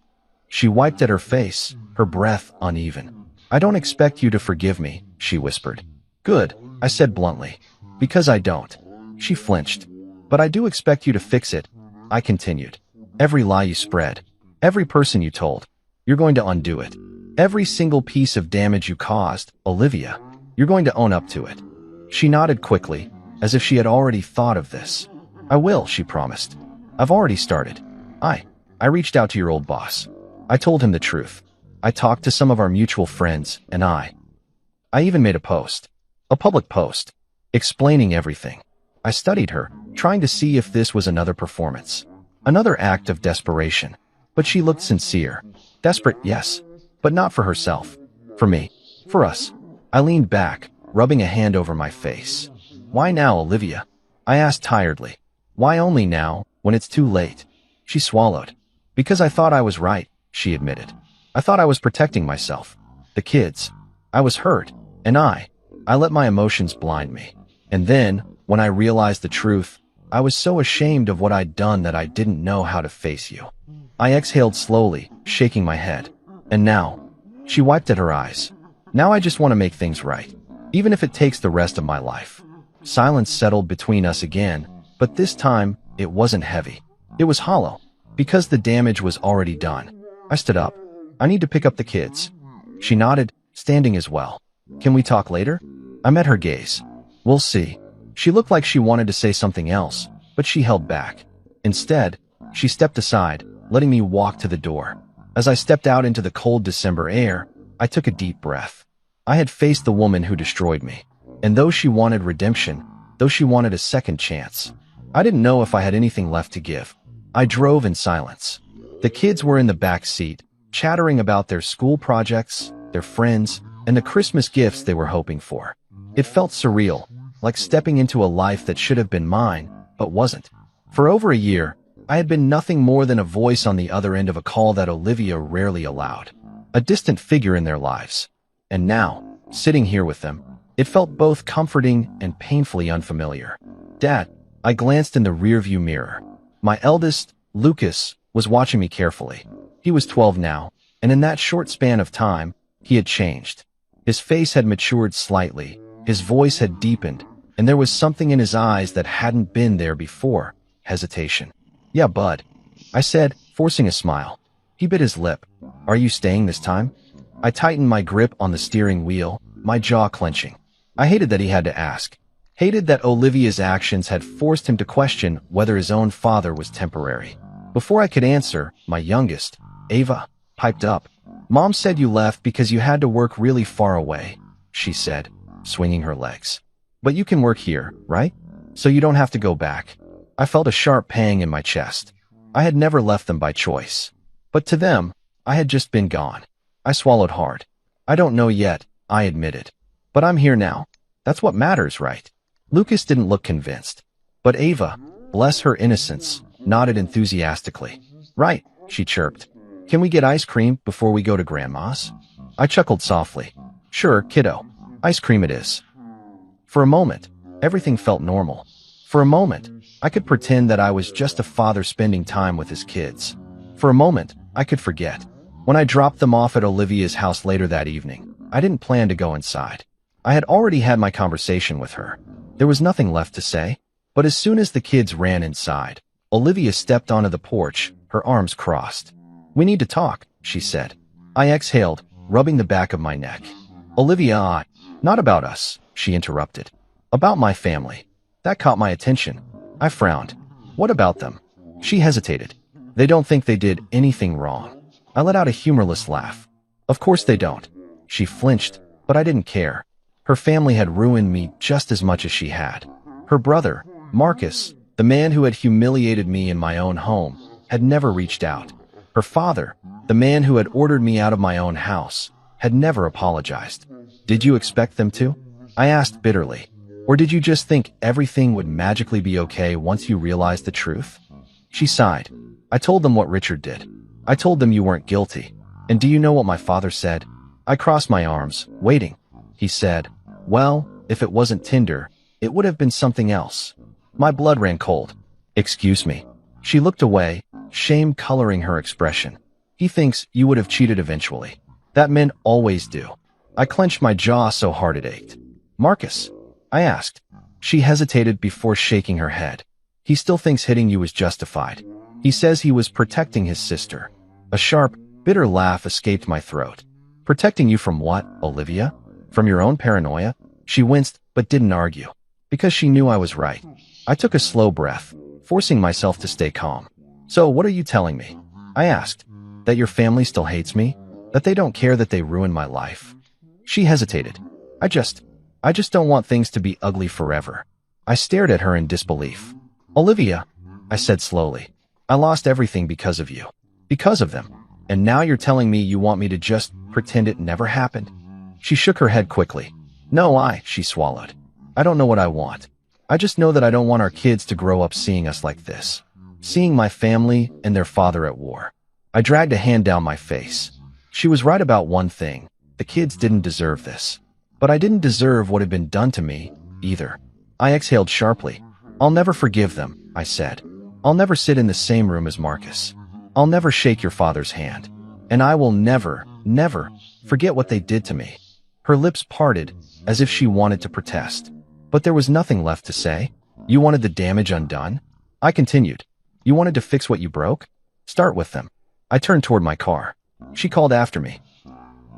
She wiped at her face, her breath uneven. I don't expect you to forgive me, she whispered. Good, I said bluntly. Because I don't. She flinched. But I do expect you to fix it, I continued. Every lie you spread, every person you told, you're going to undo it. Every single piece of damage you caused, Olivia, you're going to own up to it. She nodded quickly, as if she had already thought of this. I will, she promised. I've already started. I reached out to your old boss. I told him the truth. I talked to some of our mutual friends, and I even made a post. A public post. Explaining everything. I studied her, trying to see if this was another performance. Another act of desperation. But she looked sincere. Desperate, yes. But not for herself. For me. For us. I leaned back, rubbing a hand over my face. Why now, Olivia? I asked tiredly. Why only now, when it's too late? She swallowed. Because I thought I was right, she admitted. I thought I was protecting myself. The kids. I was hurt. And I let my emotions blind me. And then, when I realized the truth, I was so ashamed of what I'd done that I didn't know how to face you. I exhaled slowly, shaking my head. And now, she wiped at her eyes. Now I just want to make things right, even if it takes the rest of my life. Silence settled between us again, but this time, it wasn't heavy. It was hollow, because the damage was already done. I stood up. I need to pick up the kids. She nodded, standing as well. Can we talk later? I met her gaze. We'll see. She looked like she wanted to say something else, but she held back. Instead, she stepped aside, letting me walk to the door. As I stepped out into the cold December air, I took a deep breath. I had faced the woman who destroyed me. And though she wanted redemption, though she wanted a second chance, I didn't know if I had anything left to give. I drove in silence. The kids were in the back seat, chattering about their school projects, their friends, and the Christmas gifts they were hoping for. It felt surreal, like stepping into a life that should have been mine, but wasn't. For over a year, I had been nothing more than a voice on the other end of a call that Olivia rarely allowed. A distant figure in their lives. And now, sitting here with them, it felt both comforting and painfully unfamiliar. Dad, I glanced in the rearview mirror. My eldest, Lucas, was watching me carefully. He was 12 now, and in that short span of time, he had changed. His face had matured slightly, his voice had deepened, and there was something in his eyes that hadn't been there before. Hesitation. Yeah, bud, I said, forcing a smile. He bit his lip. Are you staying this time? I tightened my grip on the steering wheel, my jaw clenching. I hated that he had to ask. Hated that Olivia's actions had forced him to question whether his own father was temporary. Before I could answer, my youngest, Ava, piped up. Mom said you left because you had to work really far away, she said, swinging her legs. But you can work here, right? So you don't have to go back. I felt a sharp pang in my chest. I had never left them by choice. But to them, I had just been gone. I swallowed hard. I don't know yet, I admitted. But I'm here now. That's what matters, right? Lucas didn't look convinced. But Ava, bless her innocence, nodded enthusiastically. Right, she chirped. Can we get ice cream before we go to Grandma's? I chuckled softly. Sure, kiddo. Ice cream it is. For a moment, everything felt normal. For a moment, I could pretend that I was just a father spending time with his kids. For a moment, I could forget. When I dropped them off at Olivia's house later that evening, I didn't plan to go inside. I had already had my conversation with her. There was nothing left to say. But as soon as the kids ran inside, Olivia stepped onto the porch, her arms crossed. We need to talk, she said. I exhaled, rubbing the back of my neck. Olivia, not about us, she interrupted. About my family. That caught my attention. I frowned. What about them? She hesitated. They don't think they did anything wrong. I let out a humorless laugh. Of course they don't. She flinched, but I didn't care. Her family had ruined me just as much as she had. Her brother, Marcus, the man who had humiliated me in my own home, had never reached out. Her father, the man who had ordered me out of my own house, had never apologized. Did you expect them to? I asked bitterly. Or did you just think everything would magically be okay once you realized the truth? She sighed. I told them what Richard did. I told them you weren't guilty. And do you know what my father said? I crossed my arms, waiting. He said, well, if it wasn't Tinder, it would have been something else. My blood ran cold. Excuse me. She looked away, shame coloring her expression. He thinks you would have cheated eventually. That men always do. I clenched my jaw so hard it ached. Marcus? I asked. She hesitated before shaking her head. He still thinks hitting you was justified. He says he was protecting his sister. A sharp, bitter laugh escaped my throat. Protecting you from what, Olivia? From your own paranoia? She winced, but didn't argue. Because she knew I was right. I took a slow breath, forcing myself to stay calm. So what are you telling me? I asked. That your family still hates me? That they don't care that they ruined my life? She hesitated. I just don't want things to be ugly forever. I stared at her in disbelief. Olivia, I said slowly, I lost everything because of you. Because of them. And now you're telling me you want me to just pretend it never happened? She shook her head quickly. No, she swallowed. I don't know what I want. I just know that I don't want our kids to grow up seeing us like this. Seeing my family and their father at war. I dragged a hand down my face. She was right about one thing. The kids didn't deserve this. But I didn't deserve what had been done to me, either. I exhaled sharply. I'll never forgive them, I said. I'll never sit in the same room as Marcus. I'll never shake your father's hand. And I will never, never forget what they did to me. Her lips parted, as if she wanted to protest. But there was nothing left to say. You wanted the damage undone? I continued. You wanted to fix what you broke? Start with them. I turned toward my car. She called after me.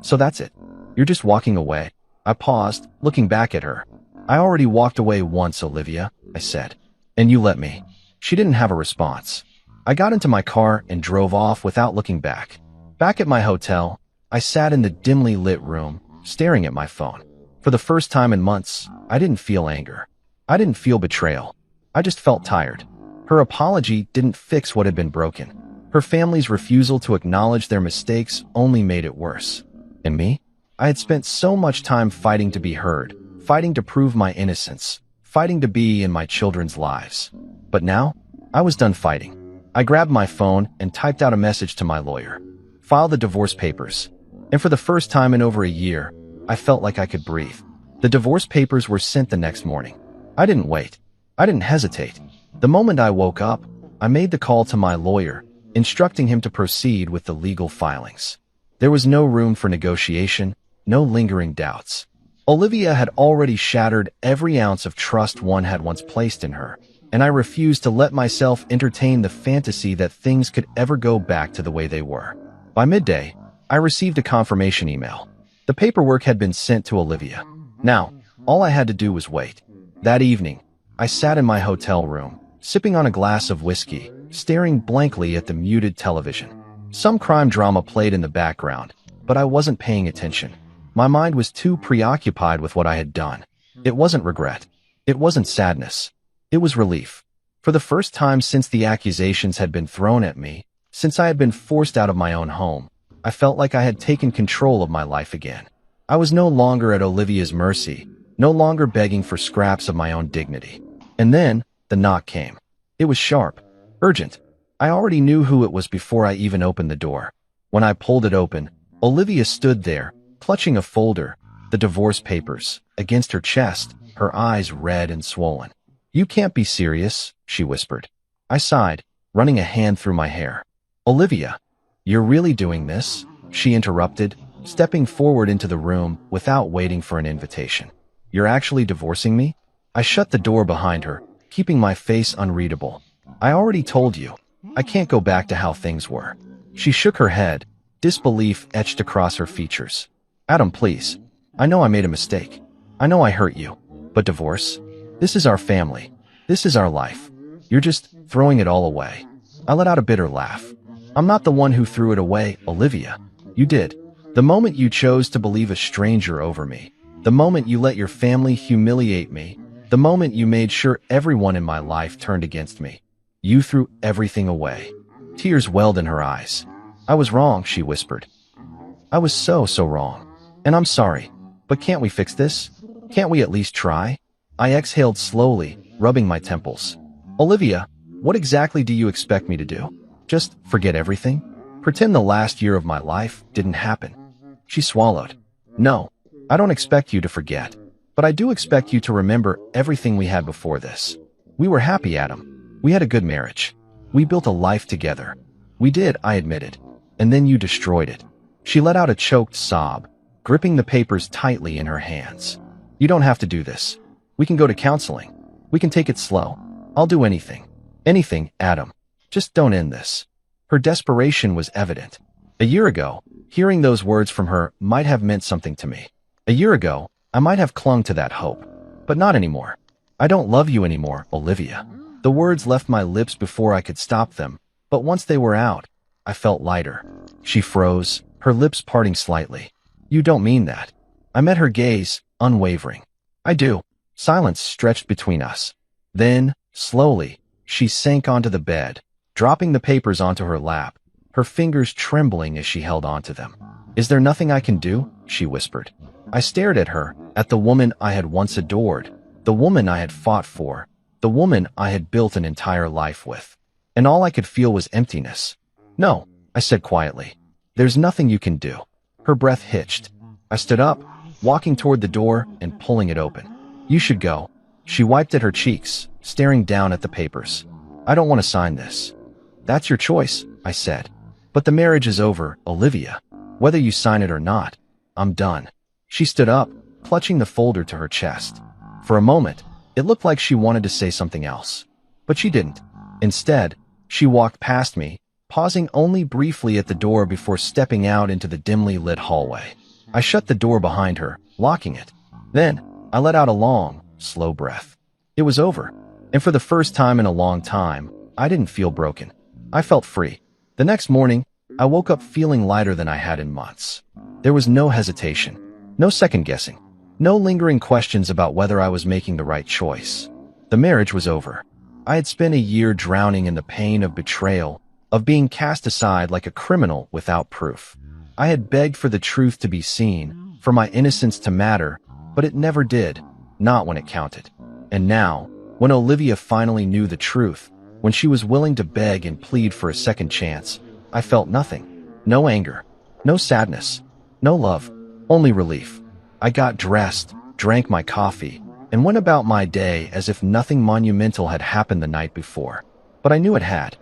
So that's it. You're just walking away. I paused, looking back at her. I already walked away once, Olivia, I said. And you let me. She didn't have a response. I got into my car and drove off without looking back. Back at my hotel, I sat in the dimly lit room, staring at my phone. For the first time in months, I didn't feel anger. I didn't feel betrayal. I just felt tired. Her apology didn't fix what had been broken. Her family's refusal to acknowledge their mistakes only made it worse. And me? I had spent so much time fighting to be heard, fighting to prove my innocence, fighting to be in my children's lives. But now, I was done fighting. I grabbed my phone and typed out a message to my lawyer. File the divorce papers. And for the first time in over a year, I felt like I could breathe. The divorce papers were sent the next morning. I didn't wait. I didn't hesitate. The moment I woke up, I made the call to my lawyer, instructing him to proceed with the legal filings. There was no room for negotiation, no lingering doubts. Olivia had already shattered every ounce of trust one had once placed in her, and I refused to let myself entertain the fantasy that things could ever go back to the way they were. By midday, I received a confirmation email. The paperwork had been sent to Olivia. Now, all I had to do was wait. That evening, I sat in my hotel room, sipping on a glass of whiskey, staring blankly at the muted television. Some crime drama played in the background, but I wasn't paying attention. My mind was too preoccupied with what I had done. It wasn't regret. It wasn't sadness. It was relief. For the first time since the accusations had been thrown at me, since I had been forced out of my own home, I felt like I had taken control of my life again. I was no longer at Olivia's mercy, no longer begging for scraps of my own dignity. And then, the knock came. It was sharp, urgent. I already knew who it was before I even opened the door. When I pulled it open, Olivia stood there, clutching a folder, the divorce papers, against her chest, her eyes red and swollen. You can't be serious, she whispered. I sighed, running a hand through my hair. Olivia, you're really doing this? She interrupted, stepping forward into the room without waiting for an invitation. You're actually divorcing me? I shut the door behind her, keeping my face unreadable. I already told you. I can't go back to how things were. She shook her head, disbelief etched across her features. Adam, please. I know I made a mistake. I know I hurt you. But divorce? This is our family. This is our life. You're just throwing it all away. I let out a bitter laugh. I'm not the one who threw it away, Olivia. You did. The moment you chose to believe a stranger over me. The moment you let your family humiliate me. The moment you made sure everyone in my life turned against me. You threw everything away. Tears welled in her eyes. I was wrong, she whispered. I was so wrong. And I'm sorry. But can't we fix this? Can't we at least try? I exhaled slowly, rubbing my temples. Olivia, what exactly do you expect me to do? Just forget everything? Pretend the last year of my life didn't happen? She swallowed. No, I don't expect you to forget. But I do expect you to remember everything we had before this. We were happy, Adam. We had a good marriage. We built a life together. We did, I admitted. And then you destroyed it. She let out a choked sob, gripping the papers tightly in her hands. You don't have to do this. We can go to counseling. We can take it slow. I'll do anything. Anything, Adam. Just don't end this. Her desperation was evident. A year ago, hearing those words from her might have meant something to me. A year ago, I might have clung to that hope. But not anymore. I don't love you anymore, Olivia. The words left my lips before I could stop them, but once they were out, I felt lighter. She froze, her lips parting slightly. You don't mean that. I met her gaze, unwavering. I do. Silence stretched between us. Then, slowly, she sank onto the bed, dropping the papers onto her lap, her fingers trembling as she held onto them. Is there nothing I can do? She whispered. I stared at her, at the woman I had once adored, the woman I had fought for, the woman I had built an entire life with. And all I could feel was emptiness. No, I said quietly. There's nothing you can do. Her breath hitched. I stood up, walking toward the door and pulling it open. You should go. She wiped at her cheeks, staring down at the papers. I don't want to sign this. That's your choice, I said. But the marriage is over, Olivia. Whether you sign it or not, I'm done. She stood up, clutching the folder to her chest. For a moment, it looked like she wanted to say something else. But she didn't. Instead, she walked past me, pausing only briefly at the door before stepping out into the dimly lit hallway. I shut the door behind her, locking it. Then, I let out a long, slow breath. It was over. And for the first time in a long time, I didn't feel broken. I felt free. The next morning, I woke up feeling lighter than I had in months. There was no hesitation, no second guessing, no lingering questions about whether I was making the right choice. The marriage was over. I had spent a year drowning in the pain of betrayal, of being cast aside like a criminal without proof. I had begged for the truth to be seen, for my innocence to matter, but it never did, not when it counted. And now, when Olivia finally knew the truth, when she was willing to beg and plead for a second chance, I felt nothing. No anger, no sadness, no love, only relief. I got dressed, drank my coffee, and went about my day as if nothing monumental had happened the night before. But I knew it had.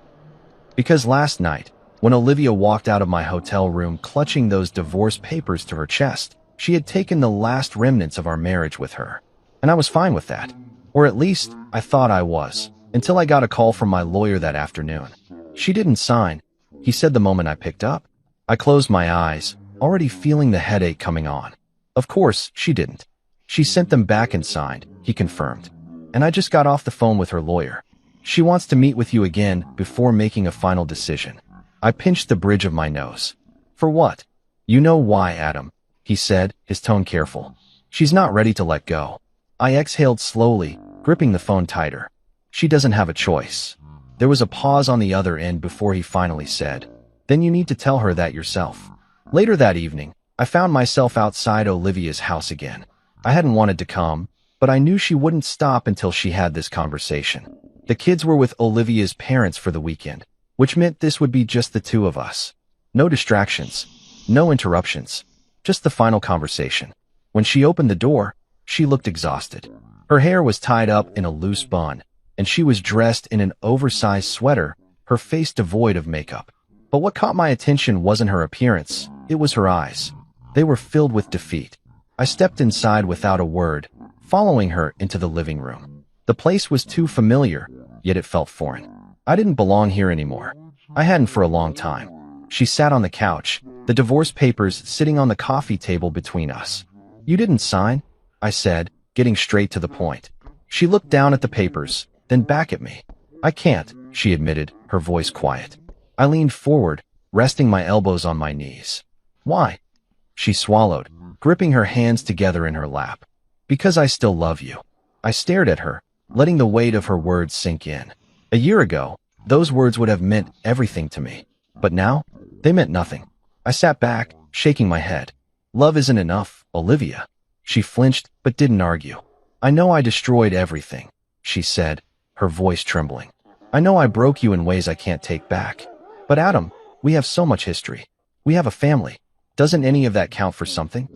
Because last night, when Olivia walked out of my hotel room clutching those divorce papers to her chest, she had taken the last remnants of our marriage with her. And I was fine with that. Or at least, I thought I was, until I got a call from my lawyer that afternoon. She didn't sign, he said the moment I picked up. I closed my eyes, already feeling the headache coming on. Of course, she didn't. She sent them back and signed, he confirmed. And I just got off the phone with her lawyer. She wants to meet with you again before making a final decision. I pinched the bridge of my nose. For what? You know why, Adam, he said, his tone careful. She's not ready to let go. I exhaled slowly, gripping the phone tighter. She doesn't have a choice. There was a pause on the other end before he finally said, then you need to tell her that yourself. Later that evening, I found myself outside Olivia's house again. I hadn't wanted to come, but I knew she wouldn't stop until she had this conversation. The kids were with Olivia's parents for the weekend, which meant this would be just the two of us. No distractions, no interruptions, just the final conversation. When she opened the door, she looked exhausted. Her hair was tied up in a loose bun, and she was dressed in an oversized sweater, her face devoid of makeup. But what caught my attention wasn't her appearance, it was her eyes. They were filled with defeat. I stepped inside without a word, following her into the living room. The place was too familiar, yet it felt foreign. I didn't belong here anymore. I hadn't for a long time. She sat on the couch, the divorce papers sitting on the coffee table between us. You didn't sign? I said, getting straight to the point. She looked down at the papers, then back at me. I can't, she admitted, her voice quiet. I leaned forward, resting my elbows on my knees. Why? She swallowed, gripping her hands together in her lap. Because I still love you. I stared at her, letting the weight of her words sink in. A year ago, those words would have meant everything to me. But now, they meant nothing. I sat back, shaking my head. Love isn't enough, Olivia. She flinched, but didn't argue. I know I destroyed everything, she said, her voice trembling. I know I broke you in ways I can't take back. But Adam, we have so much history. We have a family. Doesn't any of that count for something?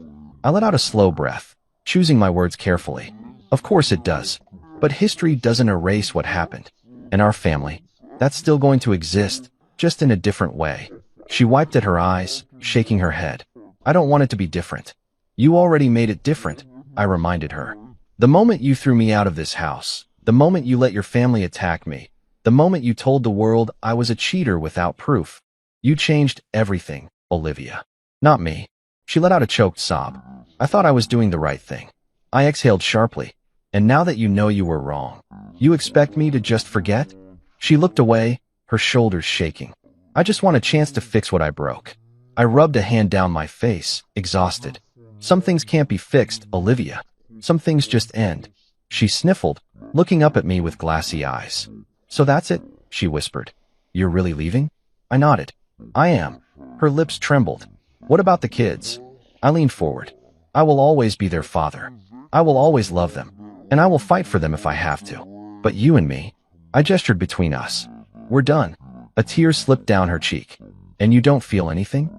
I let out a slow breath, choosing my words carefully. Of course it does. But history doesn't erase what happened. And our family, that's still going to exist, just in a different way. She wiped at her eyes, shaking her head. I don't want it to be different. You already made it different, I reminded her. The moment you threw me out of this house, the moment you let your family attack me, the moment you told the world I was a cheater without proof, you changed everything, Olivia. Not me. She let out a choked sob. I thought I was doing the right thing. I exhaled sharply. And now that you know you were wrong, you expect me to just forget? She looked away, her shoulders shaking. I just want a chance to fix what I broke. I rubbed a hand down my face, exhausted. Some things can't be fixed, Olivia. Some things just end. She sniffled, looking up at me with glassy eyes. So that's it, she whispered. You're really leaving? I nodded. I am. Her lips trembled. What about the kids? I leaned forward. I will always be their father. I will always love them. And I will fight for them if I have to. But you and me, I gestured between us. We're done. A tear slipped down her cheek. And you don't feel anything?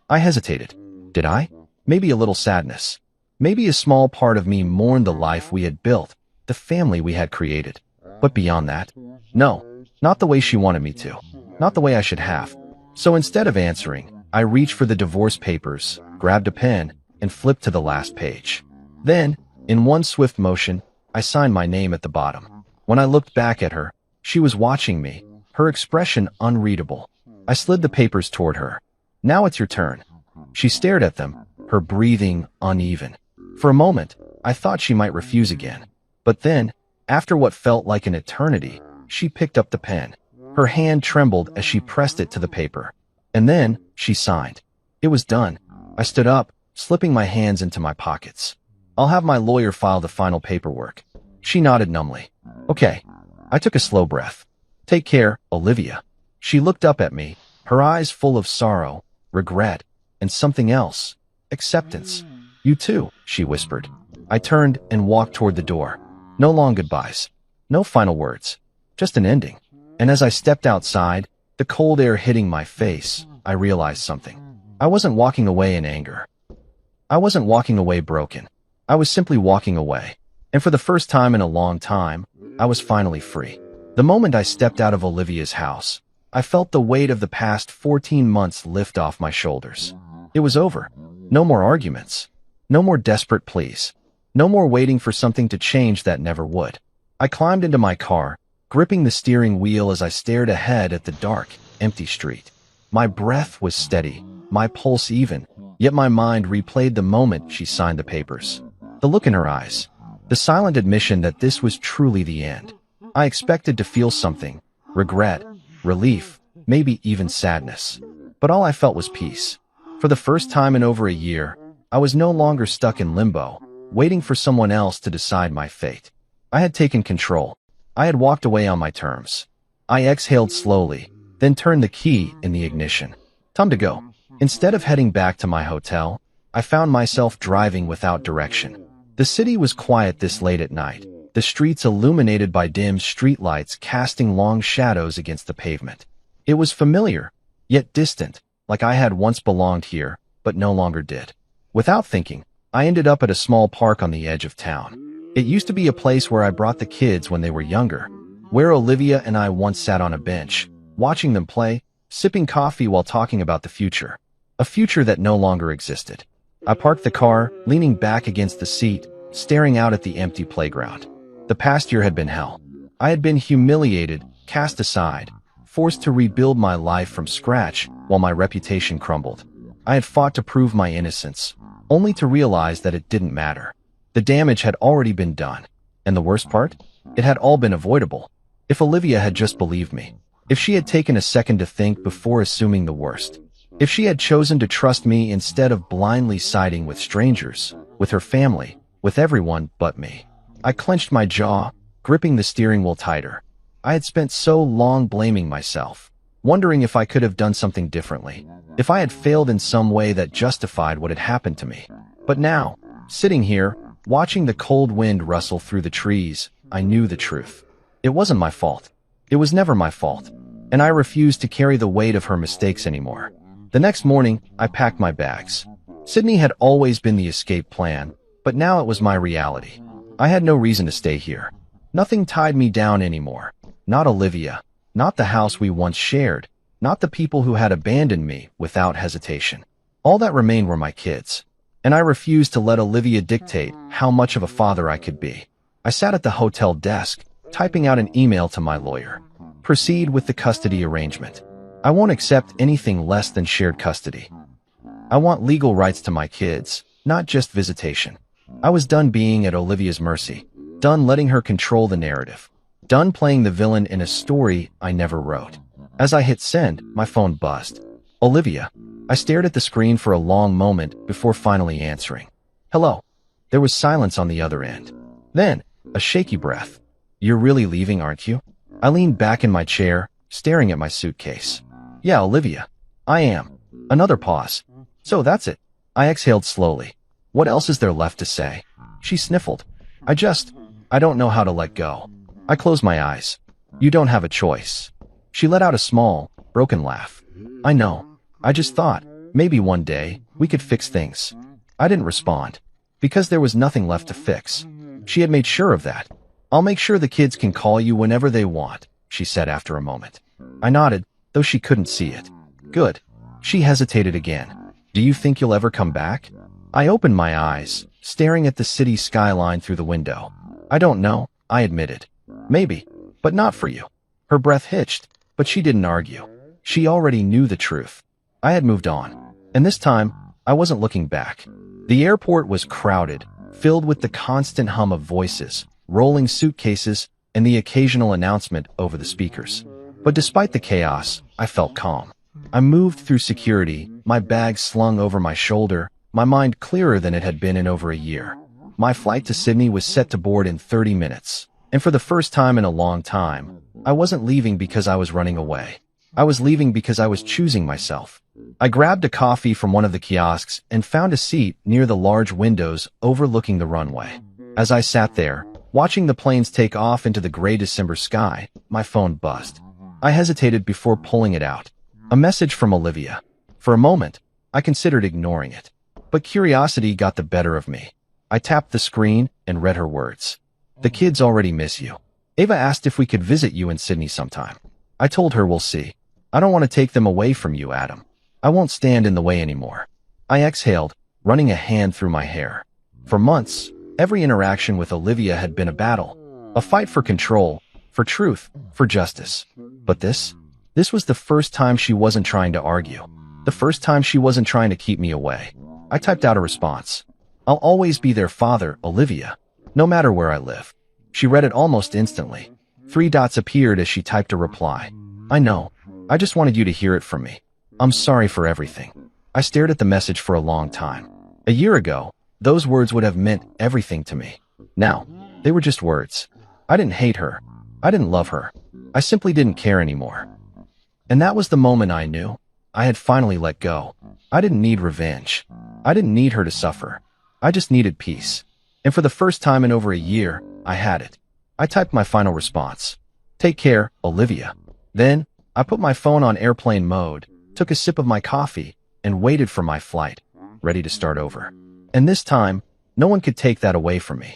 I hesitated. Did I? Maybe a little sadness. Maybe a small part of me mourned the life we had built, the family we had created. But beyond that, no, not the way she wanted me to. Not the way I should have. So instead of answering, I reached for the divorce papers, grabbed a pen, and flipped to the last page. Then, in one swift motion, I signed my name at the bottom. When I looked back at her, she was watching me, her expression unreadable. I slid the papers toward her. Now it's your turn. She stared at them, her breathing uneven. For a moment, I thought she might refuse again. But then, after what felt like an eternity, she picked up the pen. Her hand trembled as she pressed it to the paper. And then, she signed. It was done. I stood up, slipping my hands into my pockets. I'll have my lawyer file the final paperwork. She nodded numbly. Okay. I took a slow breath. Take care, Olivia. She looked up at me, her eyes full of sorrow, regret, and something else. Acceptance. You too, she whispered. I turned and walked toward the door. No long goodbyes. No final words. Just an ending. And as I stepped outside, the cold air hitting my face, I realized something. I wasn't walking away in anger. I wasn't walking away broken. I was simply walking away. And for the first time in a long time, I was finally free. The moment I stepped out of Olivia's house, I felt the weight of the past 14 months lift off my shoulders. It was over. No more arguments. No more desperate pleas. No more waiting for something to change that never would. I climbed into my car, gripping the steering wheel as I stared ahead at the dark, empty street. My breath was steady, my pulse even, yet my mind replayed the moment she signed the papers. The look in her eyes, the silent admission that this was truly the end. I expected to feel something, regret, relief, maybe even sadness. But all I felt was peace. For the first time in over a year, I was no longer stuck in limbo, waiting for someone else to decide my fate. I had taken control. I had walked away on my terms. I exhaled slowly, then turned the key in the ignition. Time to go. Instead of heading back to my hotel, I found myself driving without direction. The city was quiet this late at night, the streets illuminated by dim streetlights casting long shadows against the pavement. It was familiar, yet distant, like I had once belonged here, but no longer did. Without thinking, I ended up at a small park on the edge of town. It used to be a place where I brought the kids when they were younger, where Olivia and I once sat on a bench, watching them play, sipping coffee while talking about the future. A future that no longer existed. I parked the car, leaning back against the seat, staring out at the empty playground. The past year had been hell. I had been humiliated, cast aside, forced to rebuild my life from scratch while my reputation crumbled. I had fought to prove my innocence, only to realize that it didn't matter. The damage had already been done. And the worst part? It had all been avoidable. If Olivia had just believed me. If she had taken a second to think before assuming the worst. If she had chosen to trust me instead of blindly siding with strangers, with her family, with everyone but me. I clenched my jaw, gripping the steering wheel tighter. I had spent so long blaming myself, wondering if I could have done something differently, if I had failed in some way that justified what had happened to me. But now, sitting here, watching the cold wind rustle through the trees, I knew the truth. It wasn't my fault. It was never my fault. And I refused to carry the weight of her mistakes anymore. The next morning, I packed my bags. Sydney had always been the escape plan, but now it was my reality. I had no reason to stay here. Nothing tied me down anymore. Not Olivia, not the house we once shared, not the people who had abandoned me without hesitation. All that remained were my kids. And I refused to let Olivia dictate how much of a father I could be. I sat at the hotel desk, typing out an email to my lawyer. Proceed with the custody arrangement. I won't accept anything less than shared custody. I want legal rights to my kids, not just visitation. I was done being at Olivia's mercy, done letting her control the narrative, done playing the villain in a story I never wrote. As I hit send, my phone buzzed. Olivia. I stared at the screen for a long moment before finally answering. Hello. There was silence on the other end. Then, a shaky breath. You're really leaving, aren't you? I leaned back in my chair, staring at my suitcase. Yeah, Olivia. I am. Another pause. So that's it. I exhaled slowly. What else is there left to say? She sniffled. I don't know how to let go. I closed my eyes. You don't have a choice. She let out a small, broken laugh. I know. I just thought, maybe one day, we could fix things. I didn't respond. Because there was nothing left to fix. She had made sure of that. I'll make sure the kids can call you whenever they want, she said after a moment. I nodded, though she couldn't see it. Good. She hesitated again. Do you think you'll ever come back? I opened my eyes, staring at the city skyline through the window. I don't know, I admitted. Maybe, but not for you. Her breath hitched, but she didn't argue. She already knew the truth. I had moved on, and this time, I wasn't looking back. The airport was crowded, filled with the constant hum of voices, rolling suitcases, and the occasional announcement over the speakers. But despite the chaos, I felt calm. I moved through security, my bag slung over my shoulder, my mind clearer than it had been in over a year. My flight to Sydney was set to board in 30 minutes, and for the first time in a long time, I wasn't leaving because I was running away. I was leaving because I was choosing myself. I grabbed a coffee from one of the kiosks and found a seat near the large windows overlooking the runway. As I sat there, watching the planes take off into the gray December sky, my phone buzzed. I hesitated before pulling it out. A message from Olivia. For a moment, I considered ignoring it. But curiosity got the better of me. I tapped the screen and read her words. The kids already miss you. Ava asked if we could visit you in Sydney sometime. I told her we'll see. I don't want to take them away from you, Adam. I won't stand in the way anymore. I exhaled, running a hand through my hair. For months, every interaction with Olivia had been a battle. A fight for control, for truth, for justice. But this was the first time she wasn't trying to argue. The first time she wasn't trying to keep me away. I typed out a response. I'll always be their father, Olivia, no matter where I live. She read it almost instantly. 3 dots appeared as she typed a reply. I know. I just wanted you to hear it from me. I'm sorry for everything. I stared at the message for a long time. A year ago, those words would have meant everything to me. Now, they were just words. I didn't hate her. I didn't love her. I simply didn't care anymore. And that was the moment I knew. I had finally let go. I didn't need revenge. I didn't need her to suffer. I just needed peace. And for the first time in over a year, I had it. I typed my final response. Take care, Olivia. Then, I put my phone on airplane mode, took a sip of my coffee, and waited for my flight, ready to start over. And this time, no one could take that away from me.